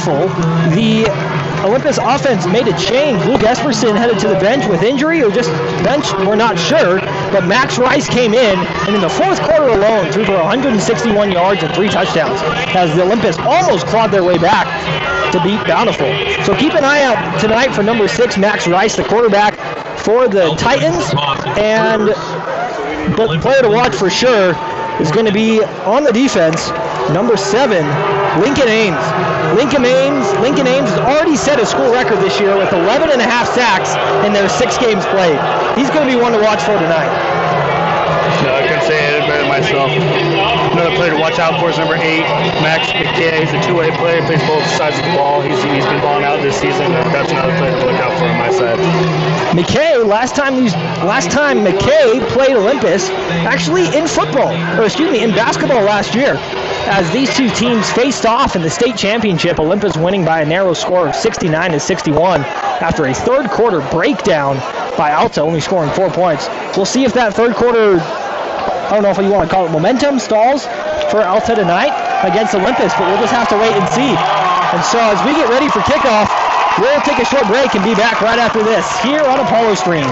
Bountiful, the Olympus offense made a change. Luke Esperson headed to the bench with injury or just bench, we're not sure. But Max Rice came in, and in the fourth quarter alone threw for 161 yards and 3 touchdowns as the Olympus almost clawed their way back to beat Bountiful. So keep an eye out tonight for number 6, Max Rice, the quarterback for the Titans. And the player to watch for sure is going to be on the defense, number 7, Lincoln Ames. Lincoln Ames has already set a school record this year with 11 and a half sacks in their 6 games played. He's going to be one to watch for tonight. No, I couldn't say it better myself. Another player to watch out for is number 8, Max McKay. He's a two-way player, plays both sides of the ball. He's been balling out this season. That's another player to look out for on my side. McKay, last time McKay played Olympus, actually in basketball last year, as these two teams faced off in the state championship, Olympus winning by a narrow score of 69-61 after a third quarter breakdown by Alta, only scoring 4 points. We'll see if that third quarter, I don't know if you want to call it momentum, stalls for Alta tonight against Olympus, but we'll just have to wait and see. And so as we get ready for kickoff, we'll take a short break and be back right after this here on Apollo Streams.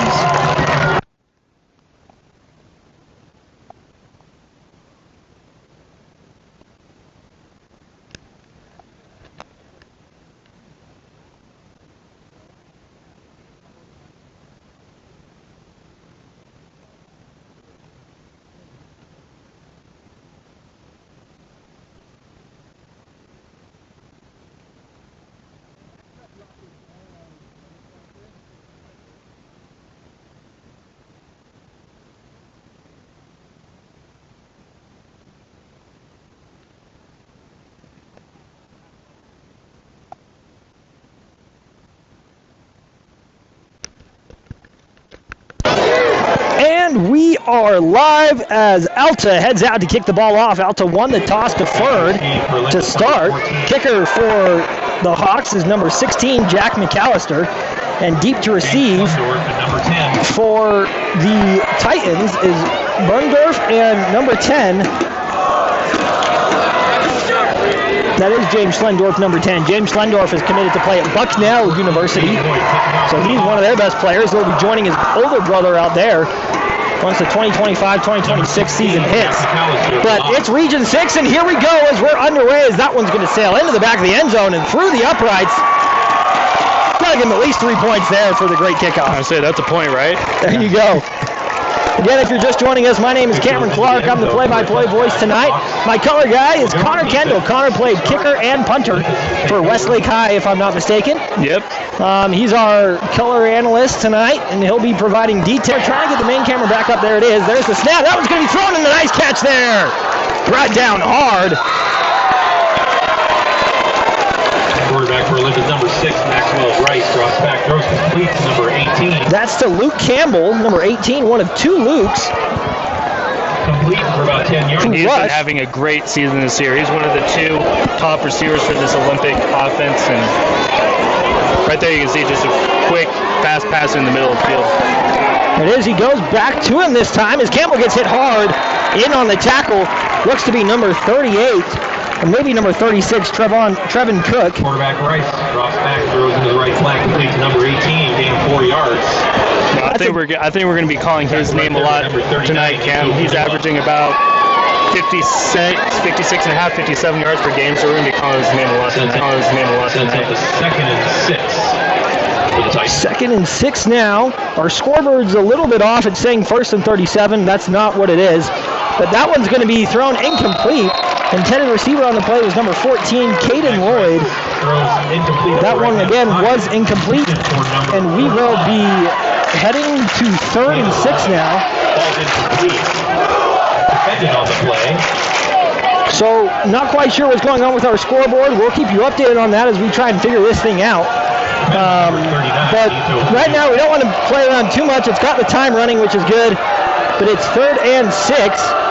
And we are live as Alta heads out to kick the ball off. Alta won the toss, deferred to start. Kicker for the Hawks is number 16, Jack McAllister. And deep to receive for the Titans is Berndorf, and number 10, that is James Schlendorf, number 10. James Schlendorf is committed to play at Bucknell University, so he's one of their best players. He'll be joining his older brother out there once the 2025-2026 season hits. But it's Region 6, and here we go as we're underway, as that one's going to sail into the back of the end zone and through the uprights. Got to give him at least 3 points there for the great kickoff. I say that's a point, right? There you go. Again, if you're just joining us, my name is Cameron Clark. I'm the play-by-play voice tonight. My color guy is Connor Kendall. Connor played kicker and punter for Westlake High, if I'm not mistaken. Yep. He's our color analyst tonight, and he'll be providing detail. Trying to get the main camera back up. There it is. There's the snap. That one's going to be thrown in. The nice catch there. Brought down hard. Quarterback for Olympus, number 6, Maxwell Rice, drops back, throws complete to number 18. That's to Luke Campbell, number 18, one of 2 Lukes. Complete for about 10 yards. He's been having a great season this year. He's one of the 2 top receivers for this Olympic offense, and right there you can see just a quick, fast pass in the middle of the field. It is. He goes back to him this time as Campbell gets hit hard in on the tackle. Looks to be number 38. Or maybe number 36, Trevin Cook. Quarterback Rice drops back, throws into the right flat, complete to number 18, gain 4 yards. I think we're going to be calling his name a lot tonight, Cam. He's averaging about 56 and a half, 57 yards per game, so we're going to be calling his name a lot tonight. Sets up the 2nd and 6. 2nd and 6 now. Our scoreboard's a little bit off. It's saying 1st and 37. That's not what it is. But that one's going to be thrown incomplete. Intended receiver on the play was number 14, Caden Lloyd. That one, again, was incomplete. And we will be heading to 3rd and 6 now. So, not quite sure what's going on with our scoreboard. We'll keep you updated on that as we try and figure this thing out. But right now, we don't want to play around too much. It's got the time running, which is good. But it's 3rd and 6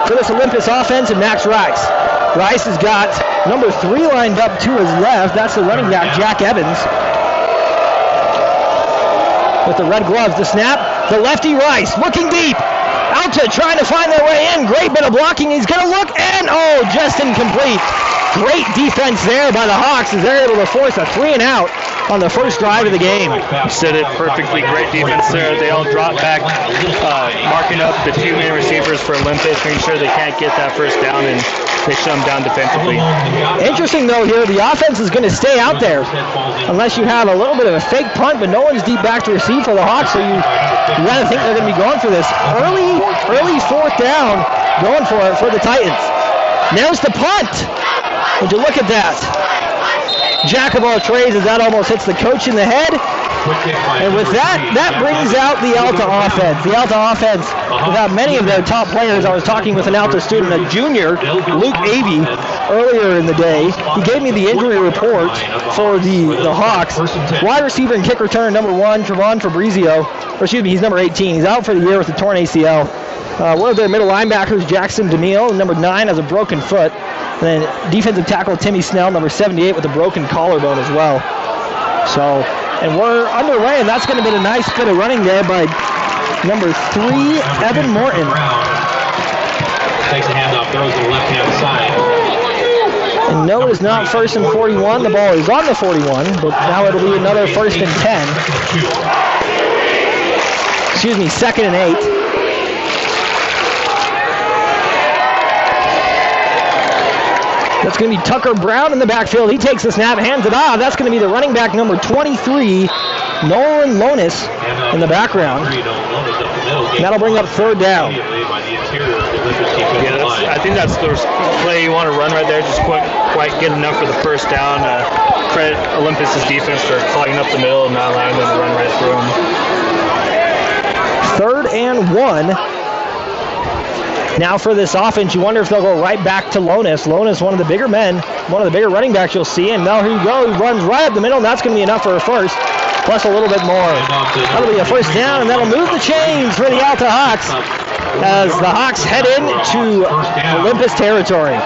for this Olympus offense and Max Rice. Rice has got number 3 lined up to his left. That's the running back, Jack Evans. With the red gloves, the snap. The lefty Rice looking deep. Alta trying to find their way in. Great bit of blocking. He's going to look and, just incomplete. Great defense there by the Hawks as they're able to force a 3-and-out on the first drive of the game. You said it perfectly. Great defense there. They all drop back, marking up the two main receivers for Olympus, making sure they can't get that first down, and they shut them down defensively. Interesting, though, here, the offense is going to stay out there unless you have a little bit of a fake punt, but no one's deep back to receive for the Hawks, so you got to think they're going to be going for this. Early fourth down, going for it for the Titans. There's the punt. Would you look at that? Jack of all trades as that almost hits the coach in the head. And with that brings out the Alta offense. The Alta offense, without many of their top players. I was talking with an Alta student, a junior, Luke Avey, earlier in the day. He gave me the injury report for the Hawks. Wide receiver and kick returner number 1, Trevon Fabrizio. Or excuse me, he's number 18. He's out for the year with a torn ACL. One of their middle linebackers, Jackson DeMille, number 9, has a broken foot. And then defensive tackle Timmy Snell, number 78, with a broken collarbone as well. So, and we're underway, and that's going to be a nice bit of running there by number 3, Evan Morton. Takes a handoff, throws to the left-hand side. And no, it's not 1st and 41. The ball is on the 41, but now it'll be another 1st and 10. Excuse me, 2nd and 8. That's going to be Tucker Brown in the backfield. He takes the snap, hands it off. That's going to be the running back number 23, Nolan Lonis, in the background. And that'll bring up 3rd down. Yeah, I think that's the play you want to run right there. Just quite get enough for the first down. Credit Olympus' defense for clogging up the middle and not allowing them to run right through them. 3rd and 1. Now for this offense, you wonder if they'll go right back to Lonis. Lonis, one of the bigger men, one of the bigger running backs you'll see. And now here you go. He runs right up the middle, and that's going to be enough for a first, plus a little bit more. That'll be a first down, and that'll move the chains for the Alta Hawks as the Hawks head into Olympus territory.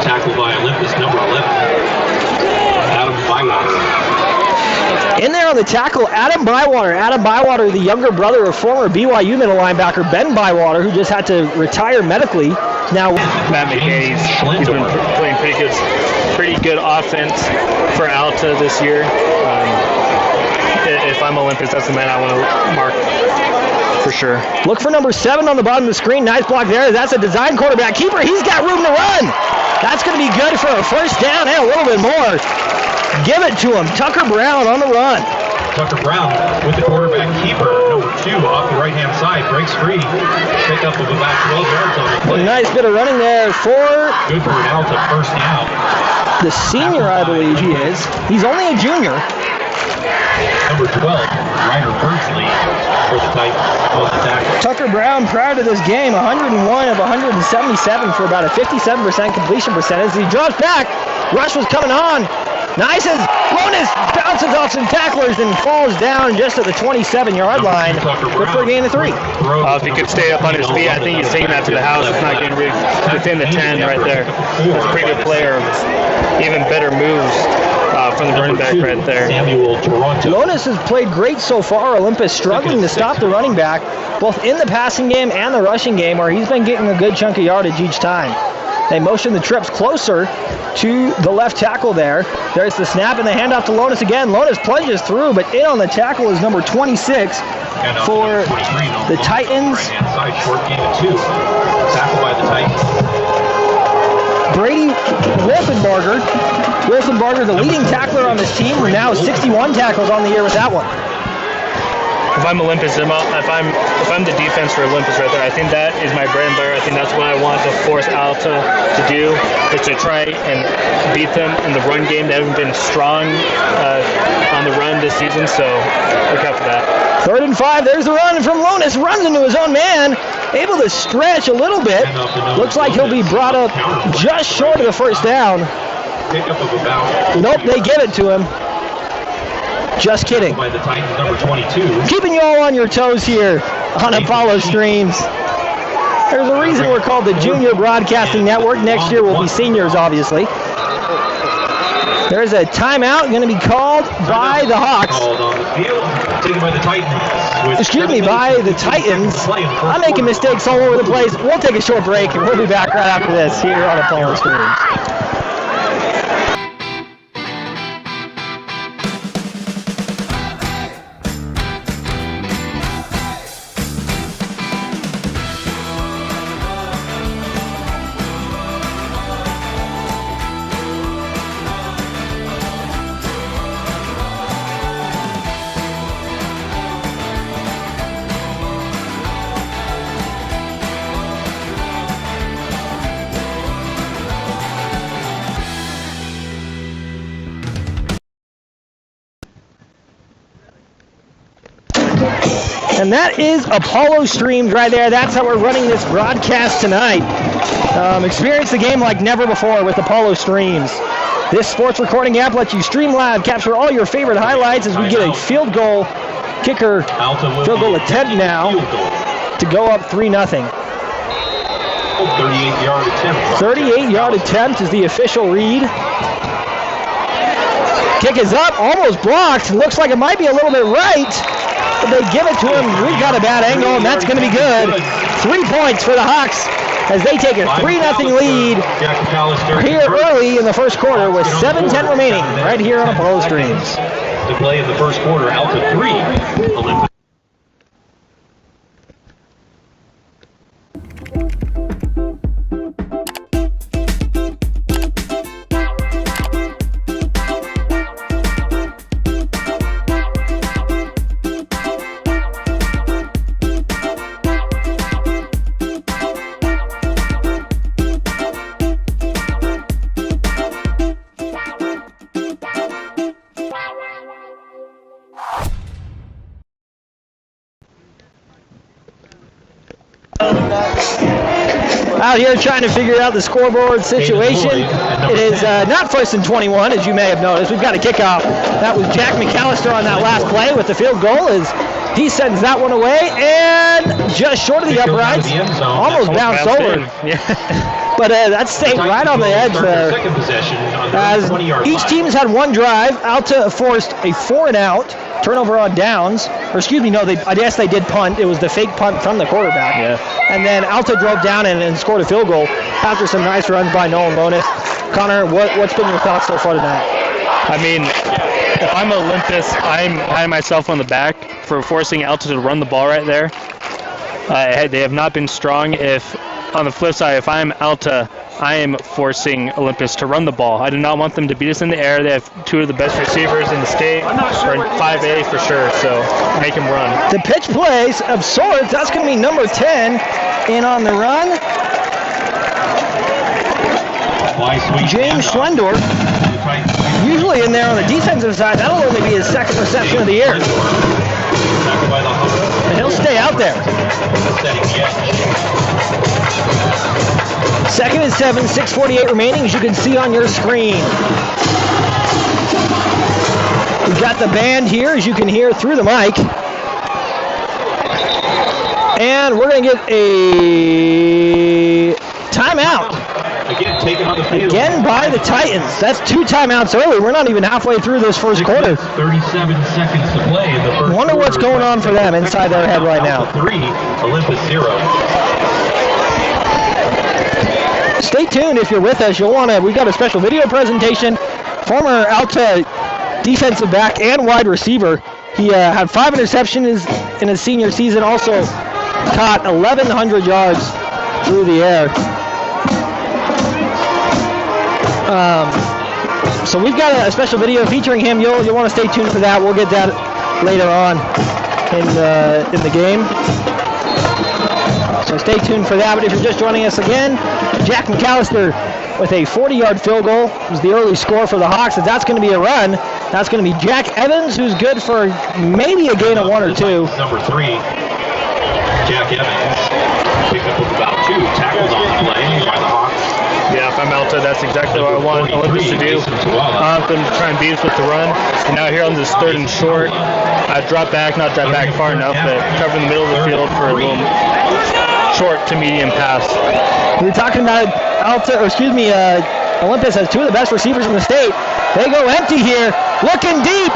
Tackled by Olympus, number 11, Adam Bywater. In there on the tackle, Adam Bywater. Adam Bywater, the younger brother of former BYU middle linebacker Ben Bywater, who just had to retire medically. Now, Matt McKay, he's been playing pretty good offense for Alta this year. If I'm Olympus, that's the man I want to mark for sure. Look for number 7 on the bottom of the screen. Nice block there. That's a design quarterback keeper. He's got room to run. That's going to be good for a first down and a little bit more. Give it to him. Tucker Brown on the run. Tucker Brown with the quarterback keeper, number 2, off the right-hand side, breaks free. Pick up of about 12 yards on the play. A nice bit of running there for... Good for an Alta first down. The senior, I believe he is. He's only a junior. Number 12, Ryder Burnsley for the Titans. Tucker Brown, prior to this game, 101 of 177 for about a 57% completion percentage. He drops back. Rush was coming on. Nice as Lonis bounces off some tacklers and falls down just at the 27-yard line. Good for a gain of 3. If he could stay up on his feet, I think he's taking that to the house. It's not getting within the 10 right there. That's a pretty good player. Even better moves from the running back right there. Lonis has played great so far. Olympus struggling to stop the running back, both in the passing game and the rushing game, where he's been getting a good chunk of yardage each time. They motion the trips closer to the left tackle there. There's the snap and the handoff to Lonis again. Lonis plunges through, but in on the tackle is number 26 for the Titans. Short gain of 2. Tackled by the Titans. Brady Wolfenbarger. Wolfenbarger, the leading tackler on this team, now 61 tackles on the year with that one. If I'm Olympus, if I'm the defense for Olympus right there, I think that is my bread and butter. I think that's what I want to force Alta to do, is to try and beat them in the run game. They haven't been strong on the run this season, so look out for that. 3rd and 5, there's the run from Lonis, runs into his own man, able to stretch a little bit. Looks like he'll be brought up just short of the first down. Nope, they give it to him. Just kidding. By the Titans, number 22. Keeping you all on your toes here on Apollo Streams. There's a reason we're called the Junior Broadcasting Network. Next year we'll be seniors, obviously. There's a timeout going to be called by the Hawks. Called on the field, taken by the Titans. Excuse me, by the Titans. I'm making mistakes all over the place. We'll take a short break, and we'll be back right after this here on Apollo Streams. And that is Apollo Streams right there. That's how we're running this broadcast tonight. Experience the game like never before with Apollo Streams. This sports recording app lets you stream live, capture all your favorite highlights as we get a field goal kicker field goal attempt now to go up 3-0. 38-yard attempt. 38-yard attempt is the official read. Kick is up, almost blocked. Looks like it might be a little bit right. But they give it to him. We've got a bad angle, and that's going to be good. 3 points for the Hawks as they take a 3-0 lead here early in the first quarter with 7:10 remaining right here on Apollo Streams. To play in the first quarter, Alta 3, Olympus. Out here trying to figure out the scoreboard situation. It is not 1st and 21, as you may have noticed. We've got a kickoff. That was Jack McAllister on that last play with the field goal as he sends that one away and just short of the uprights. Almost bounced over. But that stayed right on the edge there. As each team has had one drive, Alta forced a 4-and-out. Turnover on downs, or excuse me, no, I guess they did punt. It was the fake punt from the quarterback. Yeah. And then Alta drove down and scored a field goal after some nice runs by Nolan Bonus. Connor, what's been your thoughts so far tonight? I mean, if I'm Olympus, I'm patting myself on the back for forcing Alta to run the ball right there. They have not been strong. If, on the flip side, if I'm Alta, I am forcing Olympus to run the ball. I do not want them to beat us in the air. They have two of the best receivers in the state, or in 5A for sure, so make them run. The pitch plays of sorts, that's going to be number 10 in on the run. James Schlendorf, usually in there on the defensive side. That'll only be his second reception of the year. And he'll stay out there. 2nd and 7, 6:48 remaining, as you can see on your screen. We've got the band here, as you can hear through the mic. And we're going to get a timeout. Again by the Titans. That's 2 timeouts early. We're not even halfway through this first quarter. 37 seconds to play in the first Wonder what's going on for them inside their head right now. 3, Olympus 0. Stay tuned if you're with us. We've got a special video presentation. Former Alta defensive back and wide receiver. He had 5 interceptions in his senior season. Also caught 1,100 yards through the air. So we've got a special video featuring him. You'll want to stay tuned for that. We'll get that later on in the game. So stay tuned for that. But if you're just joining us again, Jack McAllister with a 40-yard field goal was the early score for the Hawks. If that's going to be a run, that's going to be Jack Evans, who's good for maybe a gain of 1 or 2. Number 3, Jack Evans, picked up with about 2 tackles on the play by the Hawks. Yeah, if I'm Alta, that's exactly what I want Olympus to do. I want them to try and beat us with the run. And now here on this 3rd and short, I not drop back far enough, but cover in the middle of the field for a little short to medium pass. We were talking about Olympus has 2 of the best receivers in the state. They go empty here, looking deep,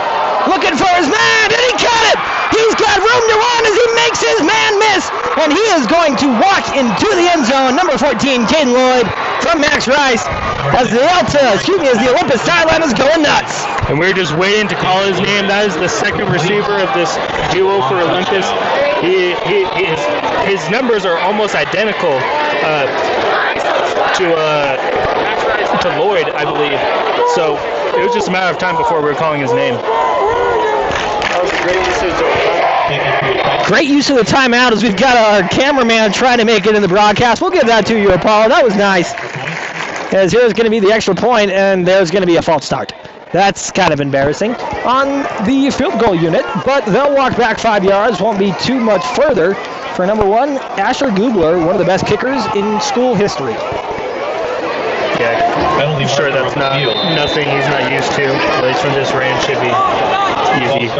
looking for his man, and he caught it! He's got room to run as he makes his man miss, and he is going to walk into the end zone. Number 14, Caden Lloyd from Max Rice, as the Olympus Titans is going nuts. And we're just waiting to call his name. That is the second receiver of this duo for Olympus. His numbers are almost identical to Lloyd, I believe. So it was just a matter of time before we were calling his name. That was a great usage of time. Great use of the timeout as we've got our cameraman trying to make it in the broadcast. We'll give that to you, Apollo. That was nice. As here's going to be the extra point, and there's going to be a false start. That's kind of embarrassing on the field goal unit, but they'll walk back 5 yards. Won't be too much further for number 1, Asher Googler, one of the best kickers in school history. Yeah, I'm sure that's nothing he's not used to. At least from this range, should be easy.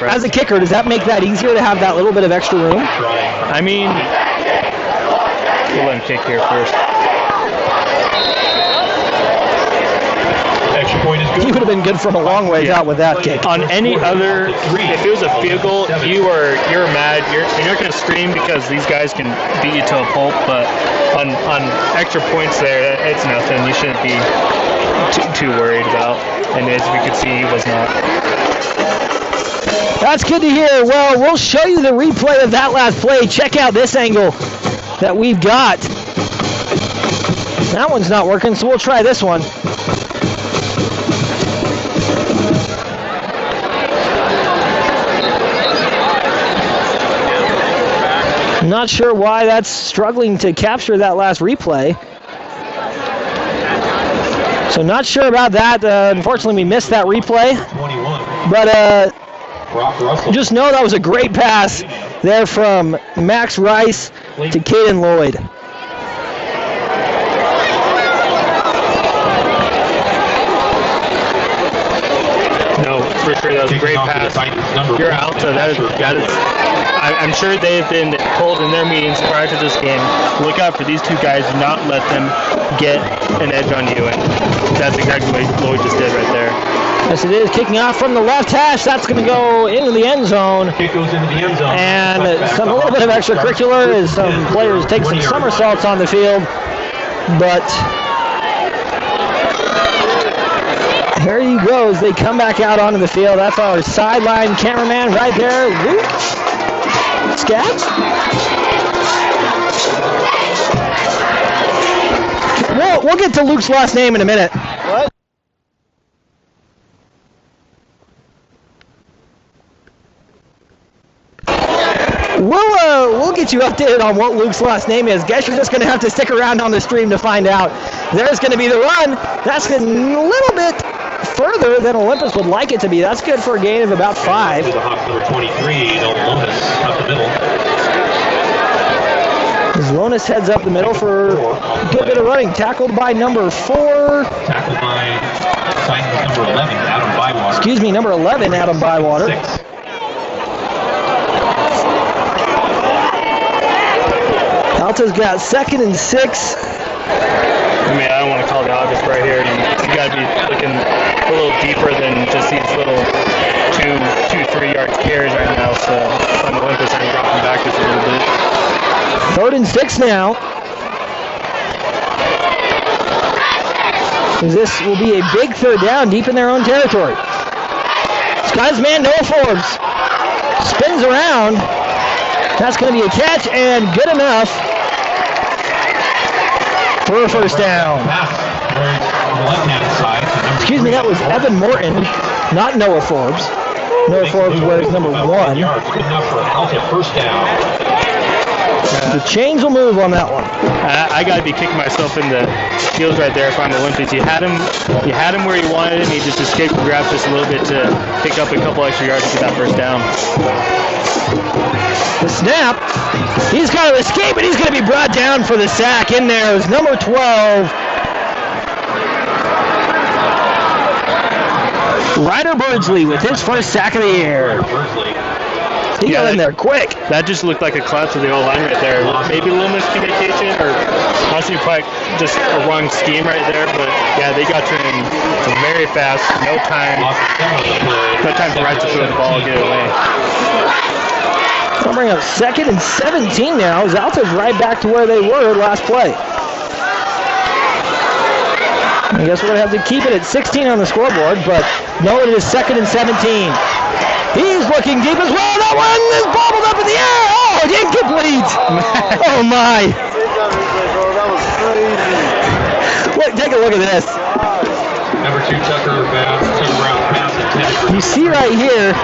As a kicker, does that make that easier to have that little bit of extra room? I mean, we'll let him kick here first. He would have been good from a long ways out with that kick. On any other, if it was a field goal, you're mad. You're not going to scream because these guys can beat you to a pulp. But on extra points there, it's nothing. You shouldn't be too worried about. And as we could see, he was not. That's good to hear. Well, we'll show you the replay of that last play. Check out this angle that we've got. That one's not working, so we'll try this one. Not sure why that's struggling to capture that last replay. So not sure about that. Unfortunately, we missed that replay. But just know that was a great pass there from Max Rice to Caden Lloyd. No, for sure, that was a great pass. You're Alta. That is. I'm sure they've been told in their meetings prior to this game, look out for these two guys, do not let them get an edge on you, and that's exactly what Lloyd just did right there. Yes, it is. Kicking off from the left hash. That's going to go into the end zone. Kick goes into the end zone. And a little bit of extracurricular as some players take some somersaults on the field. But here he goes. They come back out onto the field. That's our sideline cameraman right there. Luke Scabs. We'll get to Luke's last name in a minute. What? We'll get you updated on what Luke's last name is. Guess you're just going to have to stick around on the stream to find out. There's going to be the run. That's a little bit further than Olympus would like it to be. That's good for a gain of about 5. The Hawks number 23, Olympus up the middle. As Lonis heads up the middle for a good bit of running. Tackled by number 4. Tackled by Titans number 11, Adam Bywater. Excuse me, number 11, Adam Bywater. 6. Alta's got 2nd and 6. I mean, I don't want to call the obvious right here. You got to be looking a little deeper than just these little 2-3 yard carries right now. So on Olympus, I'm dropping back just a little bit. 3rd and 6 now. As this will be a big 3rd down deep in their own territory. Sky's man, Noah Forbes, spins around. That's going to be a catch and good enough for a 1st down. Excuse me, that was Evan Morton, not Noah Forbes. Noah Forbes wears number 1. Good enough for Alta 1st down. The chains will move on that one. I got to be kicking myself in the heels right there if I'm Olympus. You had him where you wanted him. He just escaped and grabbed just a little bit to pick up a couple extra yards to get that 1st down. The snap. He's got to escape, and he's going to be brought down for the sack. In there is number 12. Ryder Birdsley with his 1st sack of the year. He got in there quick. That just looked like a collapse of the old line right there. Maybe a little miscommunication, or honestly, probably just a wrong scheme right there. But yeah, they got to him very fast. No time for Rice to throw the ball and get it away. They'll bring up 2nd and 17 now. As Alta's right back to where they were last play. I guess we're going to have to keep it at 16 on the scoreboard, but no, it is 2nd and 17. He's looking deep as well. That one is bobbled up in the air. Oh, incomplete. Oh, my. That was crazy. Look, take a look at this. Number 2, Tucker Brown pass intended. You see right here.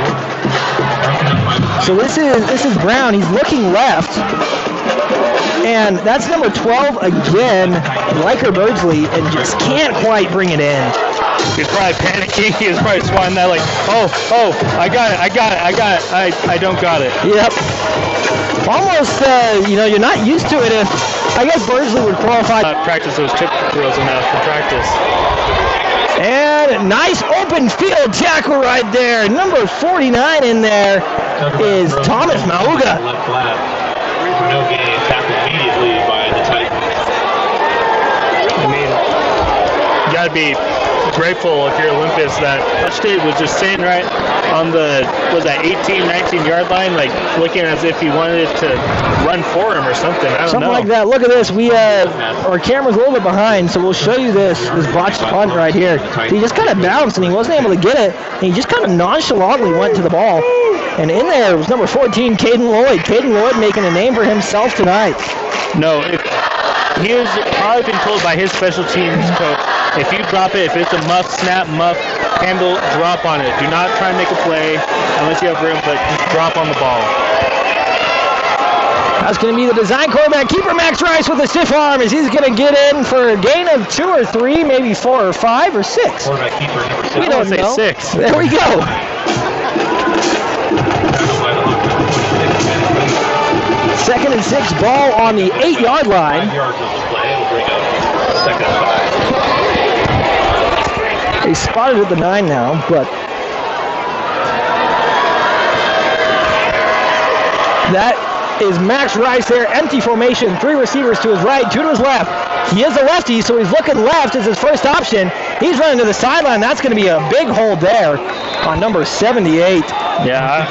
So this is Brown. He's looking left. And that's number 12 again, Riker Birdsley, and just can't quite bring it in. He's probably panicking. He was probably swatting that like, oh, I got it. I don't got it. Yep. Almost, you're not used to it if, I guess Birdsley would qualify. Practice those tip throws enough for practice. And nice open field tackle right there. Number 49 in there is Thomas Mauga. Left flat. No gain, tackled immediately by the Titans. I mean, you got to be grateful if you're Olympus that State was just sitting right on the, was that 18, 19 yard line, like looking as if he wanted it to run for him or something. I don't know. Something like that. Look at this. Our camera's a little bit behind, so we'll show you this botched punt right here. He just kind of bounced and he wasn't able to get it. And he just kind of nonchalantly went to the ball. And in there was number 14, Caden Lloyd. Caden Lloyd making a name for himself tonight. No, he was probably been told by his special teams coach, if you drop it, if it's a muff, snap, muff, handle, drop on it. Do not try and make a play unless you have room, but just drop on the ball. That's going to be the design quarterback keeper, Max Rice, with a stiff arm as he's going to get in for a gain of 2 or 3, maybe 4 or 5 or 6. Quarterback keeper number 6. We don't know. 6. There we go. Second and 6, ball on the 8-yard line. 5 yards on the play. It'll bring up 2nd and 5. They spotted at the 9 now, but that is Max Rice there, empty formation, 3 receivers to his right, 2 to his left. He is a lefty, so he's looking left as his first option. He's running to the sideline. That's going to be a big hold there on number 78. Yeah,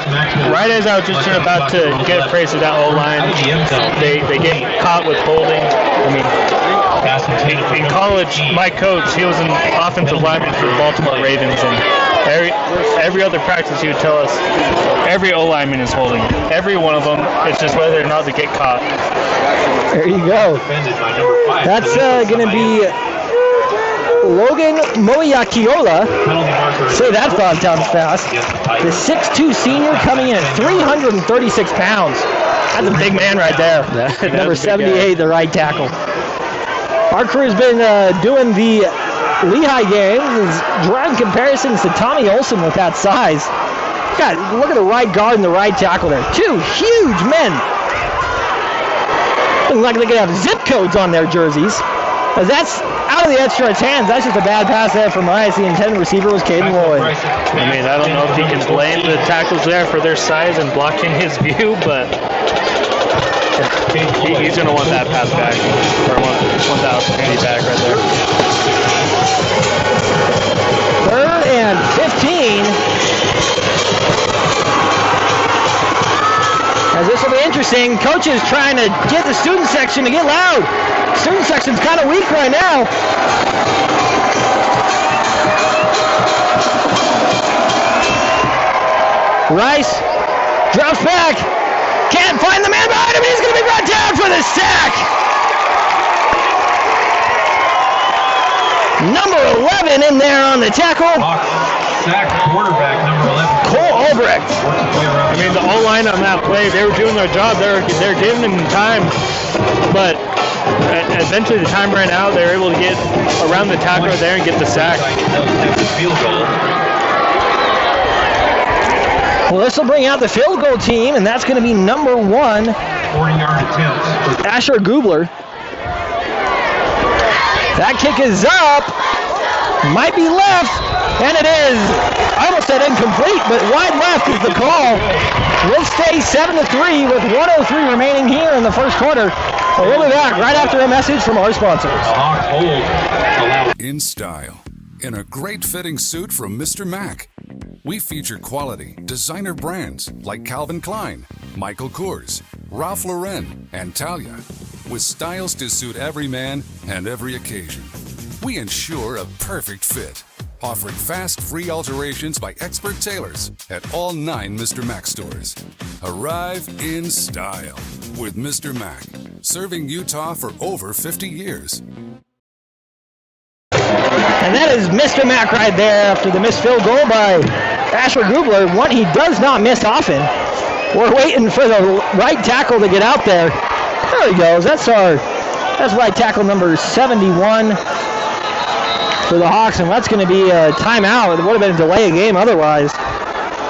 right as I was just about to get praise of that O-line, they get caught with holding. I mean, in college, my coach, he was an offensive lineman for the Baltimore Ravens, and every other practice he would tell us, every O-lineman is holding. Every one of them. It's just whether or not they get caught. There you go. That's going to be Logan Moyakiola. Say that 5 times fast. The 6'2 senior coming in at 336 pounds. That's a big man right there. Number 78, the right tackle. Our crew's been doing the Lehigh games, drawing comparisons to Tommy Olson with that size. God, look at the right guard and the right tackle there. 2 huge men. Looking like they could have zip codes on their jerseys. As that's out of the extra's hands. That's just a bad pass there from Rice. The intended receiver was Caden Lloyd. I mean, I don't know if he can blame the tackles there for their size and blocking his view, but he's going to want that pass back, or want that opportunity back right there. 3rd and 15. As this will be interesting. Coaches trying to get the student section to get loud. Student section's kind of weak right now. Rice drops back. Can't find the man behind him. He's going to be brought down for the sack. Number 11 in there on the tackle. Sack quarterback number 11. Cole Albrecht. I mean, the O-line on that play, they were doing their job. They're giving him time, but eventually the time ran out. They were able to get around the tackler there and get the sack. Field goal. Well, this will bring out the field goal team, and that's going to be number 1, 40-yard attempt. Asher Gubler. That kick is up. Might be left, and it is. I almost said incomplete, but wide left is the call. We'll stay 7-3 with 1:03 remaining here in the first quarter. So we'll be back right after a message from our sponsors. In style, in a great fitting suit from Mr. Mac. We feature quality, designer brands like Calvin Klein, Michael Kors, Ralph Lauren, and Talia, with styles to suit every man and every occasion. We ensure a perfect fit, offering fast, free alterations by expert tailors at all 9 Mr. Mac stores. Arrive in style with Mr. Mac, serving Utah for over 50 years. And that is Mr. Mack right there after the missed field goal by Asher Grubler. One he does not miss often. We're waiting for the right tackle to get out there. There he goes. That's right tackle number 71 for the Hawks, and that's going to be a timeout. It would have been a delay of game otherwise.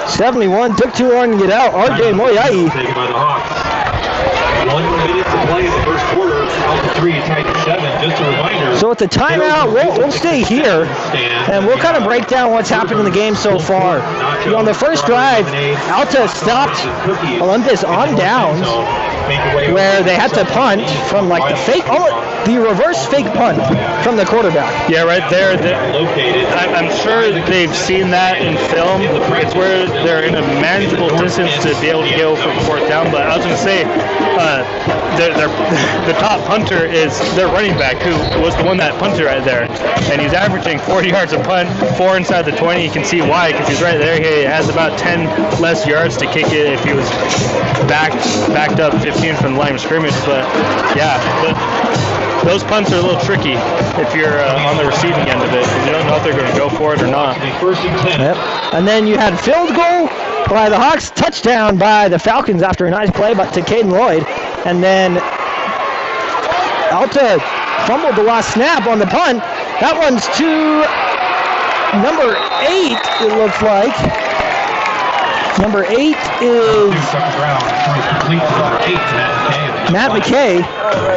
71 took too long to get out. RJ Moyai. Taken by the Hawks. 1 minute to play in the first quarter. Alta 3, Titans 7. Just a reminder. So at the timeout, we'll stay here, and we'll kind of break down what's happened in the game so far. On the first drive, Alta stopped Olympus on downs, where they had to punt from like the reverse fake punt from the quarterback. Yeah, right there. I'm sure they've seen that in film. It's where they're in a manageable distance to be able to go for 4th down. But I was going to say, the top punter is their running back, who was the one that punted right there. And he's averaging 40 yards a punt, 4 inside the 20. You can see why, because he's right there. He has about 10 less yards to kick it if he was backed up 15 from the line of scrimmage. But yeah, those punts are a little tricky if you're on the receiving end of it, because you don't know if they're going to go for it or not. Yep. And then you had field goal by the Hawks, touchdown by the Falcons after a nice play to Caden Lloyd. And then Alta fumbled the last snap on the punt. That one's to number 8, it looks like. Number 8 is Matt McKay,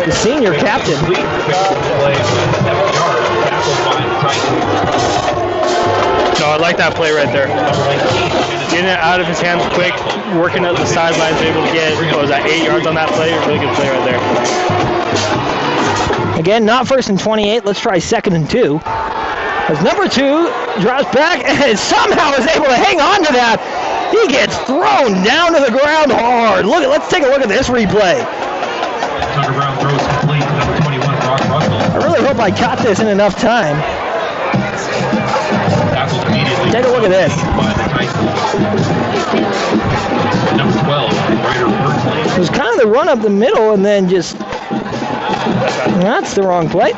the senior captain. No, I like that play right there. Getting it out of his hands quick, working up the sidelines, able to get, 8 yards on that play? Really good play right there. Again, not 1st and 28. Let's try 2nd and 2. As number 2 drops back and somehow is able to hang on to that. He gets thrown down to the ground hard. Let's take a look at this replay. Tucker Brown throws complete to number 21, Brock Russell. I really hope I caught this in enough time. Take a look at this. Number 12, Ryder Berkeley. It was kind of the run up the middle and then just... That's the wrong play.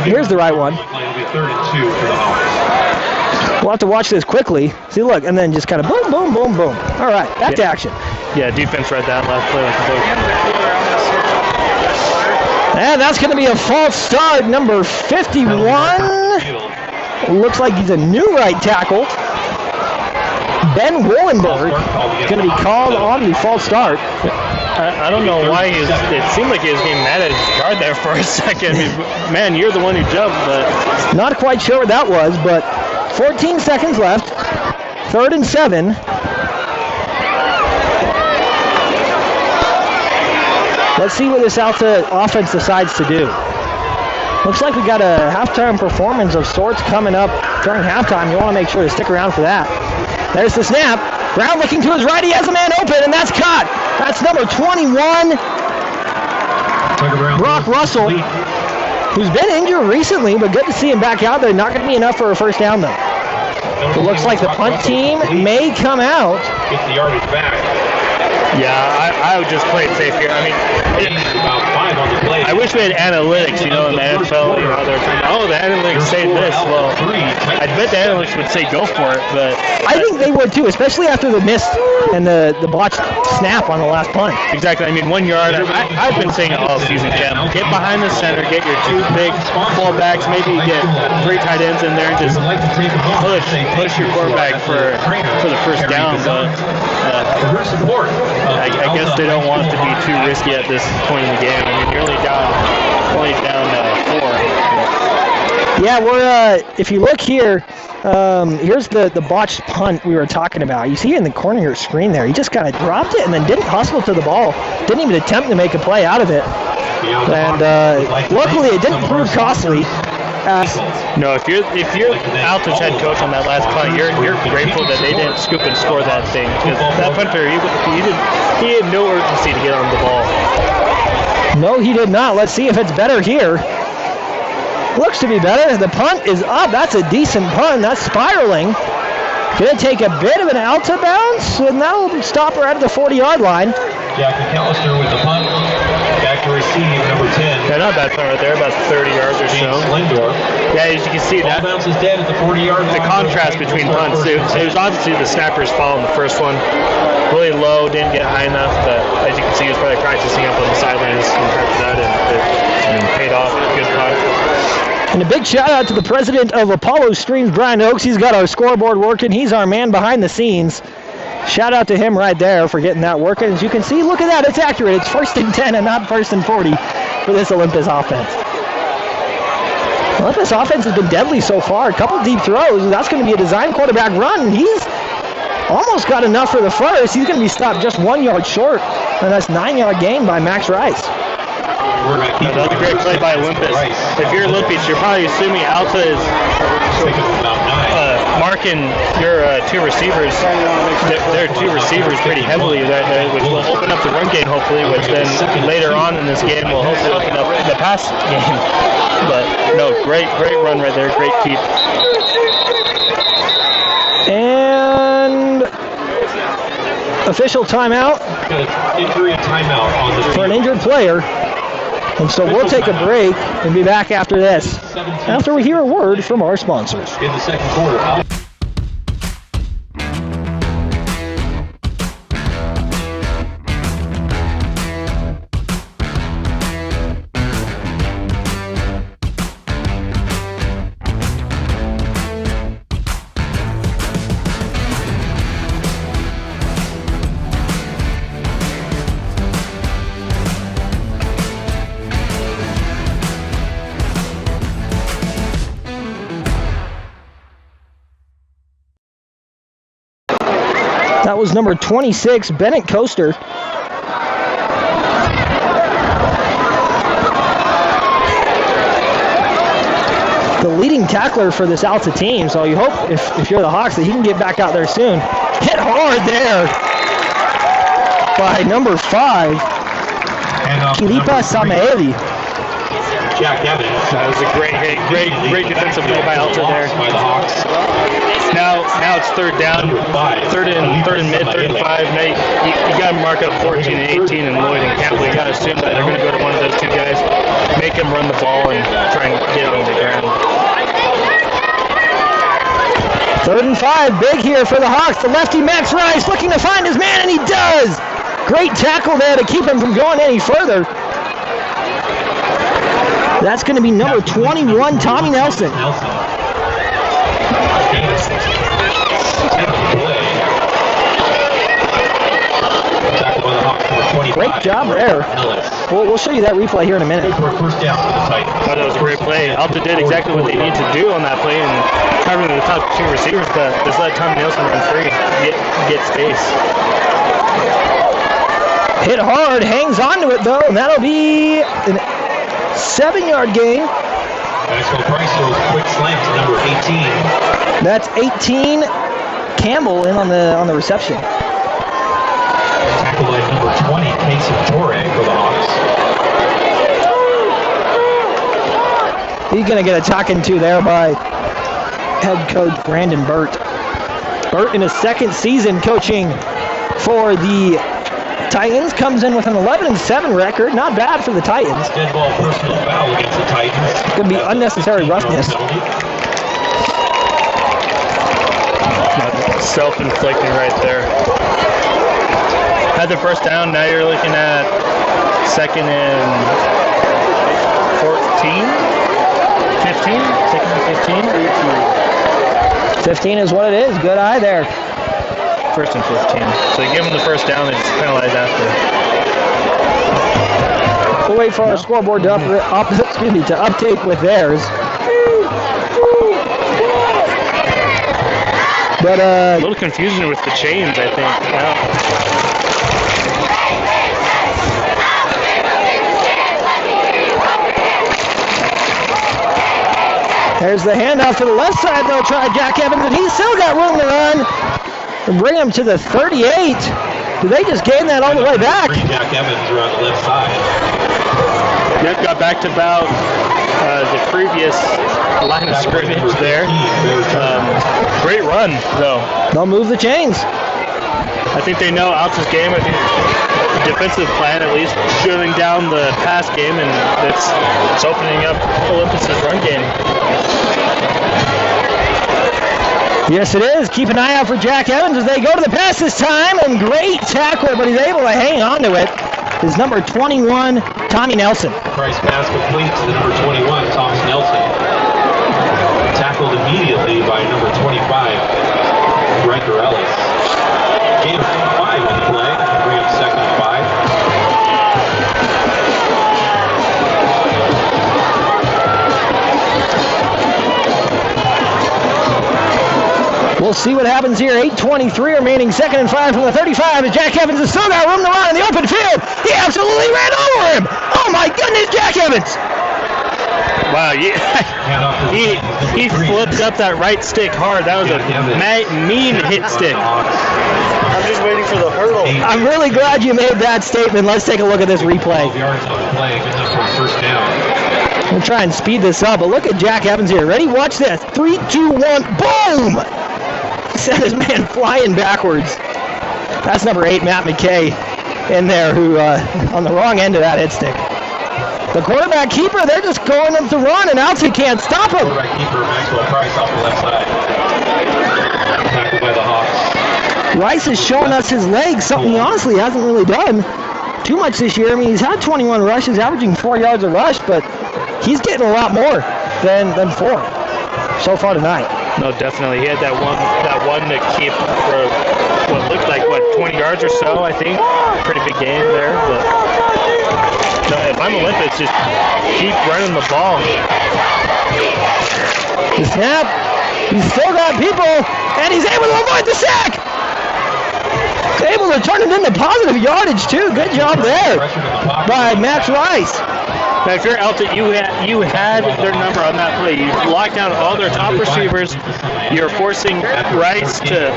Here's the right one. It'll be 3rd and 2 for the Hawks. We'll have to watch this quickly. See, look, and then just kind of boom, boom, boom, boom. All right, back to action. Yeah, defense read that last play. And that's going to be a false start, number 51. Looks like he's a new right tackle. Ben Wollenberg is going to be called on the false start. I don't know why it seemed like he was getting mad at his guard there for a second. I mean, man, you're the one who jumped, but... Not quite sure what that was, but 14 seconds left. 3rd and 7. Let's see what this Alta offense decides to do. Looks like we got a halftime performance of sorts coming up during halftime. You want to make sure to stick around for that. There's the snap. Brown looking to his right. He has a man open, and that's caught. That's number 21, Brock Russell, who's been injured recently, but good to see him back out there. Not going to be enough for a first down, though. It looks like the punt team may come out. Get the yardage back. Yeah, I would just play it safe here. I mean, about 5 on the play. I wish we had analytics, in the NFL, they're trying, the analytics say this. Well, I bet the analytics would say go for it, but... I think they would, too, especially after the miss and the botched snap on the last punt. Exactly. I mean, 1 yard, I've been saying it all season, Cam. Get behind the center, get your 2 big fullbacks, maybe get 3 tight ends in there, and just push your quarterback for the first down, but... I guess they don't want to be too risky at this point in the game. I mean, you're only down 4. Yeah, we're if you look here, here's the botched punt we were talking about. You see in the corner of your screen there, he just kind of dropped it and then didn't hustle to the ball. Didn't even attempt to make a play out of it. And luckily it didn't prove costly. No, if you're Alta's head coach on that last punt, you're grateful that they didn't scoop and score that thing. Because that punter, he had no urgency to get on the ball. No, he did not. Let's see if it's better here. Looks to be better. The punt is up. That's a decent punt. That's spiraling. Going to take a bit of an Alta bounce, and that'll stop her at the 40-yard line. Jack McAllister with the punt. Back to receive, number 10. Yeah, not a bad punt right there, about 30 yards or so. Yeah, as you can see, that bounce is dead at the 40-yard line. The contrast between punts. It was obviously the snapper's foul in the first one. Really low, didn't get high enough, but as you can see, he was probably practicing up on the sidelines compared to that, and paid off. Good punt. And a big shout out to the president of Apollo Streams, Brian Oakes. He's got our scoreboard working. He's our man behind the scenes. Shout out to him right there for getting that working. As you can see, look at that. It's accurate. It's 1st and 10 and not 1st and 40 for this Olympus offense. Olympus offense has been deadly so far. A couple deep throws. That's going to be a design quarterback run. He's almost got enough for the first. He's going to be stopped just 1 yard short. And that's 9-yard gain by Max Rice. That was a great play by Olympus. If you're Olympus, you're probably assuming Alta is marking your two receivers, their two receivers pretty heavily, which will open up the run game hopefully, which then later on in this game will hopefully open up the pass game. But no, great run right there, great keep. And official timeout. Injury timeout on the for an injured player. And so we'll take a break and be back after this, after we hear a word from our sponsors. In the second quarter. That was number 26, Bennett Coaster. The leading tackler for this Alta team, so you hope if you're the Hawks that he can get back out there soon. Hit hard there by number 5, Kilipa Samaeli. Jack Evans. That was a great hit, great defensive play by Alta there. By the Hawks. Now it's third down, third and mid, 3rd and 5. Now you got to mark up 14 and 18 and Lloyd and Campbell. You got to assume that they're going to go to one of those two guys, make him run the ball and try and get it on the ground. 3rd and 5, big here for the Hawks. The lefty Max Rice looking to find his man, and he does. Great tackle there to keep him from going any further. That's going to be number 21, Tommy Nelson. Great job there. We'll show you that replay here in a minute. That was a great play. Alta did exactly what they need to do on that play and covering the top 2 receivers, but just let Tommy Nelson run free, get space. Hit hard, hangs on to it though, and that'll be an 7-yard gain. Maxwell Price goes quick slant to number 18. That's 18. Campbell in on the reception. Tackle at number 20, Casey Torre for the Hawks. He's going to get a talking to there by head coach Brandon Burt. Burt in his 2nd season coaching for the Titans, comes in with an 11-7 record. Not bad for the Titans. Dead ball personal foul against the Titans. It's going to be unnecessary roughness. Self-inflicting right there. Had the first down, now you're looking at 2nd and 14? 15? 2nd and 15? 15 is what it is. Good eye there. 1st and 15. So you give them the first down, they just penalize after. We'll wait for our scoreboard to update with theirs. But a little confusion with the chains, I think. There's the handoff to the left side. They'll try Jack Evans, and he's still got room to run. And bring him to the 38. Did they just gain that all the way back? Jack Evans around the left side. Yep, got back to about the previous line of scrimmage there. Great run, though. They'll move the chains. I think they know Alta's game. I think the defensive plan, at least, shutting down the pass game, and it's opening up Olympus's run game. Yes, it is. Keep an eye out for Jack Evans as they go to the pass this time, and great tackle, but he's able to hang on to it. Is number 21, Tommy Nelson. Price pass complete to the number 21, Thomas Nelson. Tackled immediately by number 25, Riker Ellis. Gain of 5 on the play. Bring up 2nd and 5. We'll see what happens here. 8:23 remaining, 2nd and 5 from the 35. And Jack Evans has still got room to run in the open field. He absolutely ran over him. Oh my goodness, Jack Evans. Wow, he flipped up that right stick hard. That was a mean hit stick. I'm just waiting for the hurdle. I'm really glad you made that statement. Let's take a look at this replay. 12 yards on the play, good enough for a first down. We'll try and speed this up, but look at Jack Evans here. Ready? Watch this. 3, 2, 1, boom! Sent his man flying backwards. That's number 8, Matt McKay, in there, who on the wrong end of that hit stick. The quarterback keeper, they're just going up to run, and Alta can't stop him. Quarterback keeper, Maxwell Price off the left side. Tackled by the Hawks. Rice has shown us his legs, something he honestly hasn't really done too much this year. I mean, he's had 21 rushes, averaging 4 yards a rush, but he's getting a lot more than 4 so far tonight. No, definitely. He had that one to keep for what looked like 20 yards or so, I think. Pretty big game there, but no, if I'm Olympus, just keep running the ball. The snap. He's still got people, and he's able to avoid the sack. He's able to turn it into positive yardage too. Good job there by Max Rice. Now, if you're Alta, you had their number on that play. You locked down all their top receivers. You're forcing Rice to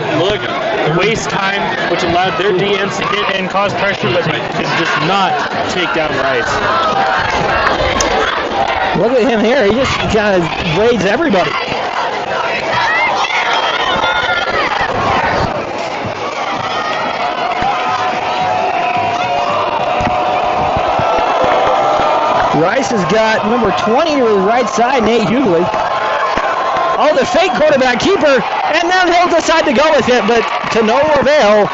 waste time, which allowed their DNs to get and cause pressure, but they could just not take down Rice. Look at him here. He just kind of blades everybody. Rice has got number 20 to his right side, Nate Hughley. Oh, the fake quarterback keeper, and then he'll decide to go with it, but to no avail.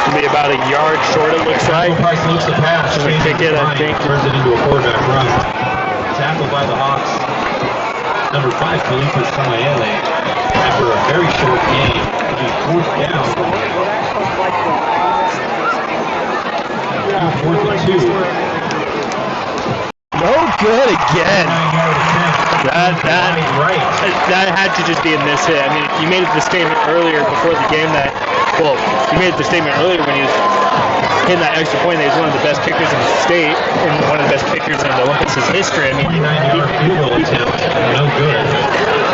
It'll be about a yard short, it looks like. Price looks the pass. Going to kick it, I think. Turns it into a quarterback run. Tackled by the Hawks. Number 5, Olympus Titans. After a very short game, it'll be 4th down. 4th and 2. No good again. That had to just be a miss hit. I mean, you made the statement earlier before the game that, well, you made the statement earlier when he was hitting that extra point that he's one of the best kickers in the state and one of the best kickers in Olympus' history. I mean, 29-yard field goal attempt, no good.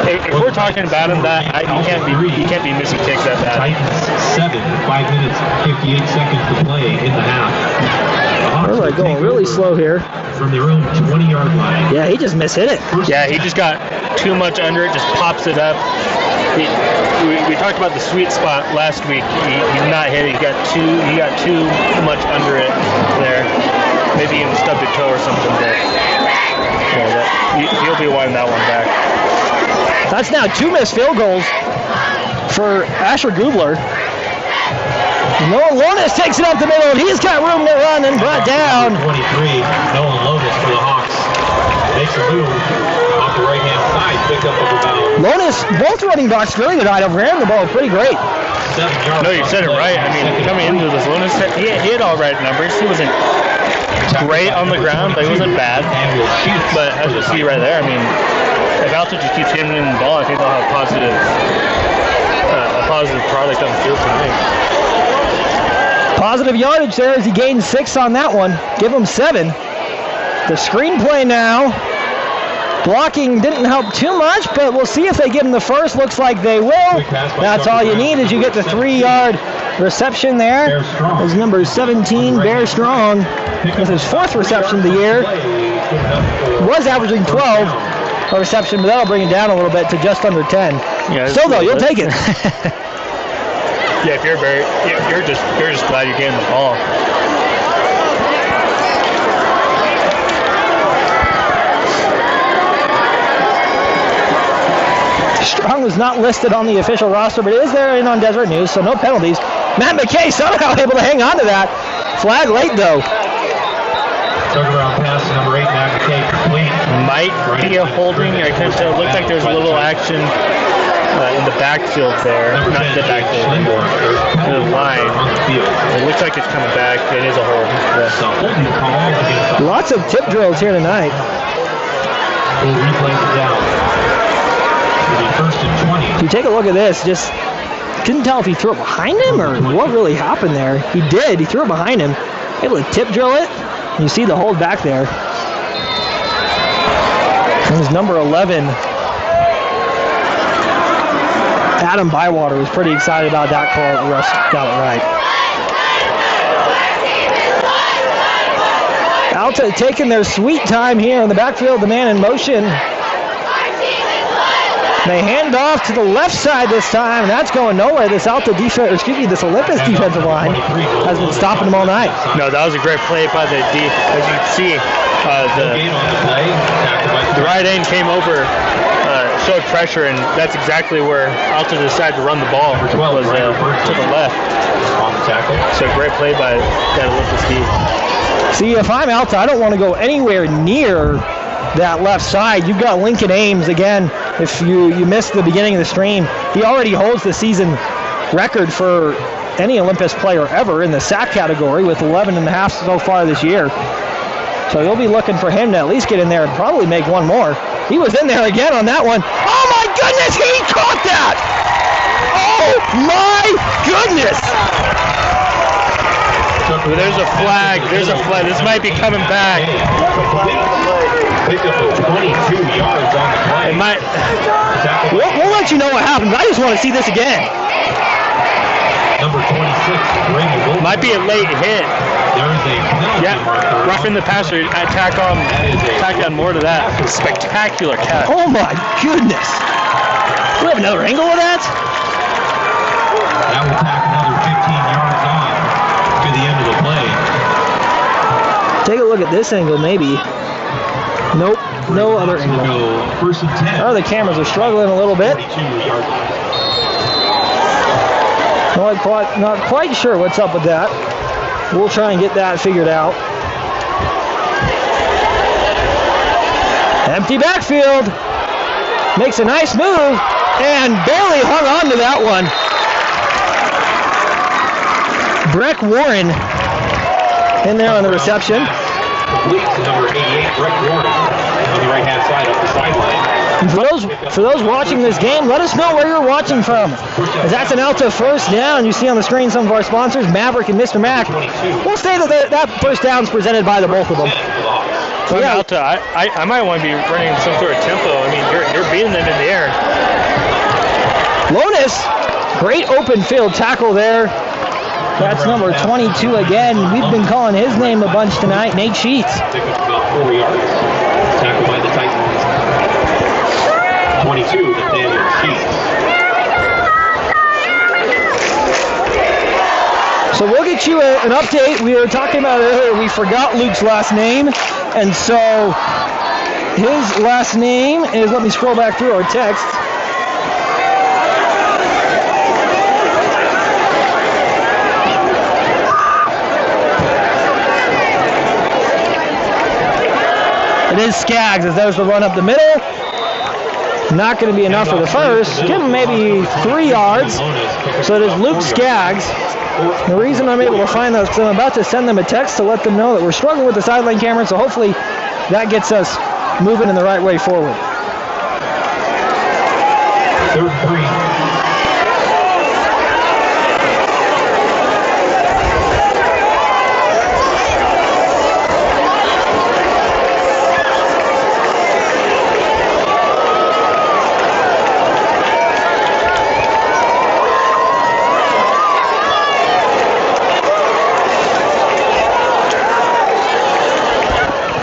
If we're talking about him, you can't be missing kicks that bad. Titans 7, 5 minutes, 58 seconds to play in the half. They're going really slow here. From their own 20-yard line. Yeah, he just mishit it. Yeah, he just got too much under it, just pops it up. We talked about the sweet spot last week. He's not hit it. He got too much under it there. Maybe even stubbed a toe or something. But he'll be wanting that one back. That's now 2 missed field goals for Asher Gubler. Noah Lonis takes it up the middle, and he's got room to run and brought down. 23, Noah Lonis for the Hawks. Makes a move off the right-hand side, pick up of about... Lonis, both running backs really tonight have ran the ball pretty great. 7 yards. No, you said it right. I mean, coming into this Lonis, he had all right numbers. He wasn't great on the ground, but he wasn't bad. But as you see right there, I mean, if Alta just keeps hitting in the ball, I think they'll have a positive product on the field tonight. Positive yardage there as he gained 6 on that one. Give him 7. The screenplay now. Blocking didn't help too much, but we'll see if they give him the first. Looks like they will. That's all you need is you get the 3-yard reception there. Is number 17, Bear Strong, with his 4th reception of the year. Was averaging 12 a reception, but that'll bring it down a little bit to just under 10. Yeah, still though, you'll take it. Yeah, if you're just glad you're getting the ball. Strong was not listed on the official roster, but is there in on Deseret News, so no penalties. Matt McKay somehow able to hang on to that. Flag late though. Turnaround pass number 8, Matt McKay complete. Might be a holding. I couldn't tell. It looked like there was a little action in the backfield there. Not the backfield, the line. It looks like it's coming back. It is a hold. Yeah. Lots of tip drills here tonight. We'll replay it down. First and 20. If you take a look at this, just couldn't tell if he threw it behind him or what really happened there. He did. He threw it behind him. Able to tip drill it. You see the hold back there. It was number 11. Adam Bywater was pretty excited about that call. Russ got it right. Alta taking their sweet time here in the backfield. The man in motion. They hand off to the left side this time, and that's going nowhere. This this Olympus defensive line has been stopping them all night. No, that was a great play by the D. As you can see, the right end came over, showed pressure, and that's exactly where Alta decided to run the ball. Was to the left. So great play by that Olympus D. See, if I'm Alta, I don't want to go anywhere near that left side. You've got Lincoln Ames again. If you missed the beginning of the stream, he already holds the season record for any Olympus player ever in the sack category with 11.5 so far this year. So you'll be looking for him to at least get in there and probably make one more. He was in there again on that one. Oh my goodness, he caught that! Oh my goodness! There's a flag. There's a flag. This might be coming back. Pick up 22 yards on the play. It might. We'll let you know what happens. I just want to see this again. Number 26, Brady Wilson. Might be a late hit. There is a penalty marker. Roughing the passer. Tack on more to that. Spectacular catch. Oh my goodness. Do we have another angle of that? That will tack another 15 yards on to the end of the play. Take a look at this angle, maybe. Nope, no other angle. First and 10. Oh, the cameras are struggling a little bit. Not quite sure what's up with that. We'll try and get that figured out. Empty backfield. Makes a nice move and barely hung on to that one. Breck Warren in there on the reception. Complete to number 88, Breck Warren, on the right-hand side up the sideline. And for those watching this game, let us know where you're watching from. As that's an Alta first down. You see on the screen some of our sponsors, Maverick and Mr. Mac. We'll say that first down is presented by the both of them. So yeah. Alta, I might want to be running some sort of tempo. I mean, you're beating them in the air. Lonis, great open field tackle there. That's number 22 again. We've been calling his name a bunch tonight, Nate Sheets. Pick up about 4 yards. Tackled by the Titans. 22, Nathaniel Sheets. So we'll get you an update. We were talking about earlier, we forgot Luke's last name. And so his last name is, let me scroll back through our text. It is Skaggs, as there's the run up the middle. Not going to be enough for the first. Give him maybe 3 yards. So it is Luke Skaggs. The reason I'm able to find that is because I'm about to send them a text to let them know that we're struggling with the sideline camera, so hopefully that gets us moving in the right way forward. Third and 3.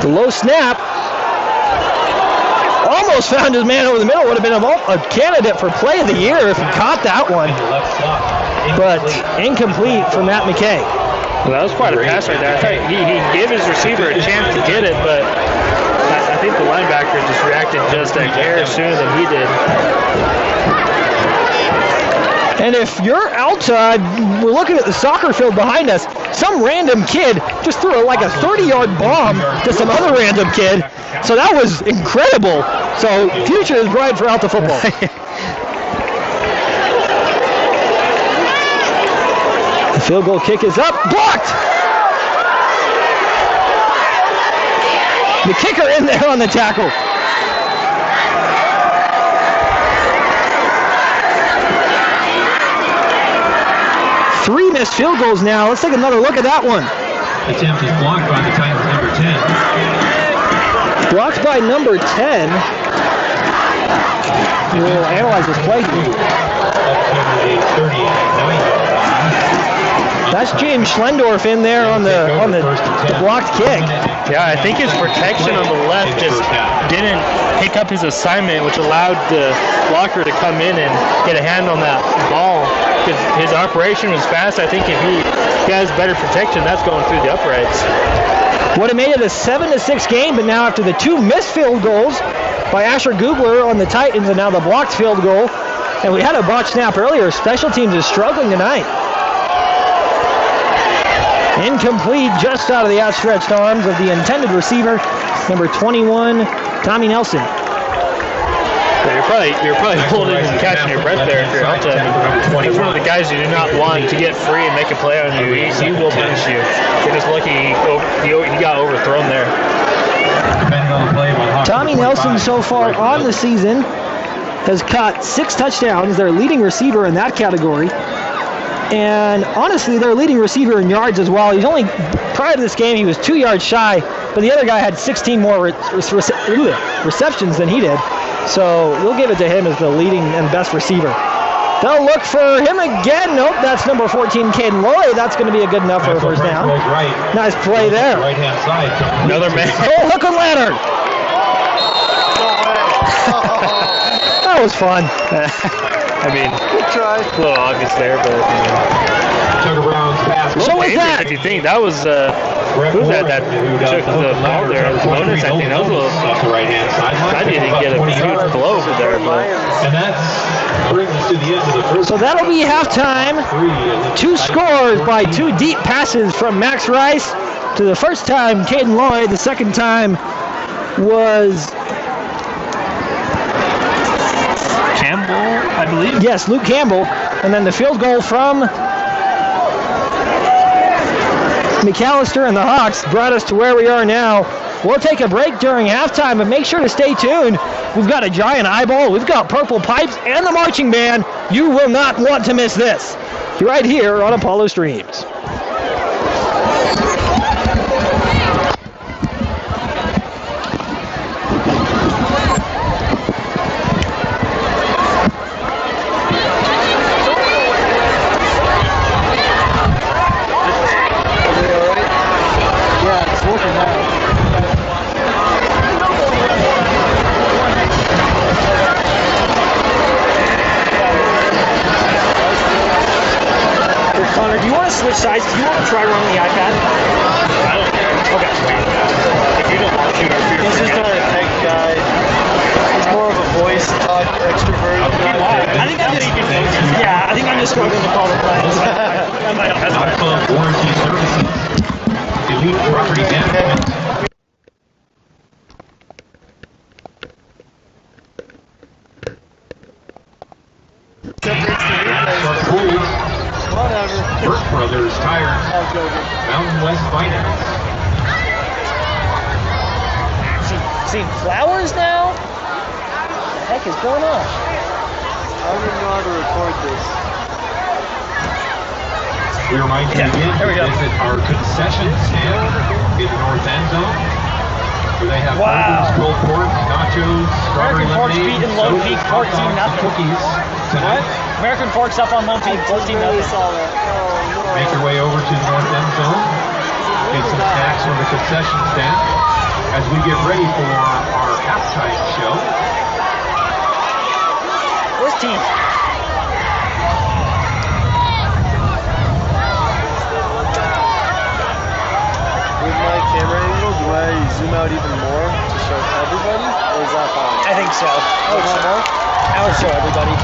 The low snap. Almost found his man over the middle. Would have been a candidate for play of the year if he caught that one. But incomplete for Matt McKay. Well, that was quite a pass right there. I thought he gave his receiver a chance to get it, but I think the linebacker just reacted just a hair sooner than he did. And if you're Alta, we're looking at the soccer field behind us, some random kid just threw like a 30-yard bomb to some other random kid. So that was incredible. So future is bright for Alta football. The field goal kick is up, blocked! The kicker in there on the tackle. Three missed field goals now. Let's take another look at that one. Attempt is blocked by the Titans number 10. Blocked by number 10. We'll analyze this play. That's James Schlendorf in there on the blocked kick. Yeah, I think his protection on the left just didn't pick up his assignment, which allowed the blocker to come in and get a hand on that ball. His operation was fast. I think if he has better protection, that's going through the uprights. Would have made it a 7-6 game, but now after the two missed field goals by Asher Googler on the Titans and now the blocked field goal, and we had a botched snap earlier, special teams is struggling tonight. Incomplete, just out of the outstretched arms of the intended receiver, number 21, Tommy Nelson. You're probably holding and catching your breath there if you're Alta. He's one of the guys you do not want to get free and make a play on you. He will finish you. You're just lucky he got overthrown there. Tommy Nelson so far on the season has caught 6 touchdowns. Their leading receiver in that category. And honestly, their leading receiver in yards as well. He's only, prior to this game, he was 2 yards shy, but the other guy had 16 more receptions than he did. So we'll give it to him as the leading and best receiver. They'll look for him again. Nope, that's number 14, Caden Lloyd. That's going to be a good enough for a first down. Nice play there. Right-hand side. Another man. Oh, hook and ladder. That was fun. I mean, Good try. a little obvious there, but Tucker Brown's pass. So was that. If you think that was who was that took the ball there? Bonus, I think that was a little. Off the right-hand side. I didn't get a huge blow over there, but And that brings us to the end of the first. So that'll be halftime. 2 scores by 2 deep passes from Max Rice. To the first time, Caden Lloyd. The second time was Campbell, I believe. yes, Luke Campbell. And then the field goal from McAllister and the Hawks brought us to where we are now. We'll take a break during halftime, but make sure to stay tuned. We've got a giant eyeball, we've got purple pipes, and the marching band. You will not want to miss this. Right here on Apollo Streams. Connor, do you want to switch sides? Do you want to try running the iPad? I don't care. Okay. If you don't want to shoot our fear. He's just not a tech guy. He's more of a voice talk extrovert. I think I'm just struggling to call the plays. Club warranty services. Elite property management. Whatever. Burke Brothers Tires. Mountain West Finance. Seeing flowers now? What the heck is going on? don't even know how to record this. We remind you again there we to go. visit our concession stand in the north end zone, where they have Wow. burgers, pulled pork, nachos, strawberry American Fork's lemonade, beating Lone sodas, Peak hot dogs, 14-0. and cookies tonight. American Fork's up on Lone Peak 14 I really nothing. saw that. Oh, no. Make your way over to the north end zone. Get some snacks from the concession stand as we get ready for our halftime show. Where's team? With my camera angle, do I zoom out even more to show everybody? Or is that fine? I think so. I would show everybody.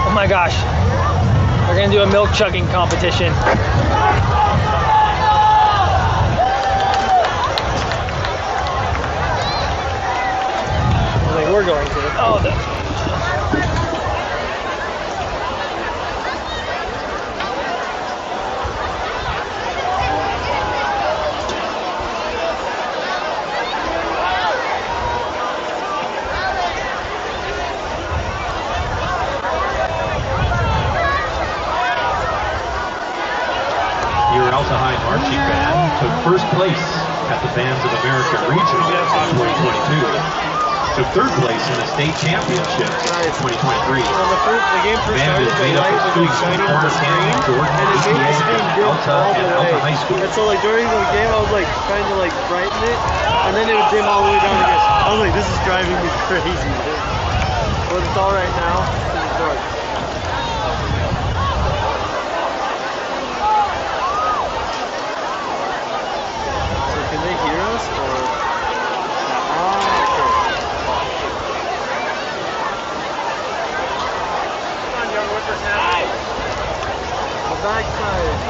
Oh my gosh. We're gonna do a milk chugging competition. Like we're going to. Oh, Your Alta High marching band took first place at the Bands of America Regional in 2022. Took third place in the state championship in 2023. When the game The first band started, is the made up light of was students like from shining on Corner the Canyon, screen, Jordan, and it made the APA, screen dim Alta, all the and Alta way. High School. And so like during the game, I was like trying to like brighten it, and then it would dim all the way down again. I was like, this is driving me crazy. But it's all right now. It's dark. So can they hear us or? Okay. The backside.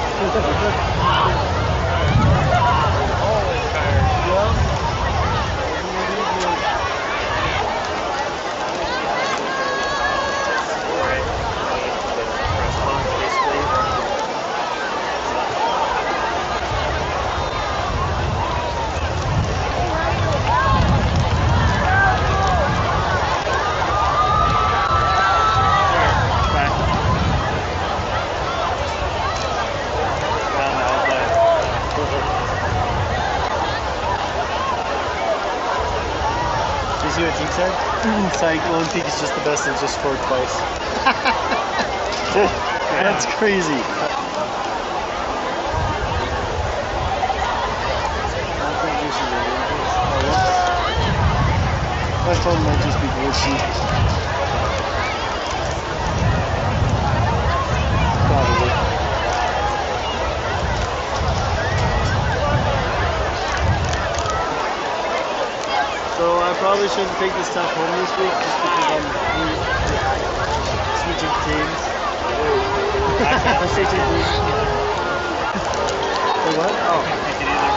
Did you see what Teak said? It's like Lone Peak is just the best and just scored twice. That's crazy. My phone might just be glitchy. Probably. So I probably shouldn't take this stuff home this week just because I'm switching teams. I'm switching teams. Wait, what? Oh. You can either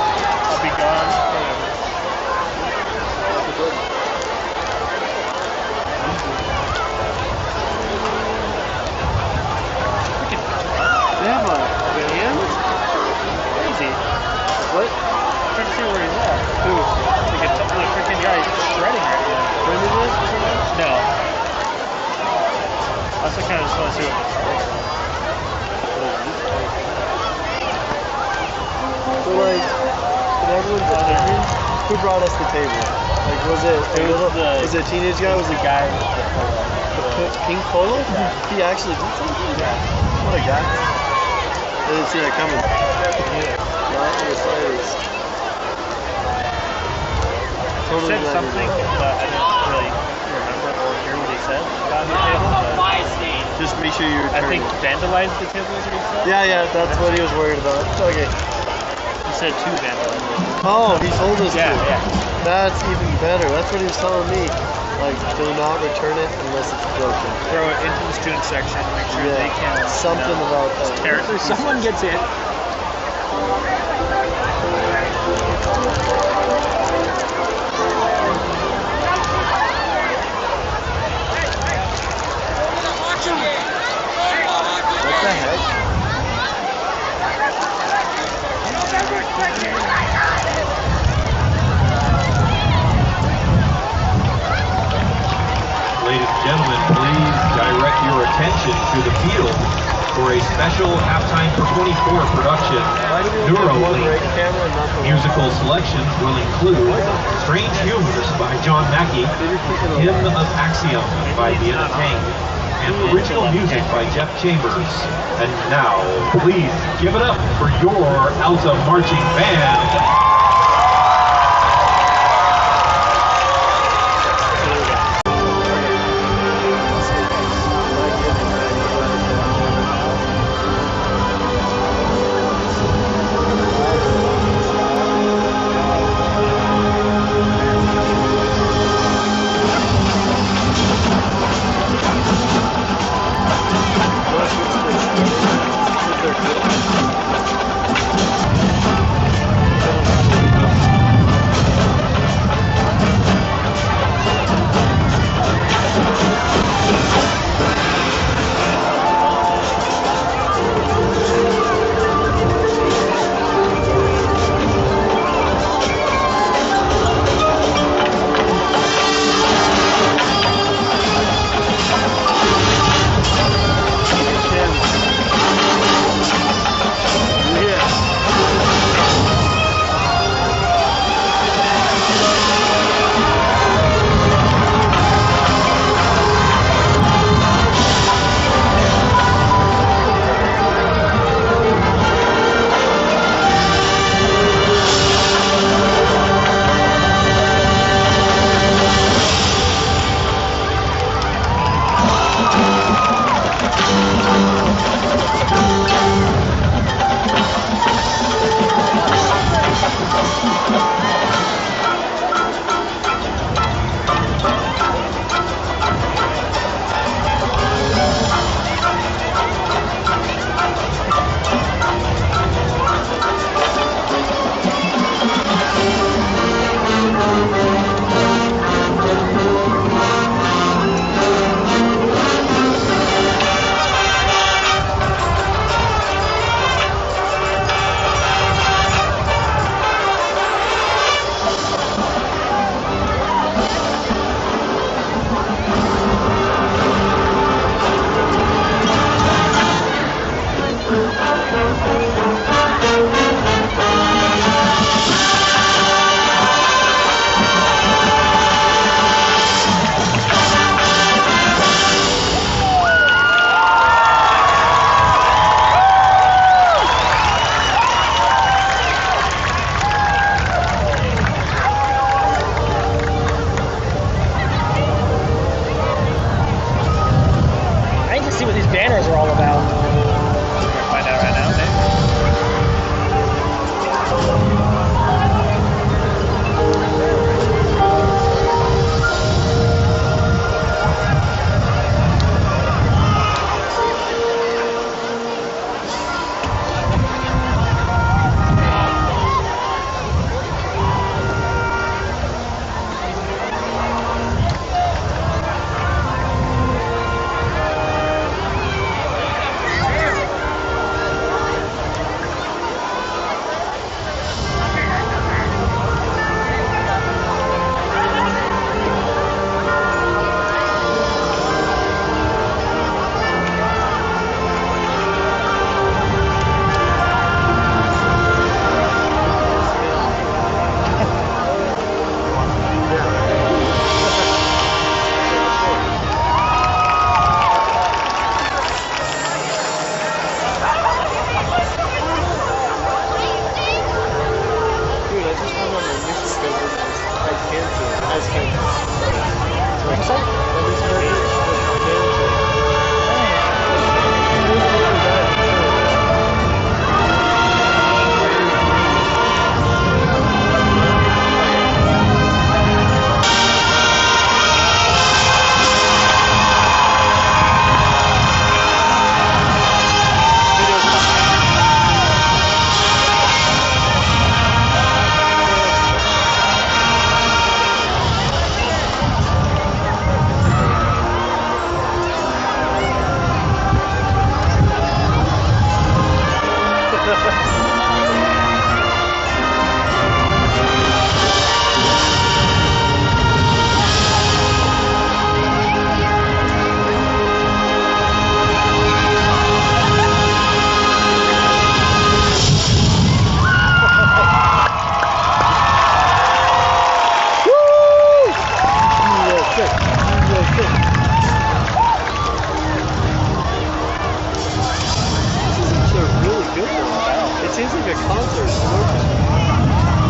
I'll be gone. They have a band? Crazy. What? I'm trying to see where he's at. Who? Like the freaking guy shredding right now. When did this? No. I also kind of just want to see what it's like. So like, when everyone's learning, who brought us the table? Like, was it a teenage guy? Was it a guy? The pink polo? He actually did something? Yeah. What a guy. I didn't see that coming. Not in the slightest. He said something, but I didn't really remember or hear what he said about the table. Just make sure you're I turning. think vandalize the table is what he said. Yeah, that's what he was worried about. Okay. He said to vandalize it. Oh, he told us Yeah, to. yeah. That's even better. That's what he was telling me. Like, do not return it unless it's broken. Throw it into the student section, make sure they can. Something about that. Tear it. Someone gets it. What the heck? Ladies and gentlemen, please direct your attention to the field for a special halftime for 24 production. Neurolink musical selections will include Strange Humors by John Mackey, Hymn of Axiom by Vienna Tang, and original music by Jeff Chambers. And now, please give it up for your Alta Marching Band.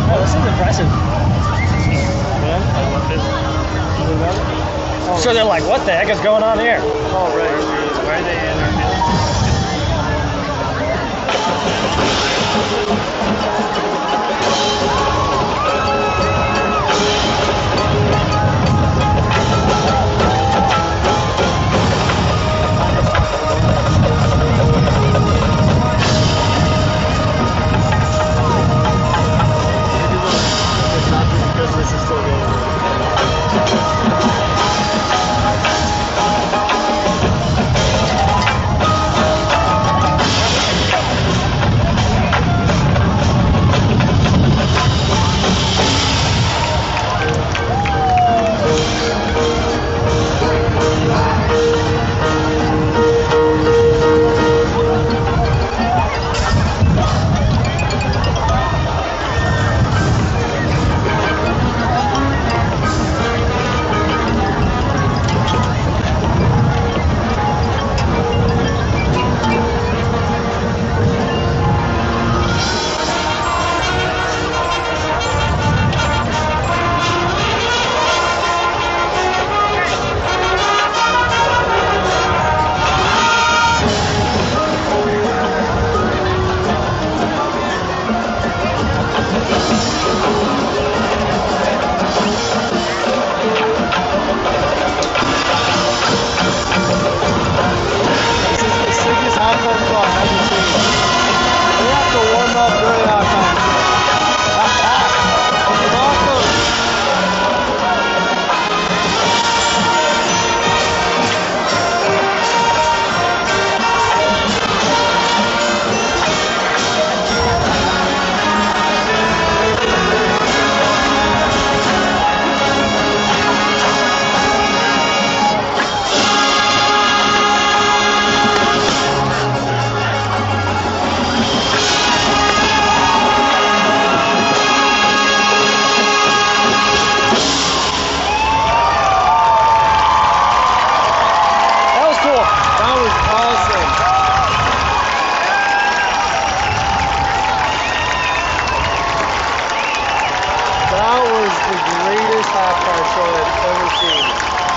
Oh, this is impressive. So they're like, what the heck is going on here? Oh, right. Why are they in our Because this is still going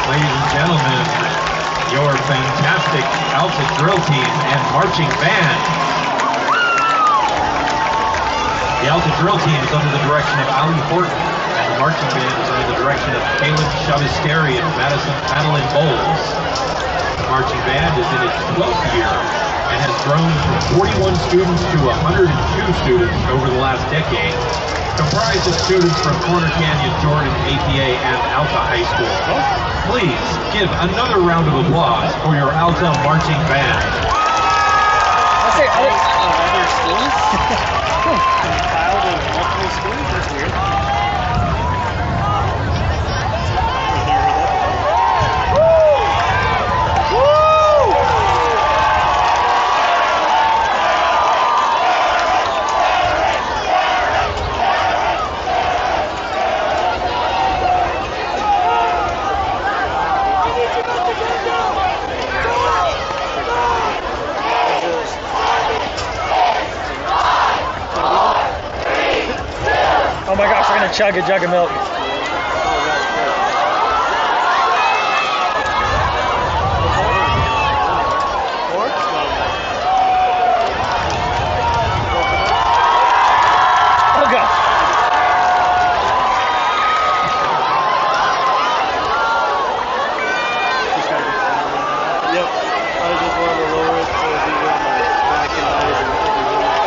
Ladies and gentlemen, your fantastic Alta drill team and marching band. The Alta drill team is under the direction of Ali Horton, and the marching band is under the direction of Caleb Chavisteri and Madeline Bowles. The marching band is in its 12th year and has grown from 41 students to 102 students over the last decade, comprised of students from Corner Canyon, Jordan, APA, and Alta High School. Please give another round of applause for your Alta marching band. I say, other schools? Compiled of multiple schools? That's weird. oh my gosh, we're gonna chug a jug of milk. Oh gosh. Yep. I just wanted to lower it so he got my back and eyes and everything.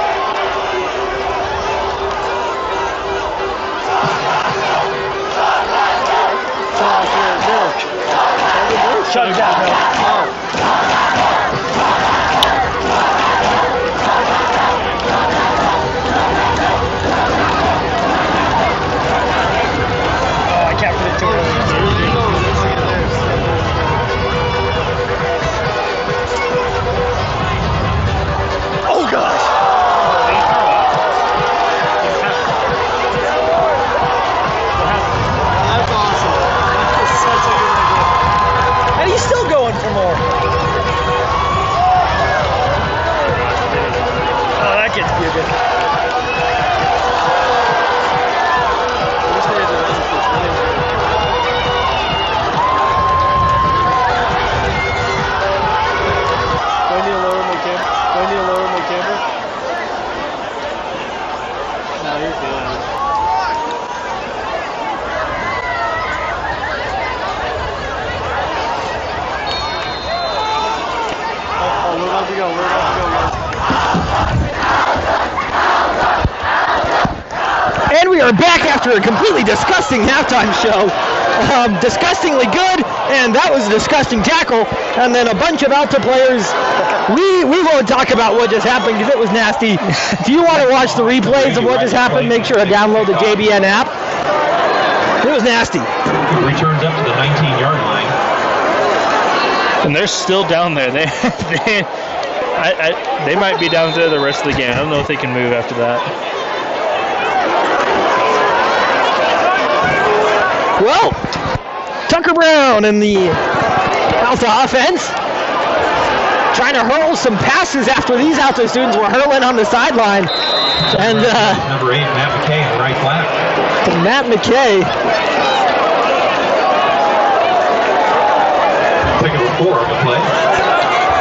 Chug that milk. Oh, I captured it too early. Oh gosh. That's awesome. That's such a good idea. And he's still going for more. Oh, that gets good. And we are back after a completely disgusting halftime show. Disgustingly good, and that was a disgusting tackle. And then a bunch of Alta players. We won't talk about what just happened because it was nasty. If you want to watch the replays of what just happened, make sure to download the JBN app. It was nasty. Returns up to the 19-yard line. And they're still down there. They might be down there the rest of the game. I don't know if they can move after that. Well, Tucker Brown and the Alta offense trying to hurl some passes after these Alta students were hurling on the sideline. And number 8, Matt McKay, in the right flat. Matt McKay. Second and 4 on the play.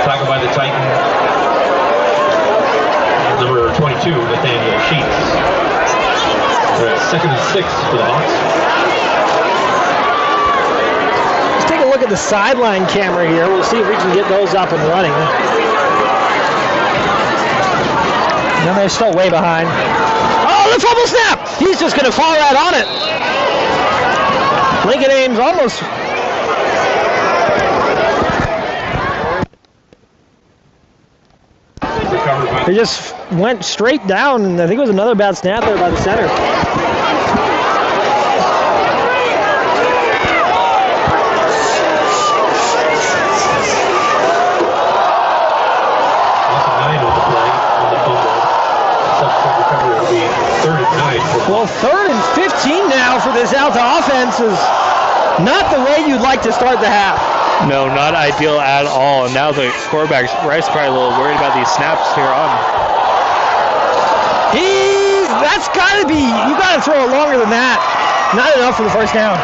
Tackled by the Titan. Number 22, Nathaniel Sheets. They're at second and 6 for the Hawks. Take a look at the sideline camera here. We'll see if we can get those up and running. No, they're still way behind. Oh, the fumble snap! He's just going to fall right on it. Lincoln Ames almost. They just went straight down, and I think it was another bad snap there by the center. Well, 3rd and 15 now for this Alta offense is not the way you'd like to start the half. No, not ideal at all. And now the quarterback's Rice probably a little worried about these snaps here on. That's got to be, you got to throw it longer than that. Not enough for the first down.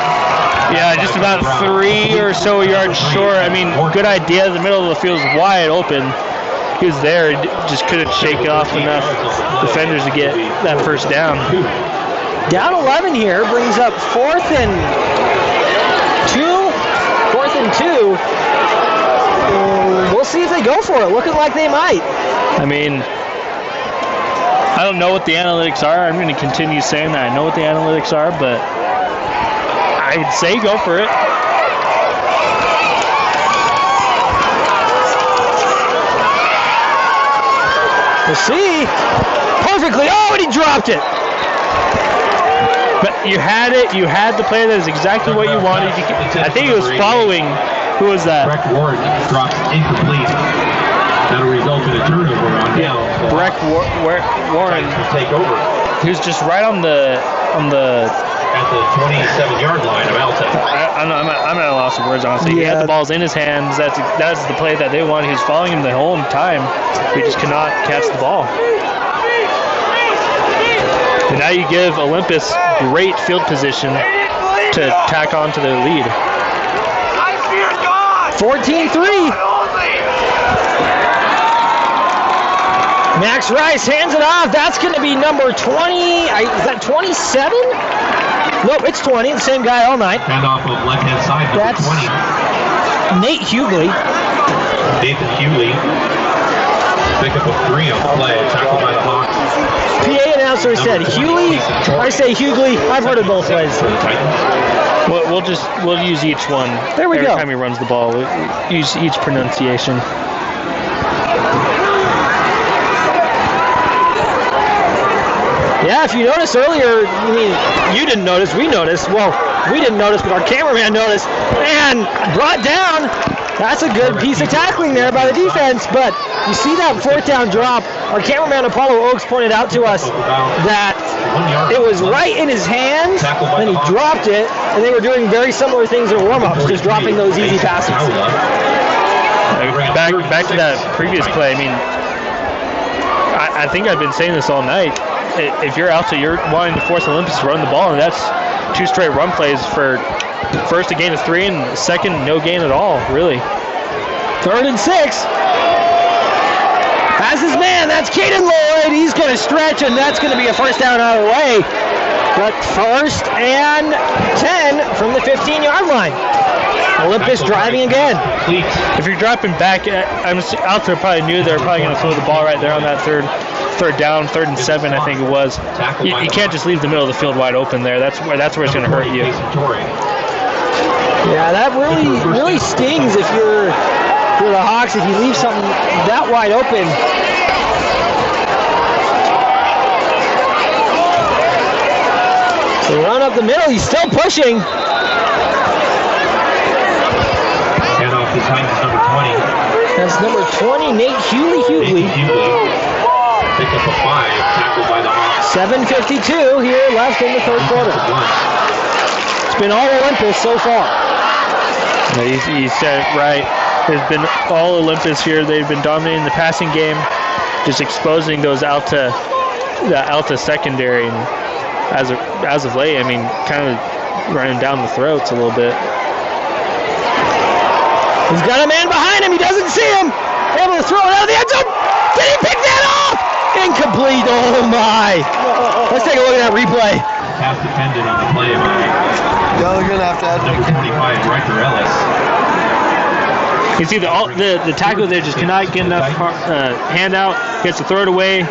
Yeah, just about 3 or so yards short. I mean, good idea. The middle of the field is wide open. He was there, just couldn't shake off enough defenders to get that first down. Down 11 here brings up 4th and 2. 4th and 2. We'll see if they go for it. Looking like they might. I mean, I don't know what the analytics are. I'm going to continue saying that I know what the analytics are, but I would say go for it. We'll see. Perfectly. Oh, and he dropped it. But you had it. You had the play that is exactly what you wanted. I think it was following. Who was that? Breck Ward drops incomplete. That'll result in a turnover on down. Breck Warren take over. He was just right on the at the 27-yard line of Alta. I'm at a loss of words, honestly. Yeah. He had the balls in his hands. That's the play that they wanted. He was following him the whole time. He just could not catch the ball. And now you give Olympus great field position to tack on to their lead. 14-3. Max Rice hands it off. That's going to be number 20. Is that 27? Nope, it's 20. The same guy all night. Hand off of left-hand side, number That's 20. Nate Hughley. Nathan Hughley. Pick up a 3 on the play. Tackled by the Hawks. PA announcer said Hughley. I say Hughley. I've heard it both ways. We'll use each one. There we every go. time he runs the ball. We'll use each pronunciation. Yeah, if you noticed earlier, I mean, you didn't notice, we noticed. Well, we didn't notice, but our cameraman noticed. And brought down. That's a good piece of tackling there by the defense. But you see that 4th down drop. Our cameraman, Apollo Oaks, pointed out to us that it was right in his hands, and he dropped it, and they were doing very similar things in warm-ups, just dropping those easy passes. Back to that previous play, I mean, I think I've been saying this all night. If you're Alta, you're wanting to force Olympus to run the ball, and that's 2 straight run plays for first a gain of 3 and second no gain at all, really. 3rd and 6. Has his man. That's Caden Lloyd. He's going to stretch, and that's going to be a first down out of the way. But 1st and 10 from the 15-yard line. Olympus driving again. If you're dropping back, Alta probably knew they were probably going to throw the ball right there on that third down, 3rd and 7, I think it was. You can't just leave the middle of the field wide open there. That's where it's going to hurt you. Yeah, that really stings if you're the Hawks, if you leave something that wide open. So run up the middle, he's still pushing. And off the Titans, number 20. That's number 20, Nate Hughley. Pick up a 5, tackled by the Hawks. 7:52 here left in the 3rd quarter. It's been all Olympus so far. You said it right. It's been all Olympus here. They've been dominating the passing game, just exposing those the Alta secondary. And as of late, I mean, kind of running down the throats a little bit. He's got a man behind him. He doesn't see him. Able to throw it out of the end zone. Did he pick that off? Incomplete. Oh, my. Let's take a look at that replay. Half dependent on the play by Y'all are going to have to add number 25, Riker Ellis. You see the tackle there just cannot get enough hand out. He has to throw it away.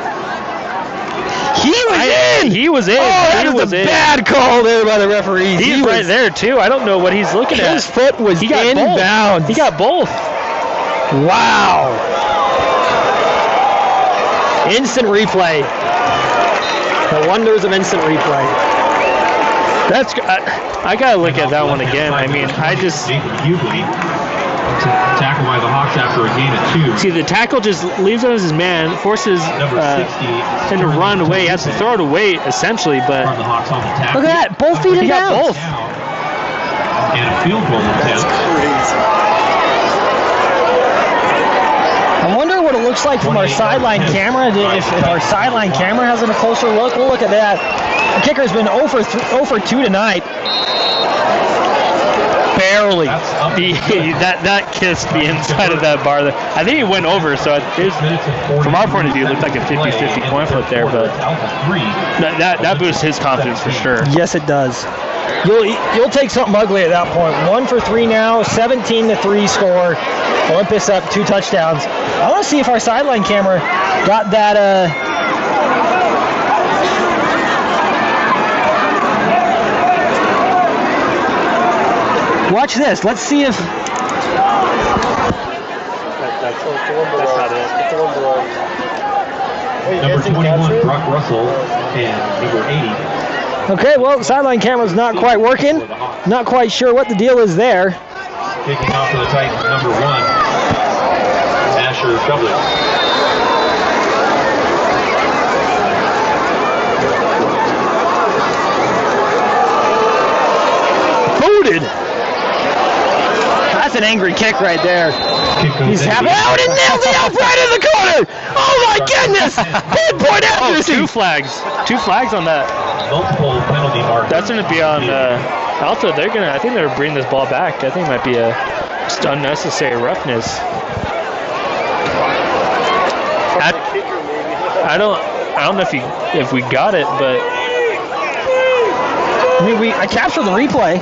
He was in. Oh, that was a bad call there by the referee. He's right there, too. I don't know what he's looking at. His foot was inbounds. He got both. Wow. Instant replay. The wonders of instant replay. I got to look at that one again. I mean, Tackled by the Hawks after a gain of 2. See, the tackle just leaves it as his man, forces him to run away. He has to throw it away, essentially, but From the Hawks on the tackle. Look at that. Both feet in he got bounds. both. And a field goal attempt. I wonder what it looks like from our sideline camera. If our sideline camera has a closer look, we'll look at that. The kicker's been 0 for 2 tonight. Barely. That kissed the inside of that bar there. I think he went over, so from our point of view, it looked like a 50-50 coin flip there, but that boosts his confidence for sure. Yes, it does. You'll take something ugly at that point. 1 for 3 now, 17-3 score. Olympus up 2 touchdowns. I want to see if our sideline camera got that. Watch this. Let's see if. That's not it. It's the one below. Wait, Number guessing 21, capture? Brock Russell, and number 80. Okay, well, sideline camera's not quite working. Not quite sure what the deal is there. Kicking off for the Titans, number 1, Asher Shubley. Booted. That's an angry kick right there. He's happy. Oh, and nailed it out right in the corner. Oh my goodness! Pinpoint accuracy. 2 flags. 2 flags on that. Multiple penalty markers. That's going to be on Alta. I think they're bringing this ball back. I think it might be just unnecessary roughness. I don't know if we got it, but I captured the replay.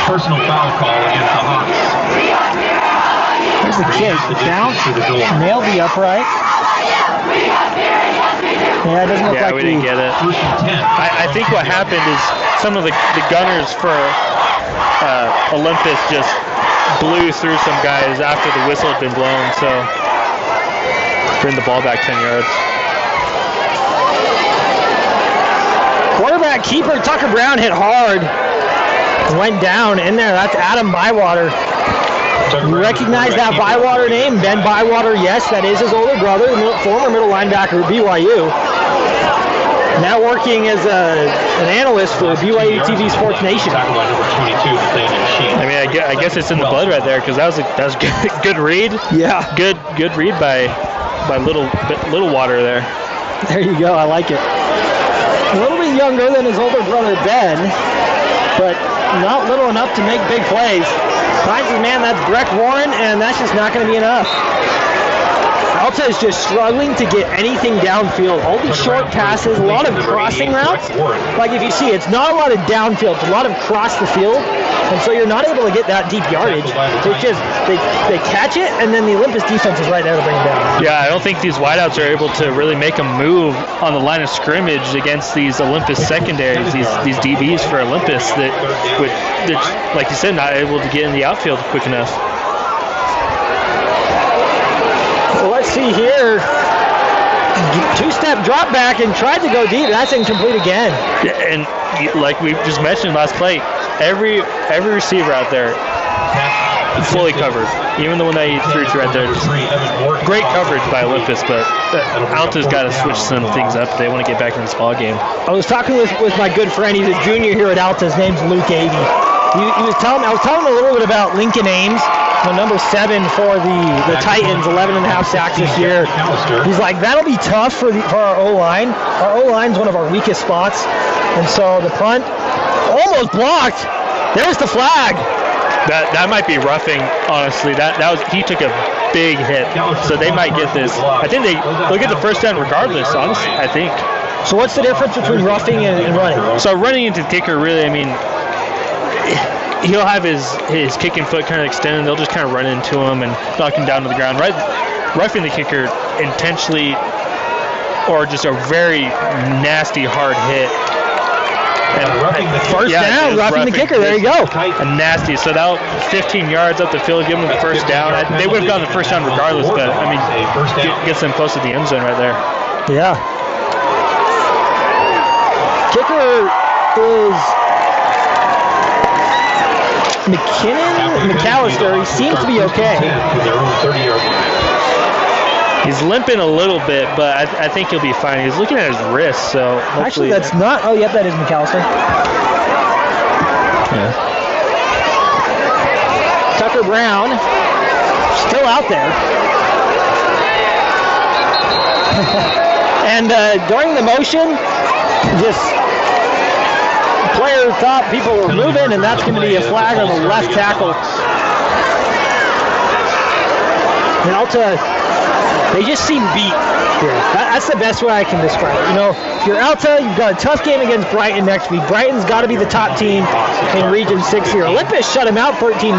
Personal foul call against the Hawks. Here's the kick. Bounce. Nailed the upright. Yeah, it doesn't look like we didn't get it. I think what happened is some of the gunners for Olympus just blew through some guys after the whistle had been blown, so bring the ball back 10 yards. Quarterback keeper Tucker Brown hit hard. Went down in there. That's Adam Bywater. You recognize that Bywater name? Ben Bywater, yes, that is his older brother, former middle linebacker at BYU. Now working as an analyst for BYU TV Sports Nation. I mean, I guess it's in the blood right there because that was good read. Yeah. Good read by little water there. There you go. I like it. A little bit younger than his older brother Ben, but not little enough to make big plays. Finds his man, that's Breck Warren, and that's just not going to be enough. Alta is just struggling to get anything downfield. All these short passes, a lot of crossing routes. Like if you see, it's not a lot of downfield, it's a lot of cross the field. And so you're not able to get that deep yardage. It's just, they catch it, and then the Olympus defense is right there to bring it down. Yeah, I don't think these wideouts are able to really make a move on the line of scrimmage against these Olympus secondaries, these DBs for Olympus that would, like you said, not able to get in the outfield quick enough. So let's see here. Two-step drop back and tried to go deep. That's incomplete again. Yeah, and like we just mentioned last play, every receiver out there fully covered. Even the one that he threw to right there. Great coverage by Olympus, but Alta's got to switch some things up. They want to get back in this ball game. I was talking with my good friend. He's a junior here at Alta. His name's Luke Avey. I was telling him a little bit about Lincoln Ames, number 7 for the Titans, 11 and a half sacks this year. He's like, that'll be tough for our O-line. Our O-line's one of our weakest spots. And so the punt almost blocked. There's the flag. That might be roughing, honestly. That was, he took a big hit, so they might get this. I think they'll get the first down regardless, honestly, I think. So what's the difference between roughing and running? So running into the kicker, really, I mean, he'll have his kicking foot kind of extended. They'll just kind of run into him and knock him down to the ground. Right, roughing the kicker intentionally, or just a very nasty hard hit. And first down, roughing the kicker. There you go. And nasty. So that 15 yards up the field, give them the first down. They would have gotten the first down regardless, but I mean, gets them close to the end zone right there. Yeah. Kicker is McAllister. He seems to be okay. He's limping a little bit, but I think he'll be fine. He's looking at his wrist, so actually that's not. Oh, yep, that is McAllister. Yeah. Tucker Brown still out there. And during the motion, just player thought people were moving, and that's going to be a flag on the left tackle. And Alta, they just seem beat here. That's the best way I can describe it. You know, if you're Alta, you've got a tough game against Brighton next week. Brighton's got to be the top team in Region 6 here. Olympus shut him out 13-0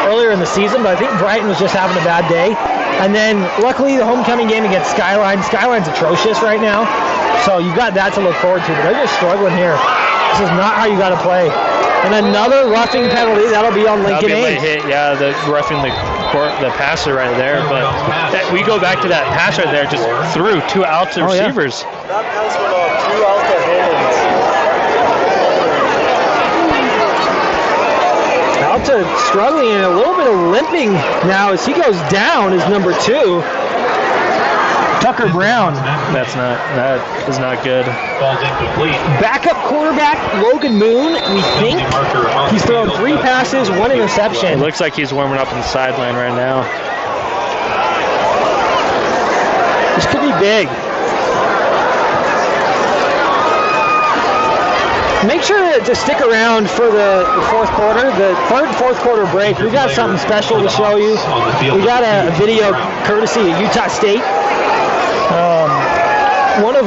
earlier in the season, but I think Brighton was just having a bad day. And then, luckily, the homecoming game against Skyline. Skyline's atrocious right now, so you've got that to look forward to. But they're just struggling here. This is not how you got to play. And another roughing penalty. That'll be on Lincoln Ames. Hit, yeah, the roughing the passer right there. But we go back to that pass right there, just through 2 Alta receivers. Yeah. That pass went off 2 Alta hands. Alta struggling and a little bit of limping now as he goes down is number 2. Tucker Brown. That is not good. Backup quarterback Logan Moon, we think. He's thrown 3 passes, 1 interception. It looks like he's warming up on the sideline right now. This could be big. Make sure to stick around for the fourth quarter, the third and fourth quarter break. We got something special to show you. We got a video courtesy of Utah State. One of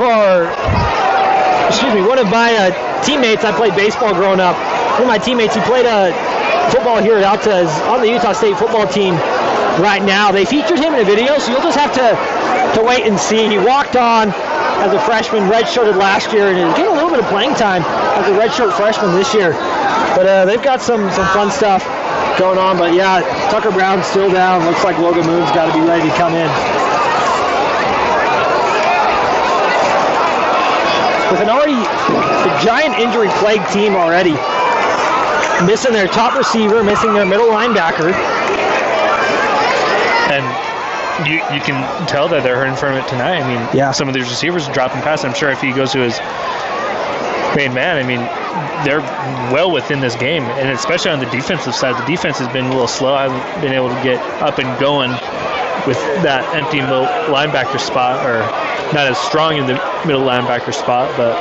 my teammates, I played baseball growing up. One of my teammates, he played football here at Alta, is on the Utah State football team right now. They featured him in a video, so you'll just have to wait and see. He walked on as a freshman, redshirted last year, and is getting a little bit of playing time as a redshirt freshman this year. But they've got some fun stuff going on. But yeah, Tucker Brown's still down. Looks like Logan Moon's got to be ready to come in. With a giant injury-plagued team already, missing their top receiver, missing their middle linebacker. And you can tell that they're hurting from it tonight. I mean, some of these receivers are dropping passes. I'm sure if he goes to his main man, I mean, they're well within this game. And especially on the defensive side, the defense has been a little slow. I haven't been able to get up and going with that empty middle linebacker spot, or not as strong in the middle linebacker spot, but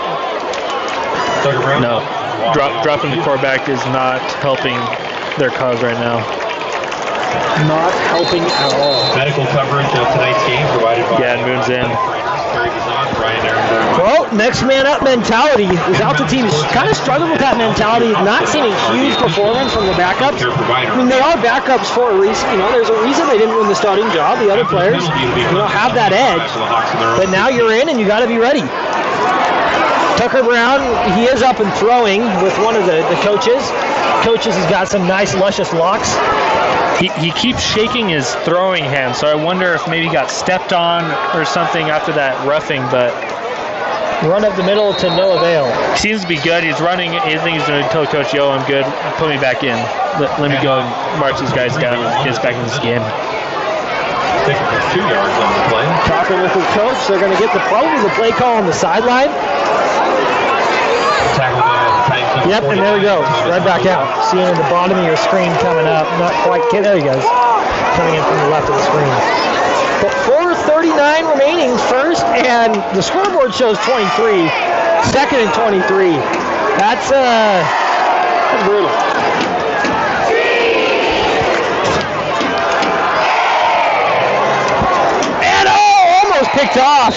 no. Dropping the quarterback is not helping their cause right now. not helping at all. Medical coverage of tonight's game provided by Moon's in. Well, next man up mentality. This Alta team is kind of struggling with that mentality, not seeing a huge performance from the backups. I mean, they are backups for a reason. You know, there's a reason they didn't win the starting job. The other players, have that edge. But now you're in and you got to be ready. Tucker Brown, he is up and throwing with one of the coaches. Coaches has got some nice, luscious locks. He keeps shaking his throwing hand, so I wonder if maybe he got stepped on or something after that roughing, but run up the middle to no avail. Seems to be good. He's running. I think he's going to tell Coach, yo, I'm good. Put me back in. Let me go and march these guys down and get us back in this game. 2 yards on the play. Talking with the coach, they're going to get probably the play call on the sideline. Yep, and there we go. Right back out. Seeing at the bottom of your screen coming up. Not quite. There he goes. Coming in from the left of the screen. But 4:39 remaining first, and the scoreboard shows 23. Second and 23. That's brutal. And almost picked off.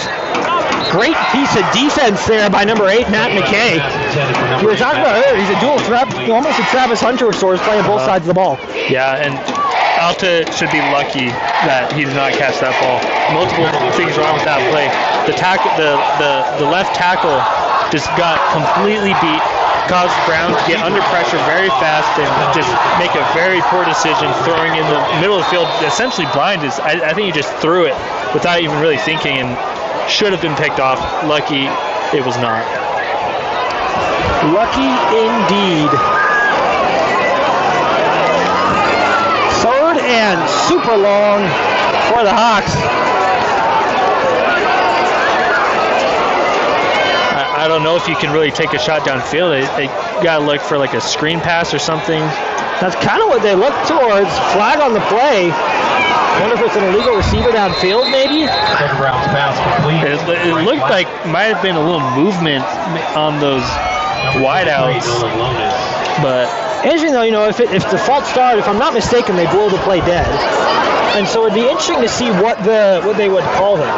Great piece of defense there by number 8, Matt McKay. You were talking about earlier, he's a dual threat, almost a Travis Hunter of sorts, playing both sides of the ball. Yeah, and Alta should be lucky that he did not catch that ball. Multiple things wrong with that play. The left tackle just got completely beat, caused Brown to get under pressure very fast and just make a very poor decision, throwing in the middle of the field, essentially blind. I think he just threw it without even really thinking, and should have been picked off. Lucky it was not. Lucky indeed. Third and super long for the Hawks. I don't know if you can really take a shot downfield. They got to look for like a screen pass or something. That's kind of what they look towards. Flag on the play. I wonder if it's an illegal receiver downfield, maybe? It looked like might have been a little movement on those wideouts. But interesting though, if the false start, if I'm not mistaken, they blow the play dead. And so it'd be interesting to see what they would call him.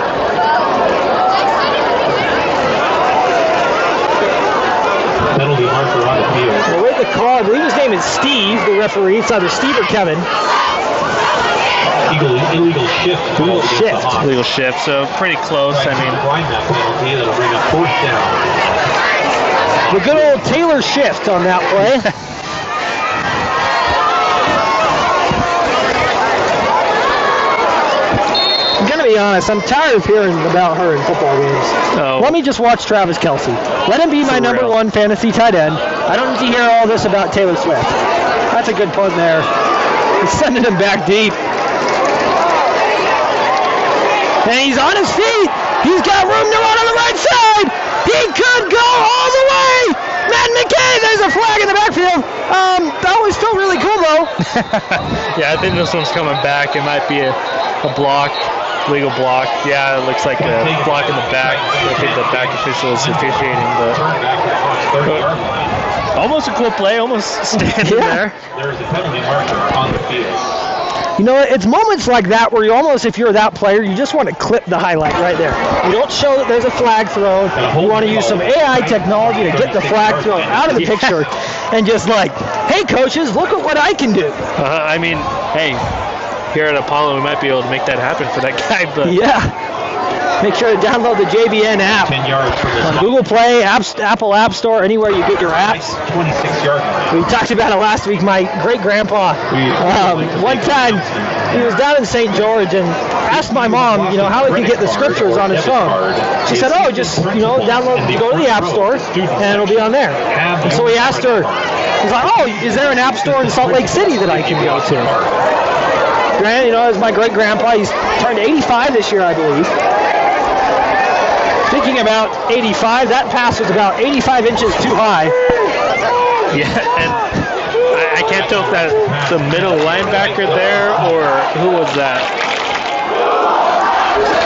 Penalty marker on the field. Well, with the call, I believe his name is Steve, the referee. It's either Steve or Kevin. Illegal shift. Illegal shift, so pretty close. I mean, that'll bring up 4th down. The good old Taylor shift on that play. I'm going to be honest, I'm tired of hearing about her in football games. Oh. Let me just watch Travis Kelce. Let him be my number 1 fantasy tight end. I don't need to hear all this about Taylor Swift. That's a good punt there. He's sending him back deep. And he's on his feet. He's got room to run on the right side. He could go all the way. Matt McKay, there's a flag in the backfield. That was still really cool, though. Yeah, I think this one's coming back. It might be a block, legal block. Yeah, it looks like a block in the back. I think the back official is officiating, but almost a cool play, almost standing there. There's a penalty marker on the field. You know, it's moments like that where you almost, if you're that player, you just want to clip the highlight right there. You don't show that there's a flag thrown. You want to use some AI technology to get the flag thrown out of the picture and just like, hey, coaches, look at what I can do. I mean, hey, here at Apollo, we might be able to make that happen for that guy. But yeah. Make sure to download the JBN app 10 yards from the on Google Play, Apple App Store, anywhere you get your apps. 26-yard line. We talked about it last week. My great-grandpa, one time, he was down in St. George and asked my mom, how he could get the scriptures on his phone. She said, just, download, go to the App Store, and it'll be on there. And so he asked her, he's like, is there an App Store in Salt Lake City that I can go to? Grant, as my great-grandpa, he's turned 85 this year, I believe. Thinking about 85, that pass was about 85 inches too high. Yeah, and I can't tell if that's the middle linebacker there or who was that.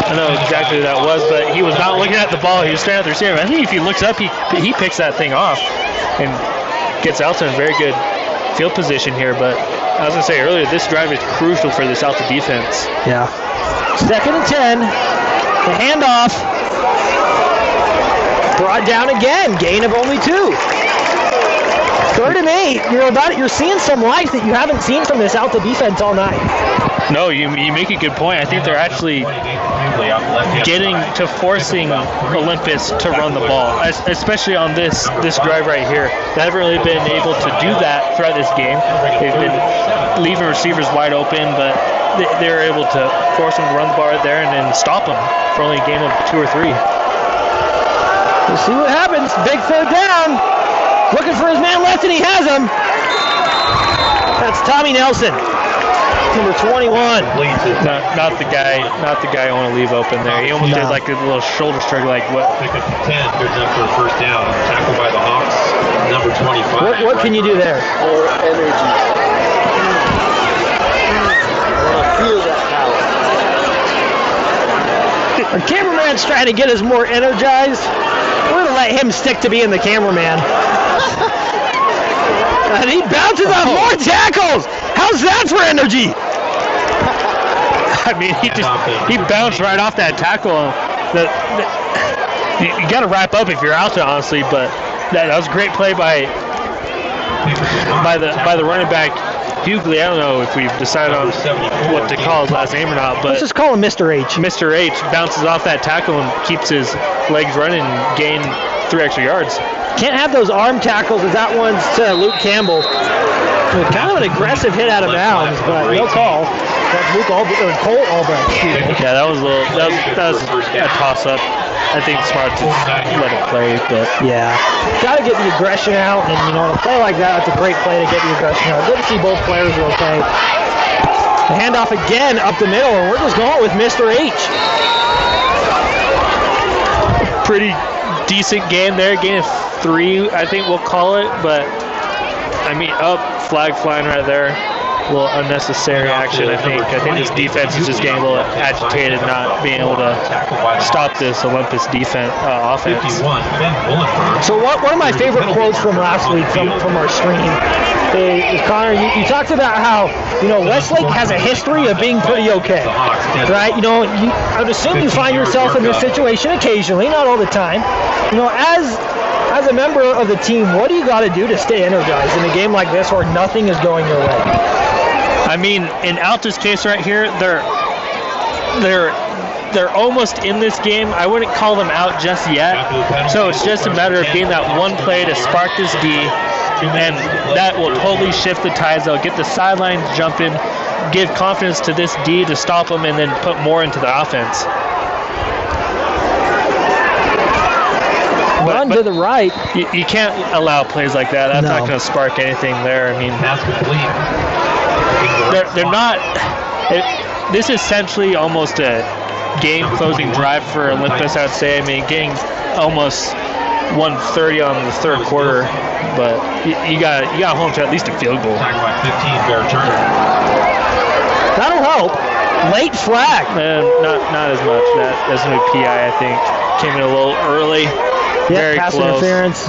I don't know exactly who that was, but he was not looking at the ball. He was staring at the receiver. I think if he looks up, he picks that thing off and gets Alta in very good field position here. But I was going to say earlier, this drive is crucial for this Alta defense. Yeah. 2nd and 10. The handoff. Brought down again. Gain of only 2. 3rd and 8. You're seeing some life that you haven't seen from this Alta defense all night. No, you make a good point. I think they're actually getting to forcing Olympus to run the ball, especially on this drive right here. They haven't really been able to do that throughout this game. They've been leaving receivers wide open, but they're able to force them to run the ball right there and then stop them for only a game of 2 or 3. We'll see what happens. Big 3rd down. Looking for his man left, and he has him. That's Tommy Nelson, number 21. Not the guy I want to leave open there. He almost did like a little shoulder shrug, like what? Pick up 10, good enough for a first down. Tackled by the Hawks, number 25. What can you do there? More energy. I want to feel that power. Our cameraman's trying to get us more energized. We're going to let him stick to being the cameraman. And he bounces off more tackles. How's that for energy? I mean, he bounced right off that tackle. You got to wrap up if you're out there, honestly. But that was a great play by the running back, Hughley. I don't know if we've decided on what to call his last name or not, but let's just call him Mr. H. Mr. H bounces off that tackle and keeps his legs running and gain 3 extra yards. Can't have those arm tackles as that one's to Luke Campbell. Kind of an aggressive hit out of bounds, but no call. That's Cole Albrecht. Yeah, that was a toss-up. I think it's smart to let it play, but yeah, got to get the aggression out, and on a play like that, it's a great play to get the aggression out. Good to see both players are okay. The handoff again up the middle, and we're just going with Mr. H. Pretty decent game there, gain of 3, I think we'll call it, but I mean, flag flying right there. A little unnecessary action, I think. I think this defense is just getting a little agitated, not being able to stop this Olympus offense. So one of my favorite quotes from last week from our stream is, Connor, you talked about how, Westlake has a history of being pretty okay, right? I would assume you find yourself in this situation occasionally, not all the time. As a member of the team, what do you got to do to stay energized in a game like this where nothing is going your way? I mean, in Alta's case right here, they're almost in this game. I wouldn't call them out just yet. So it's just a matter of getting that one play to spark this D, and that will totally shift the tides. They'll get the sidelines jumping, give confidence to this D to stop them, and then put more into the offense. Run to the right. You can't allow plays like that. That's not going to spark anything there. I mean, they're not. This is essentially almost a game-closing drive for Olympus, I would say. I mean, getting almost 130 on the 3rd quarter, but you got home to at least a field goal. That'll help. Late flag. Not as much. That's no PI, I think. Came in a little early. Yeah, pass close. Interference.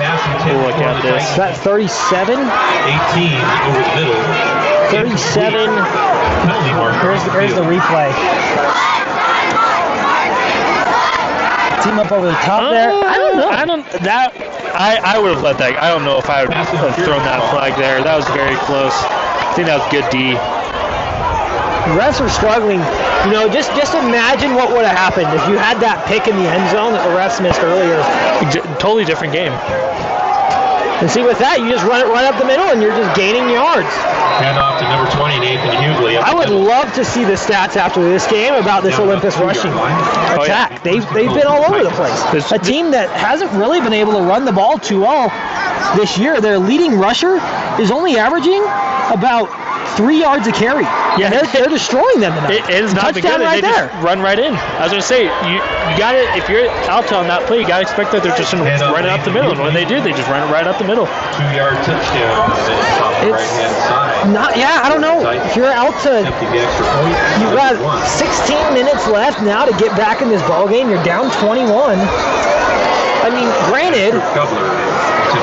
We'll look at this. Is that 37? 18 over the middle. 37. Here's the replay. Team up over the top there. I don't know. I would have let that. I don't know if I would have thrown that flag there. That was very close. I think that was good D. The refs are struggling. Just imagine what would have happened if you had that pick in the end zone that the refs missed earlier. Totally different game. And see, with that, you just run it right up the middle, and you're just gaining yards. Hand off to number 20, Nathan Hughley. I would love to see the stats after this game about this Olympus rushing attack. They've been all over the place. A team that hasn't really been able to run the ball too well this year. Their leading rusher is only averaging about 3 yards a carry. Yeah, they're destroying them tonight. It is not touchdown good. right They there. just run right in. I was going to say, you got to, if you're Alta on that play, you got to expect that they're just going to run it up the middle. And when they do, they just run it right up the middle. 2-yard touchdown on the top right-hand side. I don't know. If you're Alta, you've got 16 minutes left now to get back in this ball game. You're down 21. I mean, granted,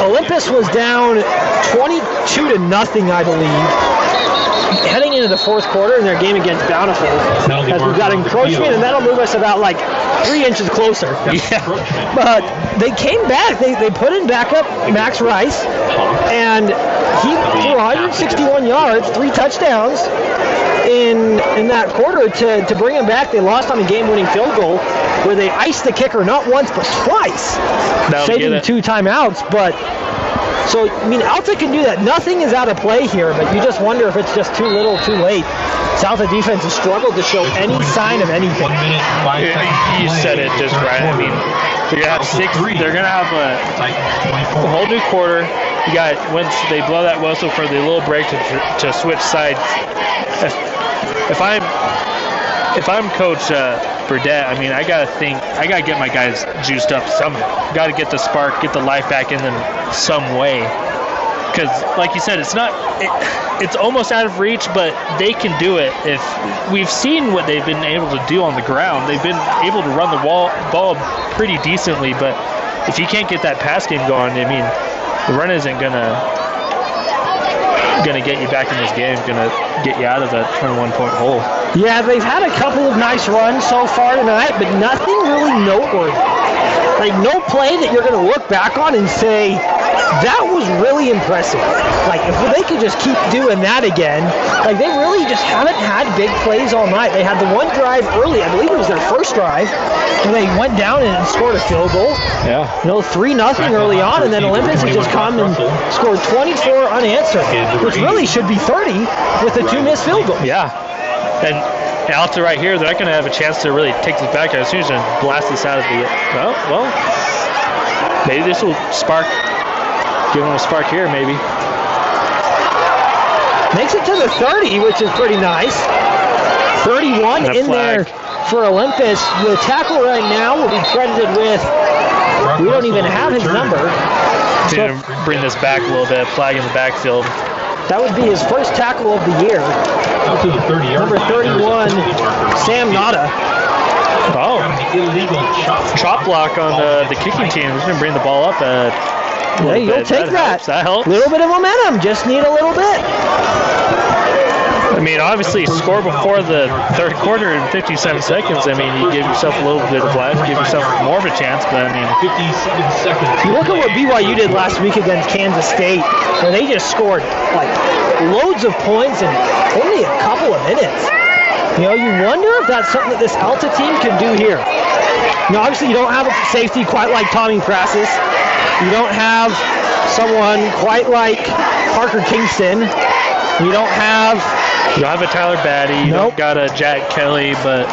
Olympus was down 22-0, I believe. heading into the fourth quarter in their game against Bountiful, as we've got encroachment, and that'll move us about like 3 inches closer. Yeah. But they came back. They put in backup Max Rice, and he threw 161 yards, 3 touchdowns in that quarter to bring him back. They lost on a game-winning field goal where they iced the kicker not once but twice, saving 2 timeouts. But so, I mean, Alta can do that. Nothing is out of play here, but you just wonder if it's just too little, too late. Alta defense has struggled to show any sign of anything. 1 minute, 5 seconds. You said it just right. I mean, they're gonna have 6. They're gonna have a whole new quarter. You got once they blow that whistle for the little break to switch sides. If I'm Coach Burdett, I mean, I gotta get my guys juiced up somehow. Gotta get the spark, get the life back in them some way. Because, like you said, it's almost out of reach, but they can do it. If we've seen what they've been able to do on the ground, they've been able to run the ball pretty decently. But if you can't get that pass game going, I mean, the run isn't gonna get you back in this game. Gonna get you out of that 21-point hole. Yeah, they've had a couple of nice runs so far tonight, but nothing really noteworthy. Like, no play that you're going to look back on and say, that was really impressive. Like, if they could just keep doing that again, like, they really just haven't had big plays all night. They had the one drive early, I believe it was their first drive, and they went down and scored a field goal. Yeah. 3-0 early on, and then Olympus has just come and scored 24 unanswered, which really should be 30 with the 2 missed field goals. Yeah. And Alta right here, they're not going to have a chance to really take this back as soon as they blast this out of the... Well, maybe this will spark, give them a spark here, maybe. Makes it to the 30, which is pretty nice. 31 in there for Olympus. The tackle right now will be credited with, we don't even have his number. To bring this back a little bit, flag in the backfield. That would be his first tackle of the year. Number 31, Sam Nada. Oh, chop block on the kicking team. He's going to bring the ball up. Yeah, you'll take that. That helps. Little bit of momentum. Just need a little bit. I mean, obviously, score before the third quarter in 57 seconds. I mean, you give yourself a little bit of life, give yourself more of a chance. But, I mean, 57 seconds. You look at what BYU did last week against Kansas State, where they just scored, like, loads of points in only a couple of minutes. You know, you wonder if that's something that this Alta team can do here. You know, obviously, you don't have a safety quite like Tommy Prasis. You don't have someone quite like Parker Kingston. You don't have a Tyler Batty. You don't got a Jack Kelly, but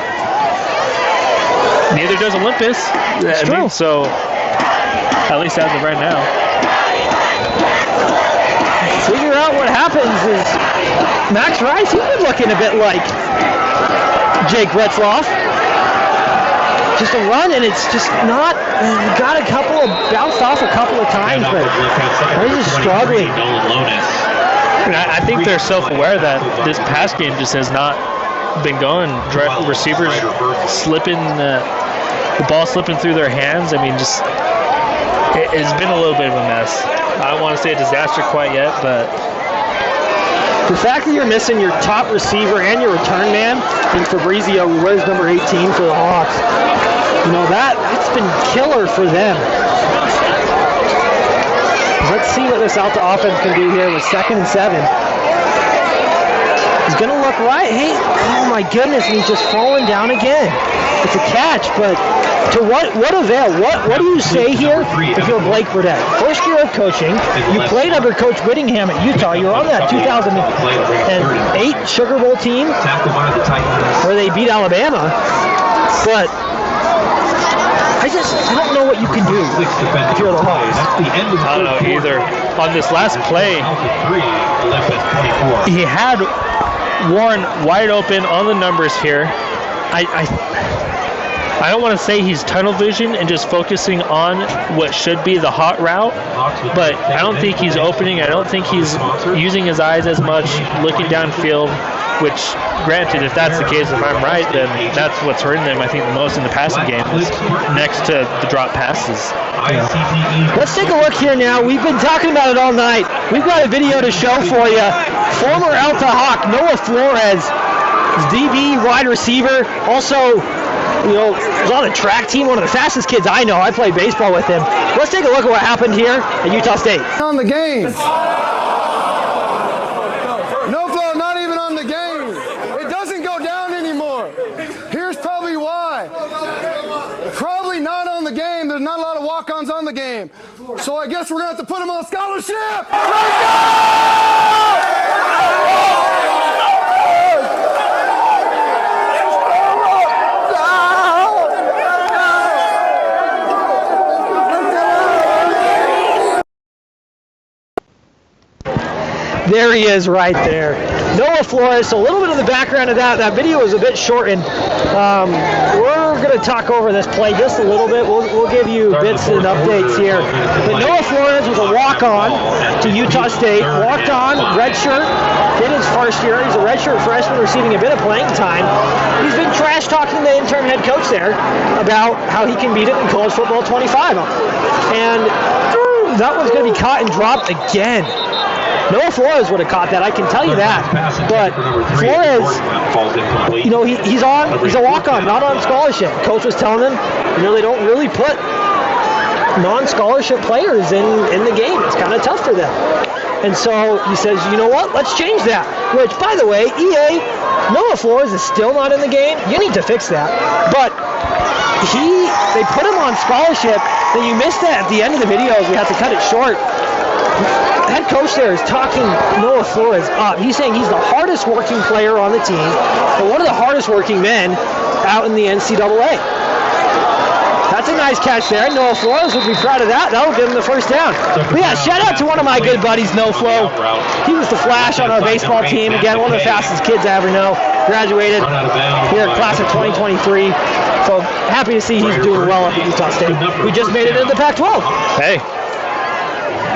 neither does Olympus. That's true. So, at least as of right now. Figure out what happens is Max Rice, he's been looking a bit like Jake Retzloff. Just a run, and it's just not, he got bounced off a couple of times, but they're just struggling. I think they're self-aware that this pass game just has not been going. Receivers slipping, the ball slipping through their hands. I mean, just it's been a little bit of a mess. I don't want to say a disaster quite yet, but the fact that you're missing your top receiver and your return man in Fabrizio, who wears number 18 for the Hawks, you know, that's been killer for them. Let's see what this Alta offense can do here with 2nd and 7. He's going to look right. Hey, oh my goodness, and he's just falling down again. It's a catch, but to what avail? What do you say here if you're Blake Burdett? First year of coaching, you played under Coach Whittingham at Utah. You're on that 2008 Sugar Bowl team where they beat Alabama, but I don't know what you can do if you're the Hawks. I don't know either. On this last play, he had Warren wide open on the numbers here. I don't want to say he's tunnel vision and just focusing on what should be the hot route, but I don't think he's opening. I don't think he's using his eyes as much, looking downfield, which, granted, if that's the case, if I'm right, then that's what's hurting them, I think, the most in the passing game, is next to the drop passes. Yeah. Let's take a look here now. We've been talking about it all night. We've got a video to show for you. Former Alta Hawk Noah Flores, DB, wide receiver, also, was on the track team, one of the fastest kids I know. I played baseball with him. Let's take a look at what happened here at Utah State. On the game. No flow, not even on the game. It doesn't go down anymore. Here's probably why. Probably not on the game. There's not a lot of walk-ons on the game. So I guess we're going to have to put him on scholarship. Let's go! There he is right there. Noah Flores. So a little bit of the background of that. That video was a bit shortened. We're going to talk over this play just a little bit. We'll give you bits and updates here. But Noah Flores was a walk-on to Utah State. Walked on, redshirt, in his first year. He's a redshirt freshman receiving a bit of playing time. He's been trash-talking the interim head coach there about how he can beat it in college football 25. And that one's going to be caught and dropped again. Noah Flores would have caught that, I can tell you that. But Flores, he's a walk-on, not on scholarship. Coach was telling him, they don't really put non-scholarship players in the game. It's kind of tough for them. And so he says, you know what, let's change that. Which, by the way, EA, Noah Flores is still not in the game. You need to fix that. But they put him on scholarship, and you missed that at the end of the videos. We have to cut it short. The head coach there is talking Noah Flores up. He's saying he's the hardest working player on the team, and one of the hardest working men out in the NCAA. That's a nice catch there. Noah Flores would be proud of that. That'll give him the first down. But yeah, shout out to one of my good buddies, No Flow. He was the flash on our baseball team. Again, one of the fastest kids I ever know. Graduated here, class of 2023. So happy to see he's doing well up at Utah State. We just made it into the Pac-12. Hey.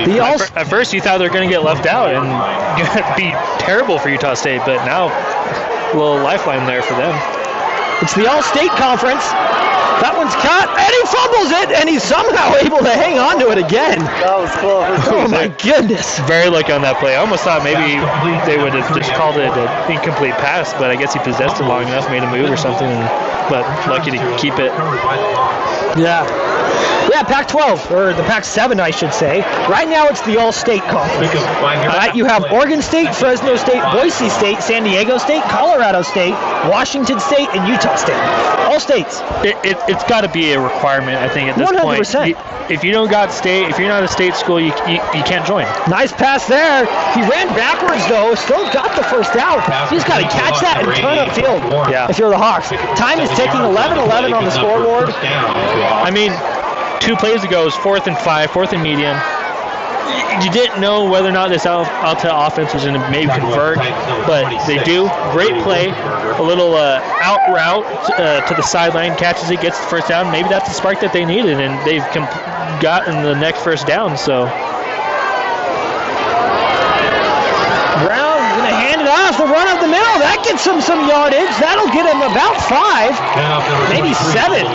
At first, you thought they were going to get left out and be terrible for Utah State, but now a little lifeline there for them. It's the All-State Conference. That one's caught, and he fumbles it, and he's somehow able to hang on to it again. That was close. Oh, my goodness. Very lucky on that play. I almost thought maybe they would have just called it an incomplete pass, but I guess he possessed it long enough, made a move or something, but lucky to keep it. Yeah. Yeah, Pac-12, or the Pac-7, I should say. Right now, it's the All-State Conference. You have Oregon State, Fresno State, Boise State, San Diego State, Colorado State, Washington State, and Utah State. All states. It's got to be a requirement, I think, at this 100%. point. If you don't got state, if you're not a state school, you can't join. Nice pass there. He ran backwards, though. Still got the first down. He's got to catch that and turn upfield. Yeah. If you're the Hawks. Time is ticking. 11-11 on the scoreboard. I mean, 2 plays ago, it was 4th and 5, 4th and medium. You didn't know whether or not this Alta offense was going to maybe convert, but they do. Great play, a little out route to the sideline, catches it, gets the first down. Maybe that's the spark that they needed, and they've gotten the next first down. So Brown going to hand it off, the run up the middle. That gets him some yardage. That'll get him about 5, maybe 7.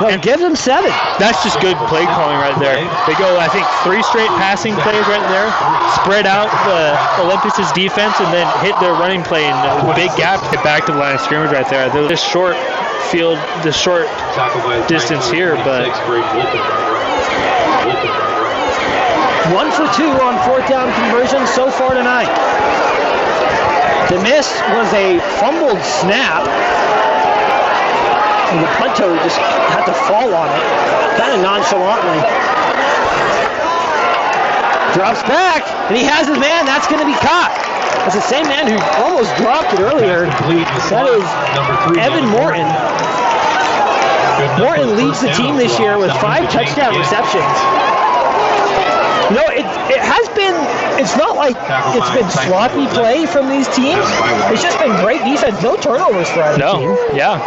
And give him 7. That's just good play calling right there. They go, I think, 3 straight passing plays right there, spread out Olympus's defense, and then hit their running play in a big gap, get back to the line of scrimmage right there. This short field, the short distance here, but 1 for 2 on 4th down conversion so far tonight. The miss was a fumbled snap. And the punter just had to fall on it, kind of nonchalantly. Drops back, and he has his man. That's going to be caught. That's the same man who almost dropped it earlier. That is Evan Morton. Morton leads the team this year with 5 touchdown receptions. No, it has been, it's not like it's been sloppy play from these teams. It's just been great defense. No turnovers for either team. Yeah.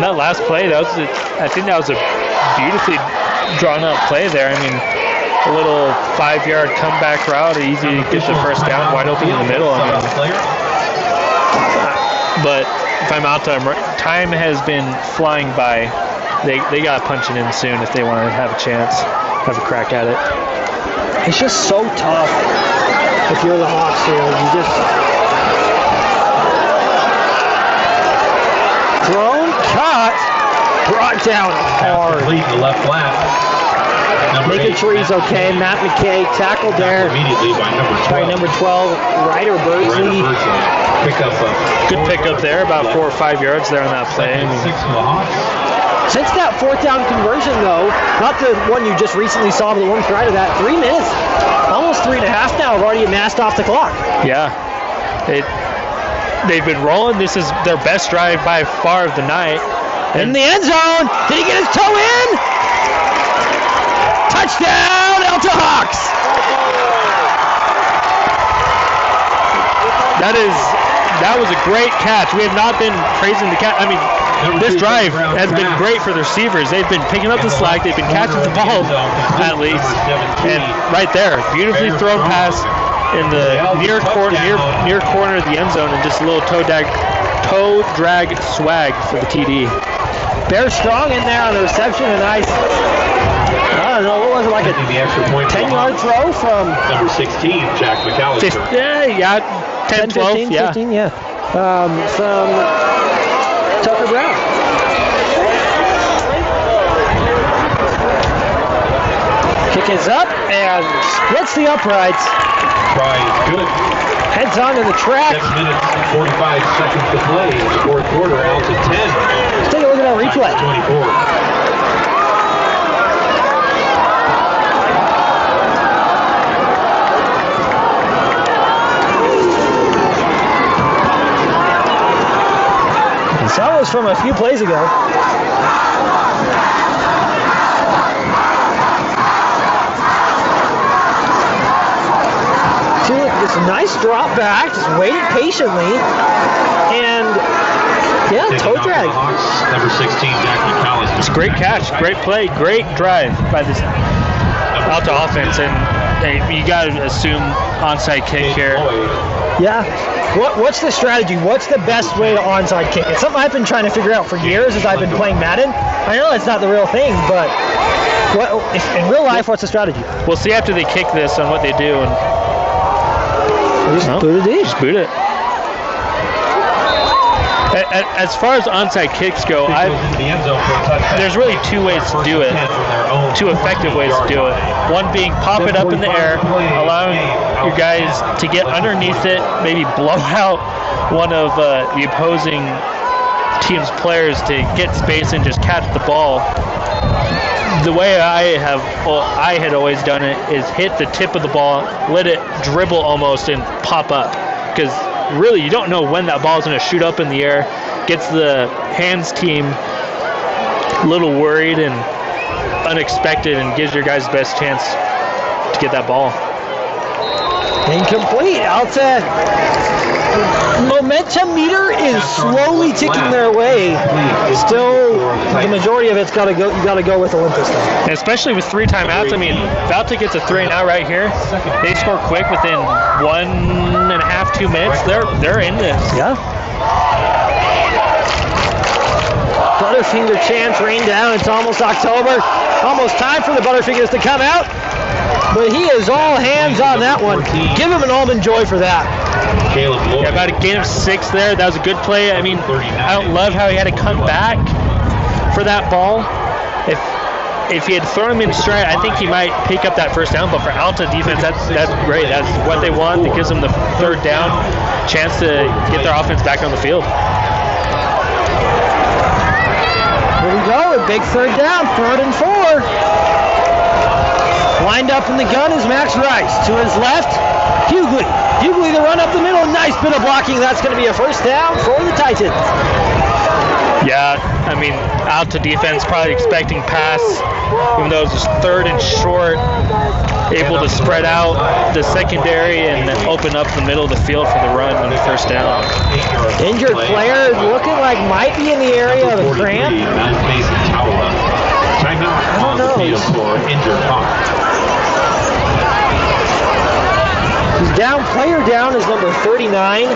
that last play, I think that was a beautifully drawn up play there. I mean, a little 5-yard comeback route, easy to get the first down, wide open in the middle. I mean, but if I'm Alta, time has been flying by. They got to punch it in soon if they want to have a chance, have a crack at it. It's just so tough if you're the Hawks here. You just thrown, caught, brought down hard. Lead the left flat. Making sure he's okay. Matt McKay tackled there. Immediately by number 12, Ryder Birdsley. Good pickup there, about 4 or 5 yards there on that play. Since that 4th down conversion, though, not the one you just recently saw, but the one prior to that, 3 minutes, almost 3.5 now, have already amassed off the clock. Yeah. They've been rolling. This is their best drive by far of the night. In the end zone. Did he get his toe in? Touchdown, Alta Hawks! That was a great catch. We have not been praising the catch. I mean, this drive has been great for the receivers. They've been picking up the slack. They've been catching the ball, at least. And right there, beautifully thrown pass in the near corner of the end zone, and just a little toe drag swag for the TD. Bear strong in there on the reception, and nice. I don't know, what was it, like a 10-yard throw from number 16, Jack McAllister. 10, 12, 15, yeah. From Tucker Brown. Kick is up and splits the uprights. Try is good. Heads onto the track. 7 minutes, 45 seconds to play in the 4th quarter. Alta 10. Let's take a look at that replay. 24. That was from a few plays ago. See, this nice drop back, just waited patiently, and toe drag. Number 16, Jack McAllister. It's a great catch, great play, great drive by this Alta offense, and you got to assume onside kick here. Yeah. What's the strategy? What's the best way to onside kick? It's something I've been trying to figure out for years as I've been playing Madden. I know it's not the real thing, but in real life, what's the strategy? We'll see after they kick this on what they do. And just boot it. As far as onside kicks go, there's really 2 ways to do it. 2 effective ways to do it. One being pop it up in the air, allowing your guys to get underneath it, maybe blow out one of the opposing team's players to get space and just catch the ball. The way I had always done it is hit the tip of the ball, let it dribble almost, and pop up. Because really, you don't know when that ball is going to shoot up in the air. Gets the hands team a little worried and unexpected, and gives your guys the best chance to get that ball. Incomplete. Alta. Momentum meter is slowly ticking their way. Still, the majority of it's got to go. You got to go with Olympus, though. And especially with 3 timeouts. I mean, if Alta gets a 3 and out right here, they score quick within 1.5, 2 minutes. They're in this. Yeah. Butterfinger chance rained down. It's almost October. Almost time for the Butterfingers to come out. But he is all hands on that one. Give him an almond joy for that. Yeah, about a gain of 6 there. That was a good play. I mean, I don't love how he had to come back for that ball. If he had thrown him in stride, I think he might pick up that first down. But for Alta defense, that's great. That's what they want. It gives them the 3rd down chance to get their offense back on the field. Here we go. A big 3rd down. 3rd and 4. Lined up in the gun is Max Rice. To his left, Hughley. Hughley the run up the middle. Nice bit of blocking. That's going to be a first down for the Titans. Yeah, I mean, Alta defense probably expecting pass, even though it was 3rd and short. able to spread out the secondary and open up the middle of the field for the run on the first down. Injured player looking like might be in the area of a cramp. I don't know. He's down. Player down is number 39.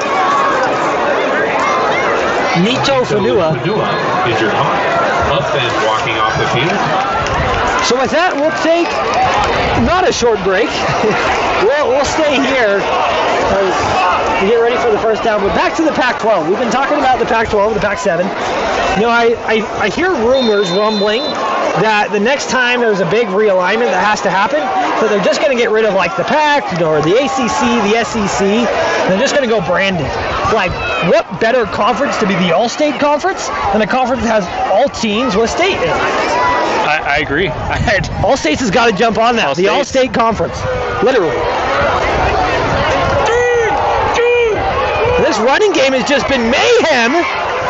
Nito Fanua. Injured Hawk. Up and walking off the field. So with that, we'll take not a short break. we'll stay here to get ready for the first down. But back to the Pac-12. We've been talking about the Pac-12, the Pac-7. You know, I hear rumors rumbling that the next time there's a big realignment that has to happen, so they're just going to get rid of like the Pac, you know, or the ACC, the SEC, and they're just going to go branded. Like, what better conference to be the All-State Conference than a conference that has all teams with state in it? I agree. All States has got to jump on that. The All-State Conference, literally. This running game has just been mayhem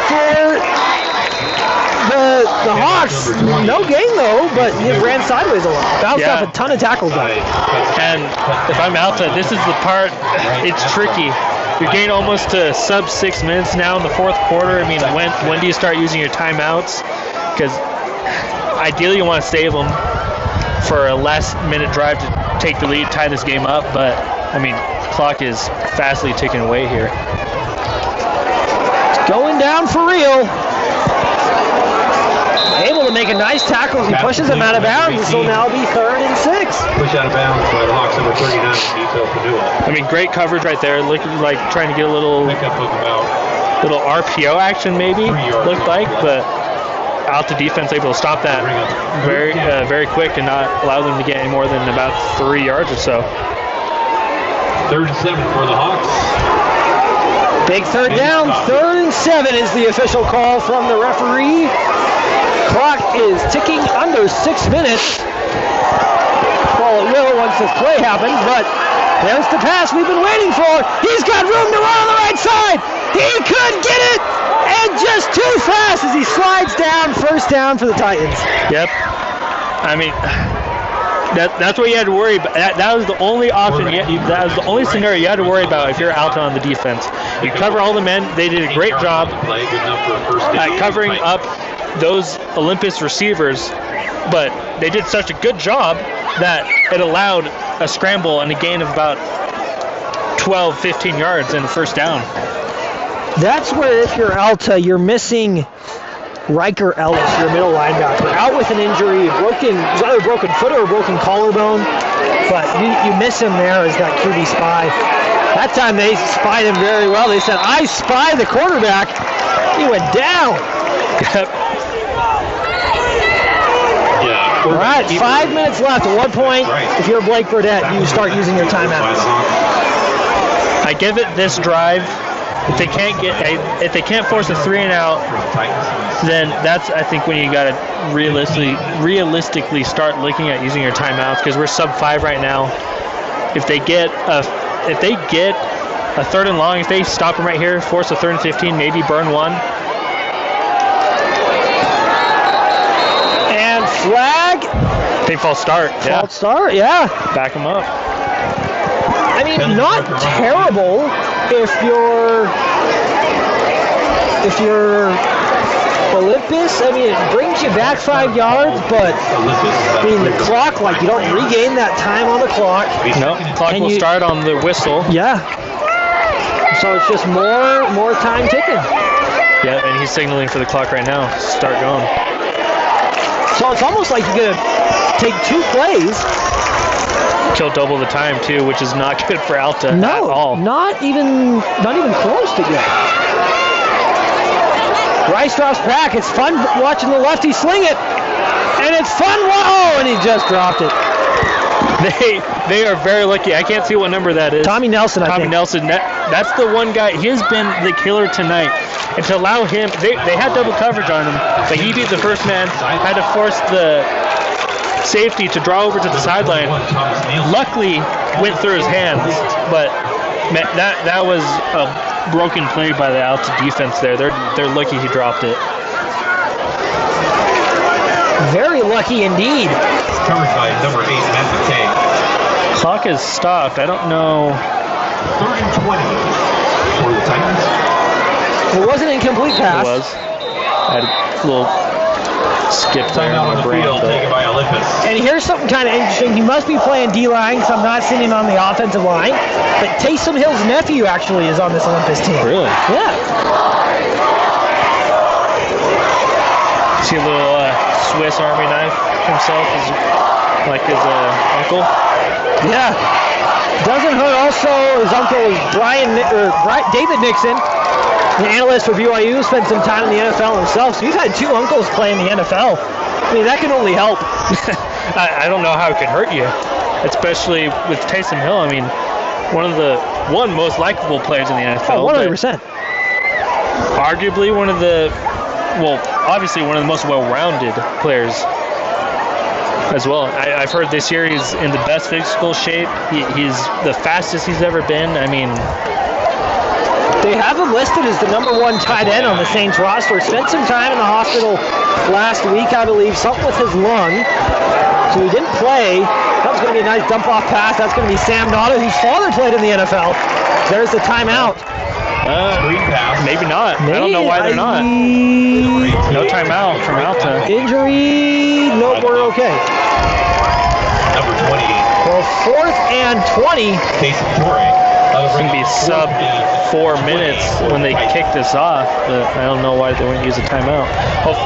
for the Hawks. No gain though, but he ran sideways a lot. Bounced off a ton of tackles though. And if I'm Alta, this is the part. It's tricky. You're getting almost to sub 6 minutes now in the fourth quarter. I mean, when do you start using your timeouts? Because ideally you want to save them for a last-minute drive to take the lead, tie this game up. But I mean, clock is fastly ticking away here. It's going down for real. Able to make a nice tackle as he pushes him out of bounds. This will now be 3rd and 6. Push out of bounds by the Hawks, number 39, Nito Fanua. I mean, great coverage right there. Looking like trying to get a little RPO action maybe, looked like, but Alta defense able to stop that very quick and not allow them to get any more than about 3 yards or so. 3rd and 7 for the Hawks. Big third down. 3rd and 7 is the official call from the referee. Clock is ticking under 6 minutes. Well, it will once this play happens, but there's the pass we've been waiting for. He's got room to run on the right side. He could get it, and just too fast as he slides down. First down for the Titans. Yep. I mean, that's what you had to worry about. That was the only option. That was the only scenario you had to worry about if you're Alta on the defense. You cover all the men. They did a great job at covering up those Olympus receivers, but they did such a good job that it allowed a scramble and a gain of about 12, 15 yards and a first down. That's where, if you're Alta, you're missing Riker Ellis, your middle linebacker, out with an injury, either a broken foot or a broken collarbone, but you miss him there as that QB spy. That time they spied him very well. They said, I spy the quarterback. He went down. All right, 5 minutes left. At one point, if you're Blake Burdett, you start using your timeouts. I give it this drive. If they can't force a 3 and out, then that's, I think, when you got to realistically start looking at using your timeouts, because we're sub 5 right now. If they get a 3rd and long, if they stop them right here, force a 3rd and 15, maybe burn one. And flag. I think false start. False start, yeah. Back them up. I mean, not terrible if you're Olympus. I mean, it brings you back 5 yards, but I mean, the clock, like, you don't regain that time on the clock. No, clock will start on the whistle. Yeah. So it's just more time ticking. Yeah, and he's signaling for the clock right now. Start going. So it's almost like you're gonna take 2 plays. Kill double the time too, which is not good for Alta at all. Not even close to good. Rice drops back. It's fun watching the lefty sling it, and it's fun. Whoa! And he just dropped it. They are very lucky. I can't see what number that is. Tommy Nelson, I think. Tommy Nelson. That's the one guy. He has been the killer tonight. And to allow him, they had double coverage on him, but he beat the first man. Had to force the safety to draw over to the sideline. Luckily, went through his hands, but that was a broken play by the Alta defense there. They're lucky he dropped it. Very lucky indeed. Covered by number 8, Matt McKay. Clock is stopped. I don't know. 3rd and 20 for the Titans. It was an incomplete pass. It was. I had a little skip there Timeout on on my the brain. field taken by Olympus. And here's something kind of interesting. He must be playing D-line because I'm not seeing him on the offensive line. But Taysom Hill's nephew actually is on this Olympus team. Really? Yeah. See a little Swiss Army knife himself, like his uncle. Yeah. Doesn't hurt also, his uncle is David Nixon, the analyst for BYU, spent some time in the NFL himself, so he's had 2 uncles play in the NFL. I mean, that can only help. I don't know how it could hurt you, especially with Taysom Hill. I mean, one most likable players in the NFL. Oh, 100%. Arguably obviously one of the most well-rounded players as well. I've heard this year he's in the best physical shape. He's the fastest he's ever been. I mean, they have him listed as the number 1 tight end on the Saints roster. Spent some time in the hospital last week, I believe, something with his lung. So he didn't play. That was going to be a nice dump-off pass. That's going to be Sam Notta, whose father played in the NFL. There's the timeout. Screen pass. Maybe not. I don't know why they're not. No timeout from Alta. Injury. Nope, we're okay. Number 20. Well, 4th and 20. Casey Torrey. It's going to be sub 4 minutes when they kick this off, but I don't know why they wouldn't use a timeout.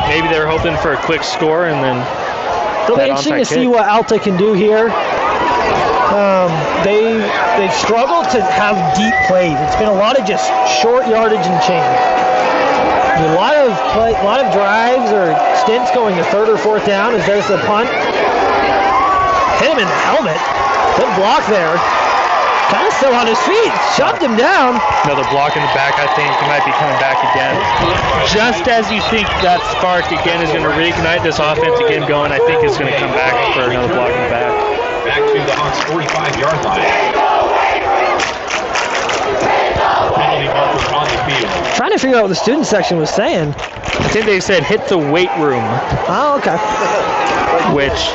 Maybe they're hoping for a quick score and then. It'll be interesting to see what Alta can do here. They've struggled to have deep plays. It's been a lot of just short yardage and change. A lot of drives or stints going to 3rd or 4th down as there's the punt. Hit him in the helmet. Good block there. Kind of still on his feet. Shoved him down. Another block in the back, I think. He might be coming back again. Just as you think that spark again is going to reignite this offense again going, I think it's going to come back for another block in the back. Back to the Hawks' 45-yard line. Penalty marker on the field. Trying to figure out what the student section was saying. I think they said hit the weight room. Oh, okay. Which...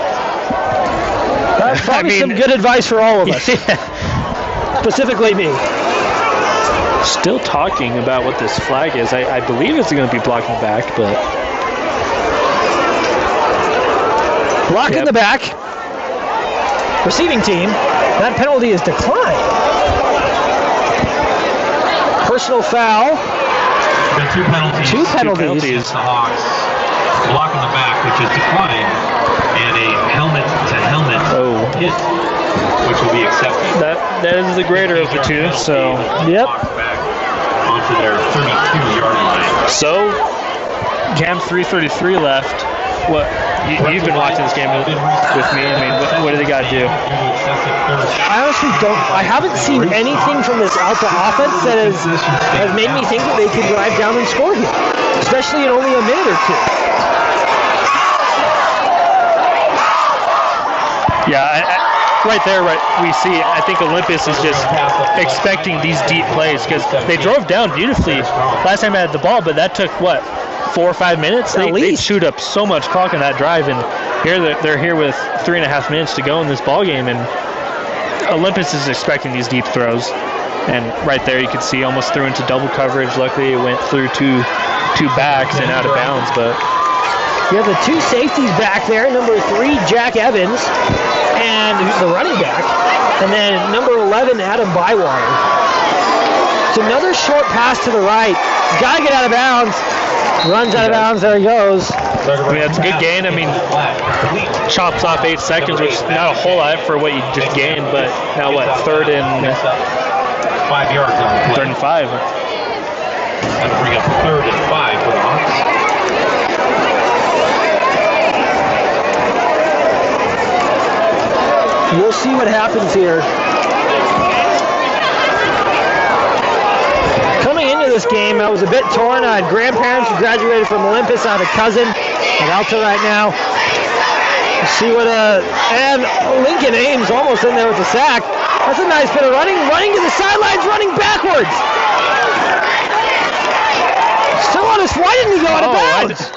That's probably some good advice for all of us. Yeah. Specifically me. Still talking about what this flag is. I believe it's going to be blocking the back, but... Block in the back. Receiving team. That penalty is declined. Personal foul. Got 2 penalties. Two penalties. Against the Hawks. Block in the back, which is declined, and a helmet-to-helmet hit, which will be accepted. That is the greater of the two, so... Yep. Back onto their 32-yard line. So, Cam 3:33 left. What? You've been watching this game with me. I mean, what do they got to do? I honestly don't. I haven't seen anything from this Alta offense that has made me think that they could drive down and score here, especially in only a minute or two. Yeah, right there, we see, I think Olympus is just expecting these deep plays because they drove down beautifully last time I had the ball, but that took, 4 or 5 minutes? They chewed up so much clock on that drive, and here they're here with 3.5 minutes to go in this ball game, and Olympus is expecting these deep throws. And right there you can see almost threw into double coverage. Luckily it went through two backs and out of bounds, but... You have the 2 safeties back there, number 3, Jack Evans, and who's the running back, and then number 11, Adam Bywater. It's another short pass to the right. Got to get out of bounds. Runs out of bounds. There he goes. I mean, that's a good gain. I mean, chops off 8 seconds, which is not a whole lot for what you just gained, but now what, 3rd and 5 yards on the play. 3rd and 5. That'll bring up 3rd and 5 for the Hawks. We'll see what happens here. Coming into this game, I was a bit torn. I had grandparents who graduated from Olympus. I have a cousin at Alta right now. We'll see what, and Lincoln Ames almost in there with the sack. That's a nice bit of running to the sidelines, running backwards. Still on his, why didn't he go out of bounds?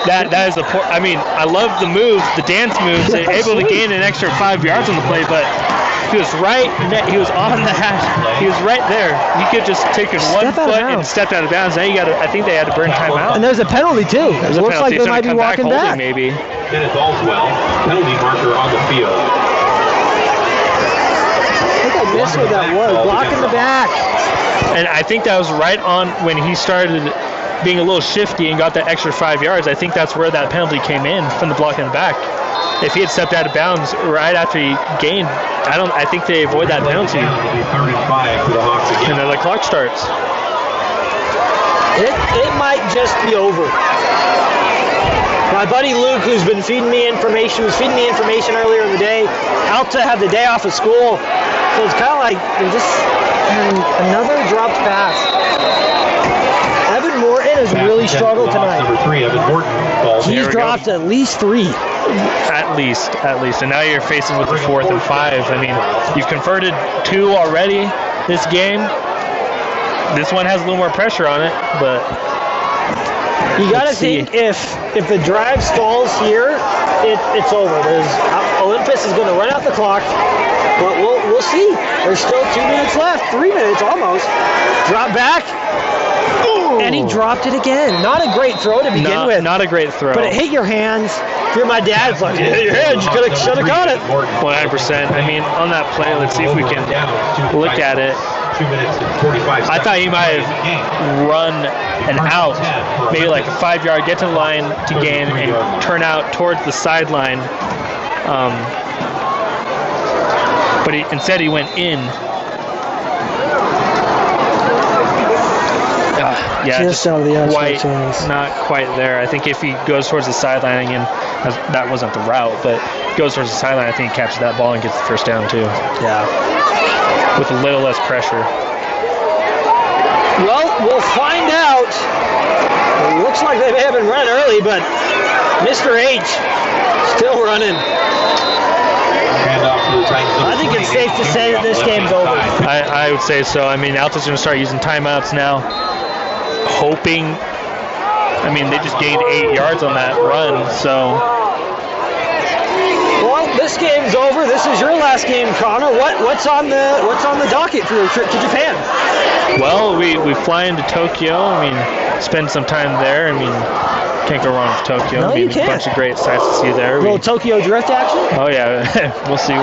That is the I mean, I love the moves, the dance moves. They're able to gain an extra 5 yards on the play, but He was right. He was on the hash. He was right there. He could just taken one foot and stepped out of bounds. Now you got. I think they had to burn timeout. And there's a penalty too. It looks like they might be walking back. Maybe. Kenneth Allswell, penalty marker on the field. I think I missed what that was. Blocking the back. And I think that was right on when he started being a little shifty and got that extra 5 yards. I think that's where that penalty came in, from the block in the back. If he had stepped out of bounds right after he gained, I think they avoid that penalty. 35 for the Hawks again. And then the clock starts. It might just be over. My buddy Luke, who's been feeding me information, was feeding me information earlier in the day. Alta had the day off of school, so it's kind of like they're just another dropped pass. Evan Morton has really struggled tonight. Number 3, Evan Morton. He's dropped at least 3. At least. And now you're facing with the 4th and 5. I mean, you've converted 2 already this game. This one has a little more pressure on it, but you got to think if the drive stalls here, it's over. Olympus is going to run out the clock, but we'll see. There's still 2 minutes left, 3 minutes almost. Drop back. And he dropped it again. Not a great throw to begin with. Not a great throw. But it hit your hands. If you're my dad, it's like, it hit your hands. You should have caught it. 100%. I mean, on that play, let's see if we can look at it. 2 minutes and 45 seconds. I thought he might have run an out, maybe like a 5-yard, get to the line to gain, and turn out towards the sideline. But instead he went in. Just out of the not quite there. I think if he goes towards the sideline again, that wasn't the route, but goes towards the sideline, I think he catches that ball and gets the first down too. Yeah. With a little less pressure. Well, we'll find out. It looks like they may have been running early, but Mr. H still running. I think it's safe to say that this game's over. I would say so. I mean, Alta's going to start using timeouts now. Hoping, I mean, they just gained 8 yards on that run, so. Well, this game's over. This is your last game, Connor. What's on the docket for your trip to Japan? Well, we fly into Tokyo. I mean, spend some time there. I mean, can't go wrong with Tokyo. No, I mean, you can't. A bunch of great sights to see there. A little Tokyo drift action? Oh yeah, we'll see.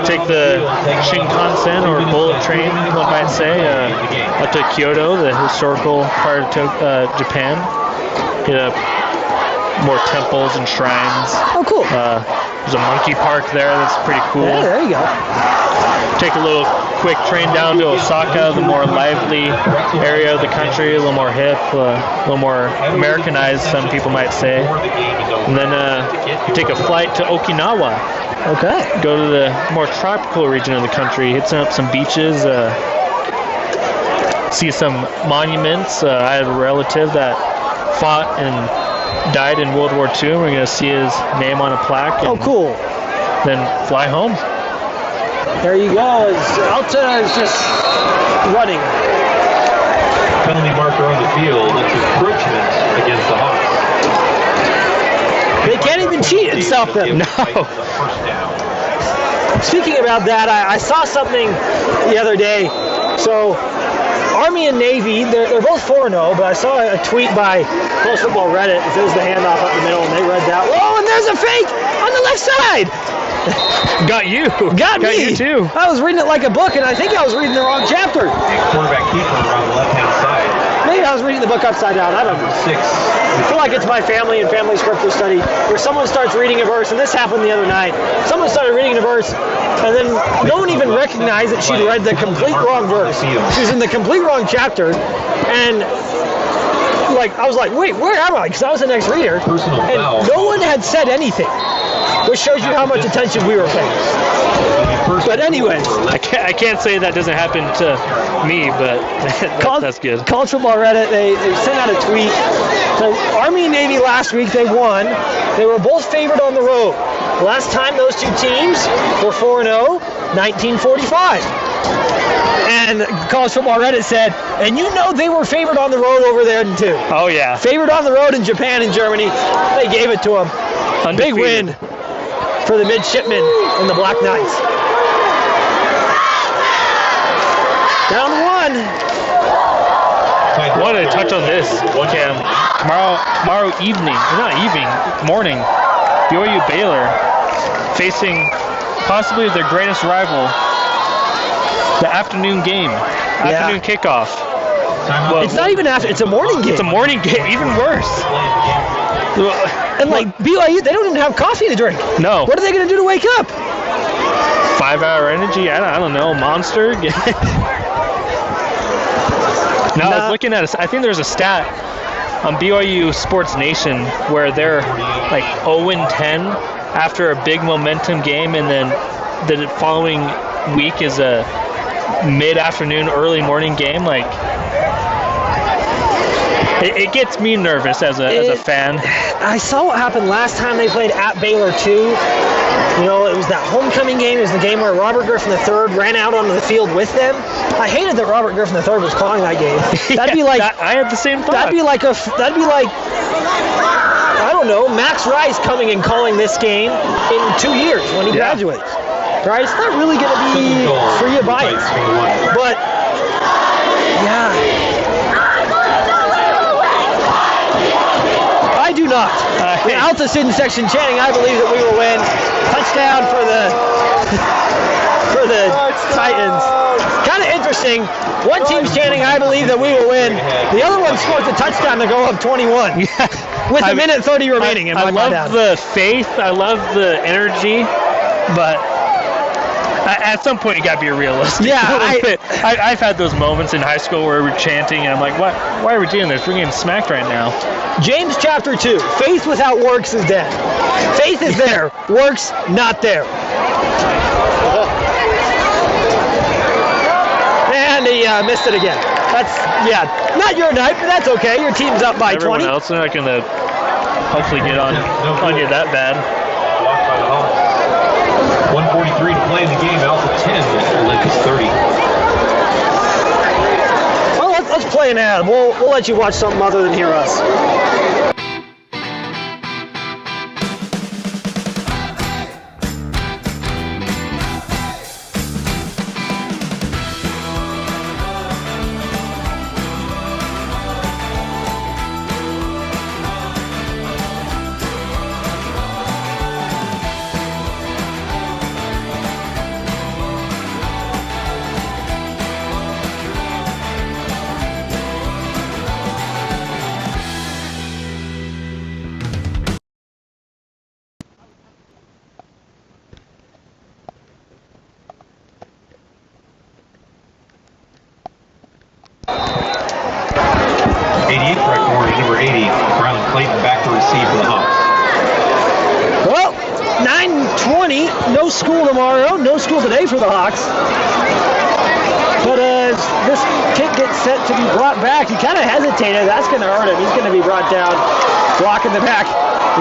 Take the Shinkansen or bullet train, one might say, up to Kyoto, the historical part of Japan. Get more temples and shrines. Oh, cool. There's a monkey park there that's pretty cool. Yeah, there you go. Take a little quick train down to Osaka, the more lively area of the country, a little more hip, a little more Americanized, some people might say. And then take a flight to Okinawa. Okay. Go to the more tropical region of the country, hit some beaches, see some monuments. I have a relative that fought and died in World War II. We're going to see his name on a plaque. Oh, cool. Then fly home. There you go. Alta is just running. Penalty marker on the field. That's encroachment against the Hawks. They can't even cheat and stop them. No. Speaking about that, I saw something the other day. So, Army and Navy, they're both 4-0, but I saw a tweet by Close Football Reddit. It was the handoff up the middle, and they read that. Whoa, and there's a fake on the left side. Got you. Got me. You too. I was reading it like a book, and I think I was reading the wrong chapter. Quarterback keeper around the left-hand side. Maybe I was reading the book upside down. I don't know. 6. I feel like it's my family and family scripture study where someone starts reading a verse, and this happened the other night. Someone started reading a verse, and then no one even recognized that she'd read the complete wrong verse. She was in the complete wrong chapter, and I was like, wait, where am I? Because I was the next reader, and no one had said anything, which shows you how much attention we were paying. But anyways, I can't say that doesn't happen to me, but that's good. College Football Reddit, they sent out a tweet. So Army and Navy last week, they won. They were both favored on the road. Last time those two teams were 4-0, 1945. And College Football Reddit said, and you know they were favored on the road over there too. Oh yeah. Favored on the road in Japan and Germany. They gave it to them. Undefeated. Big win. for the midshipmen and the Black Knights. Down 1. Want to touch on this, Cam. Tomorrow morning, BYU Baylor facing possibly their greatest rival. The afternoon game, afternoon kickoff. Well, it's not even after; it's a morning game. It's a morning game, even worse. And like BYU, they don't even have coffee to drink. No. What are they going to do to wake up? 5-hour energy? I don't know. Monster? No, I was looking at I think there's a stat on BYU Sports Nation where they're like 0-10 after a big momentum game, and then the following week is a mid-afternoon, early morning game. Like, it gets me nervous as a fan. I saw what happened last time they played at Baylor too. You know, it was that homecoming game. It was the game where Robert Griffin III ran out onto the field with them. I hated that Robert Griffin III was calling that game. That'd be like I had the same thought. That'd be like I don't know, Max Rice coming and calling this game in 2 years when he graduates. Right? It's not really going to be free of bias. But yeah. I do not. The Alta student section chanting, I believe that we will win. Touchdown for the Titans. Kind of interesting. One team's chanting, I believe that we will win. The other one scored the touchdown to go up 21. With a minute 30 remaining. I love the faith. I love the energy. But at some point, you got to be realistic. Yeah, I've had those moments in high school where we're chanting, and I'm like, why are we doing this? We're getting smacked right now. James chapter 2, faith without works is dead. Faith is there, works not there. And he missed it again. That's, not your night, but that's okay. Your team's up by 20. Everyone else, they're not going to hopefully get on you that bad. Blocked by the Hawks. 1:43 to play in the game. Alta 10, Olympus 30. Well, let's play an ad. We'll let you watch something other than hear us. Well, 9:20, no school tomorrow, no school today for the Hawks. But as this kick gets set to be brought back, he kind of hesitated. That's going to hurt him. He's going to be brought down, blocking the back.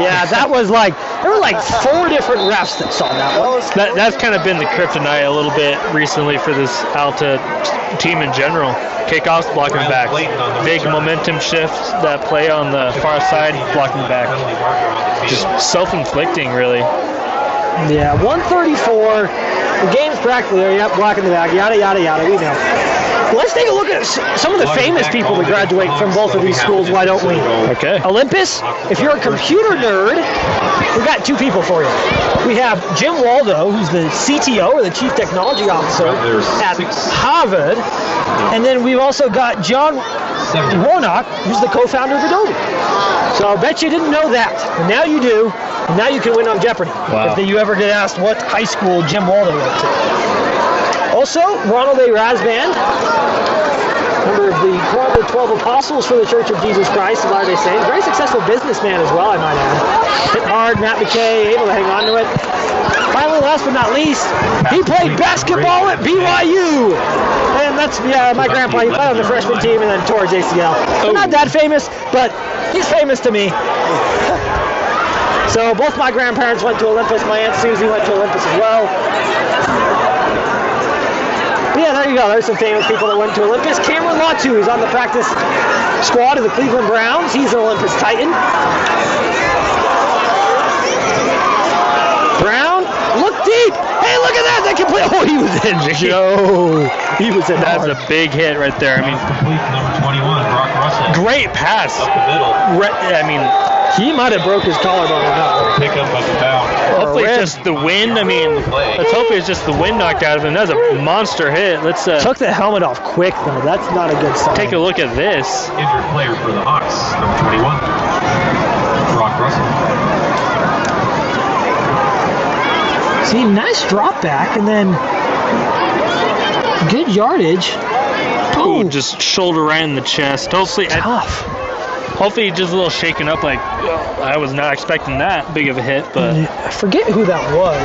Yeah, that was there were 4 different refs that saw that one. That's kind of been the kryptonite a little bit recently for this Alta team in general. Kickoffs, blocking back. Big momentum shifts that play on the far side, blocking back. Just self-inflicting, really. Yeah, 134. The game's practically there. Yep, blocking the back. Yada, yada, yada. We know. Let's take a look at some of the famous people that graduate from both of these schools, why don't we? Okay. Olympus, if you're a computer nerd, we've got 2 people for you. We have Jim Waldo, who's the CTO, or the Chief Technology Officer at Harvard. And then we've also got John Warnock, who's the co-founder of Adobe. So I bet you didn't know that. And now you do. And now you can win on Jeopardy. Wow. If you ever get asked what high school Jim Waldo went to. Also, Ronald A. Rasband, member of the Club of 12 Apostles for the Church of Jesus Christ of Latter-day Saints. Very successful businessman as well, I might add. Hit hard, Matt McKay, able to hang on to it. Finally, last but not least, he played basketball at BYU. And that's, my grandpa, he played on the freshman team and then tore his ACL. So not that famous, but he's famous to me. So both my grandparents went to Olympus. My Aunt Susie went to Olympus as well. Yeah, there you go. There's some famous people that went to Olympus. Cameron Latu is on the practice squad of the Cleveland Browns. He's an Olympus Titan. Brown Look deep. Hey, look at that. That can play. Oh, he was in. Joe. He was in. That's a big hit right there. I mean, Complete number 21, Brock Russell. great pass. Up the middle. I mean, he might have broke his collarbone or not. Pick up of the bound. hopefully it's just the wind. I mean, let's hope it's just the wind knocked out of him. That was a monster hit. Let's took the helmet off quick, though. That's not a good sign. take a look at this. Injured player for the Hawks, number 21, Brock Russell. See, nice drop back, and then good yardage. Ooh, just shoulder right in the chest. Hopefully, Tough. hopefully just a little shaken up. Like, I was not expecting that big of a hit, but I forget who that was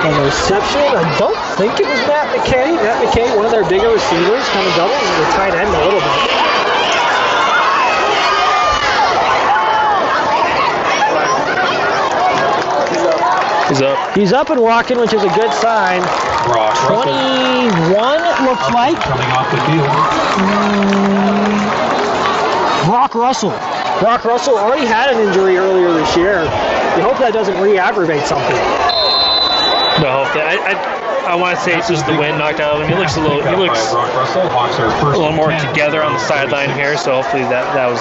on the reception. I don't think it was Matt McKay. Matt McKay, one of their bigger receivers, kind of doubles as a tight end a little bit. he's up. He's up and walking, which is a good sign. Brock Russell 21 looks like. coming off the field. Brock Russell. Brock Russell already had an injury earlier this year. We hope that doesn't re-aggravate something. No, I want to say it's just the wind knocked out of him. He looks a little more together on the sideline here, so hopefully that was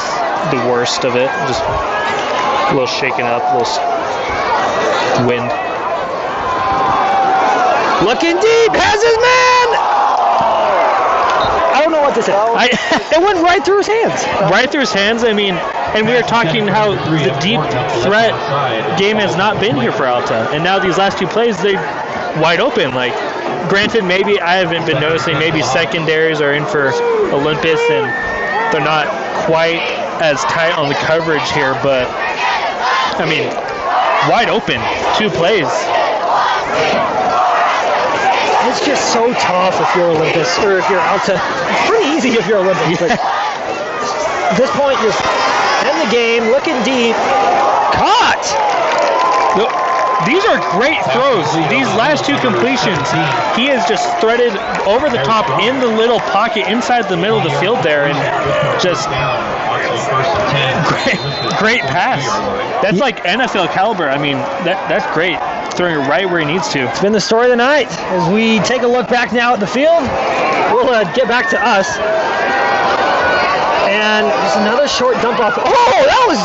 the worst of it. Just a little shaken up, a little wind. Looking deep, has his man! I don't know what to say. It went right through his hands. Right through his hands. I mean, and we were talking how the deep threat game has not been here for Alta, and now these last two plays, they're wide open. Like, granted, maybe I haven't been noticing, maybe secondaries are in for Olympus, and they're not quite as tight on the coverage here, but, I mean, wide open, 2 plays. It's just so tough if you're Olympus, or if you're Alta. It's pretty easy if you're Olympus. But at this point, just end the game, looking deep. Caught! These are great throws. These last 2 completions, he has just threaded over the top in the little pocket inside the middle of the field there, and just great pass. That's like NFL caliber. I mean, that's great. Throwing it right where he needs to. It's been the story of the night. As we take a look back now at the field, we'll get back to us. And just another short dump off. Oh, that was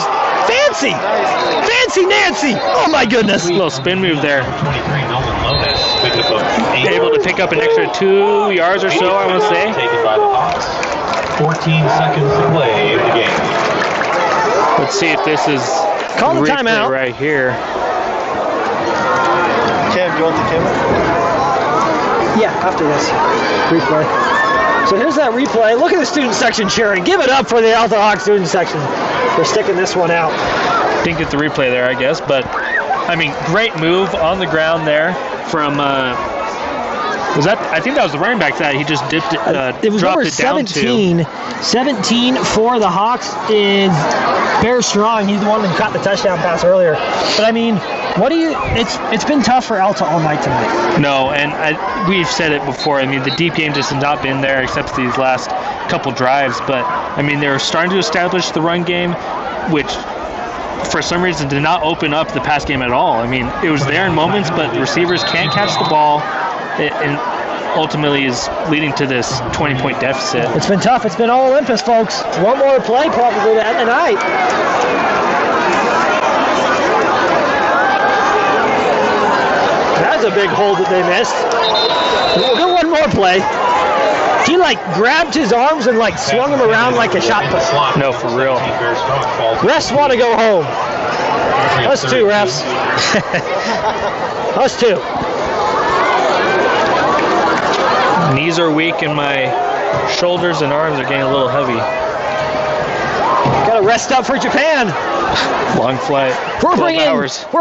fancy! Fancy Nancy! Oh my goodness! A little spin move there. Able to pick up an extra 2 yards or so, I want to say. Taken by the Hawks. 14 seconds to play in the game. Let's see if this is Call the timeout right here. Cam, do you want the camera? Yeah, after this replay. So here's that replay. Look at the student section cheering. Give it up for the Alta Hawks student section. They're sticking this one out. Didn't get the replay there, I guess, but I mean, great move on the ground there from. I think that was the running back that he just dipped it. It was dropped number it down 17. to. 17 for the Hawks is Bear Strong. He's the one that caught the touchdown pass earlier. But I mean, it's been tough for Alta all night tonight. No, and we've said it before. I mean, the deep game just has not been there except these last couple drives. But I mean, they're starting to establish the run game, which for some reason did not open up the pass game at all. I mean, it was there in moments, but the receivers can't catch the ball, and ultimately is leading to this 20-point deficit. It's been tough. It's been all Olympus, folks. One more play probably to end the night. That's a big hold that they missed. We'll get one more play. He grabbed his arms and swung him around like a shot put. No, for real. Refs want to go home. Us too, refs. Us too. Knees are weak and my shoulders and arms are getting a little heavy. Got to rest up for Japan. Long flight. We're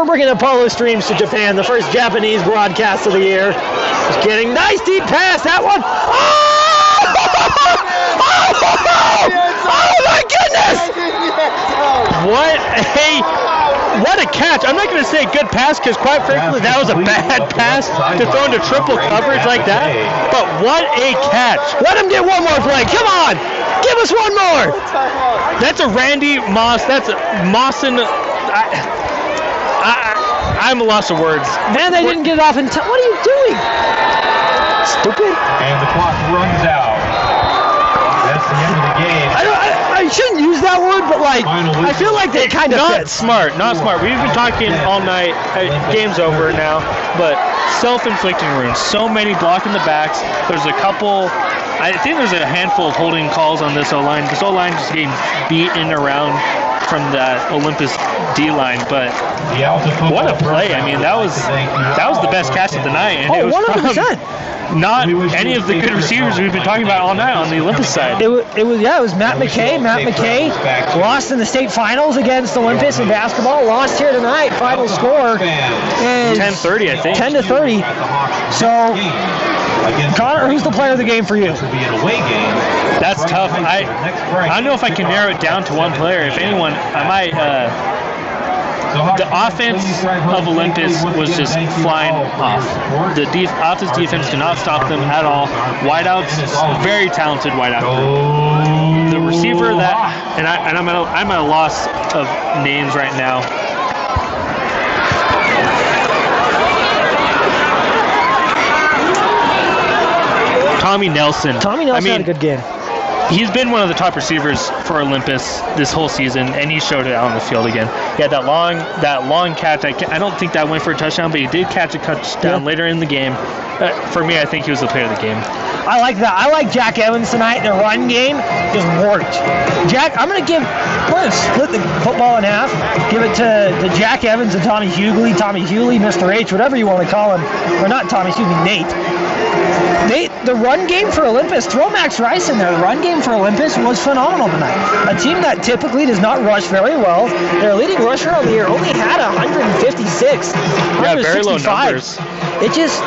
bringing Apollo Streams to Japan, the first Japanese broadcast of the year. Just getting nice deep pass. That one. Oh my goodness! What a catch. I'm not going to say good pass because quite frankly that was a bad pass to throw into triple coverage like that. But what a catch. Let him get one more play. Come on. Give us one more. That's a Randy Moss. That's Mawson. I'm a loss of words. Man, they didn't get it off in time. What are you doing? Stupid. And the clock runs out. That's the end of the game. I shouldn't use that word, but like, I feel like they kind of Not smart. We've been talking all night. Game's over now, but self-inflicting wounds. So many blocking the backs. There's a couple. I think there's a handful of holding calls on this O-line. This O-line just getting beaten around from the Olympus D-line, but what a play. I mean, that was the best catch of the night. And it was 100%. Not any of the good receivers we've been talking about all night on the Olympus side. It was Matt McKay. Matt McKay lost in the state finals against Olympus in basketball. Lost here tonight. Final score is 10-30, I think. 10-30. So, Connor, who's the player of the game for you? That's tough. I don't know if I can narrow it down to one player. If anyone, I might. The offense of Olympus was just flying off. The Alta's defense did not stop them at all. Wideouts, very talented wideout. The receiver that, and I'm at a loss of names right now. Tommy Nelson. Had a good game. He's been one of the top receivers for Olympus this whole season, and he showed it out on the field again. He had that long catch. I don't think that went for a touchdown, but he did catch a touchdown later in the game. For me, I think he was the player of the game. I like that. I like Jack Evans tonight. The run game just worked. I'm going to split the football in half. Give it to Jack Evans and Tommy Hughley. Tommy Hughley, Mr. H, whatever you want to call him. Or not Tommy, excuse me, Nate. The run game for Olympus, throw Max Rice in there. The run game for Olympus was phenomenal tonight. A team that typically does not rush very well. Their leading rusher of the year only had 156. Yeah, very low numbers. It just,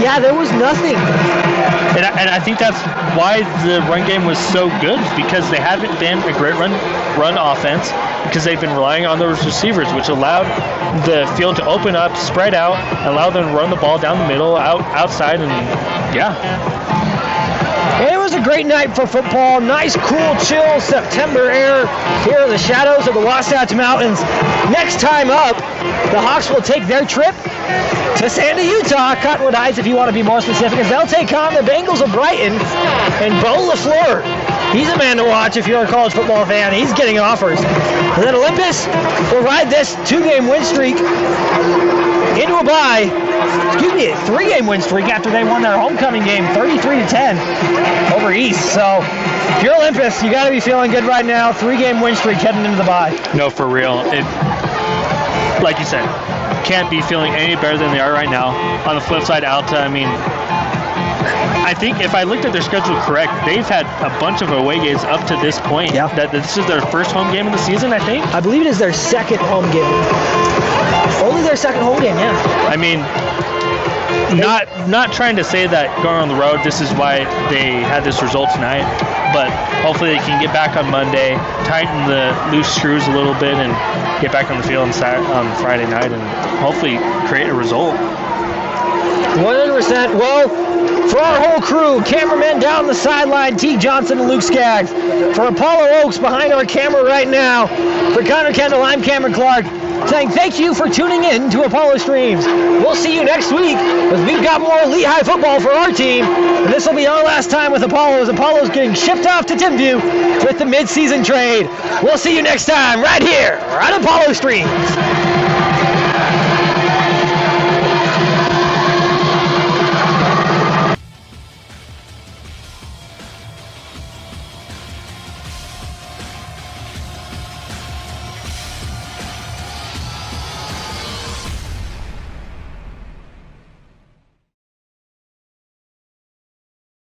there was nothing. And I think that's why the run game was so good, because they haven't been a great run offense, because they've been relying on those receivers, which allowed the field to open up, spread out, allow them to run the ball down the middle, outside, and It was a great night for football. Nice, cool, chill September air here in the shadows of the Wasatch Mountains. Next time up, the Hawks will take their trip to Sandy, Utah, Cottonwood Heights, if you want to be more specific, as they'll take on the Bengals of Brighton and Bo LaFleur. He's a man to watch if you're a college football fan. He's getting offers. And then Olympus will ride this 2-game win streak into a bye. A 3-game win streak after they won their homecoming game 33-10 over East. So if you're Olympus, you got to be feeling good right now. 3-game win streak heading into the bye. No, for real. Like you said, can't be feeling any better than they are right now. On the flip side, Alta, I think if I looked at their schedule correct, they've had a bunch of away games up to this point. Yeah. That this is their first home game of the season, I think. I believe it is their second home game. Only their second home game, Not trying to say that going on the road, this is why they had this result tonight, but hopefully they can get back on Monday, tighten the loose screws a little bit, and get back on the field on Friday night, and hopefully create a result. 100%. Well, for our whole crew, cameramen down the sideline, T. Johnson and Luke Skaggs. For Apollo Oaks behind our camera right now. For Connor Kendall, I'm Cameron Clark, saying thank you for tuning in to Apollo Streams. We'll see you next week, as we've got more elite high football for our team. And this will be our last time with Apollo, as Apollo's getting shipped off to Timview with the mid-season trade. We'll see you next time right here on Apollo Streams.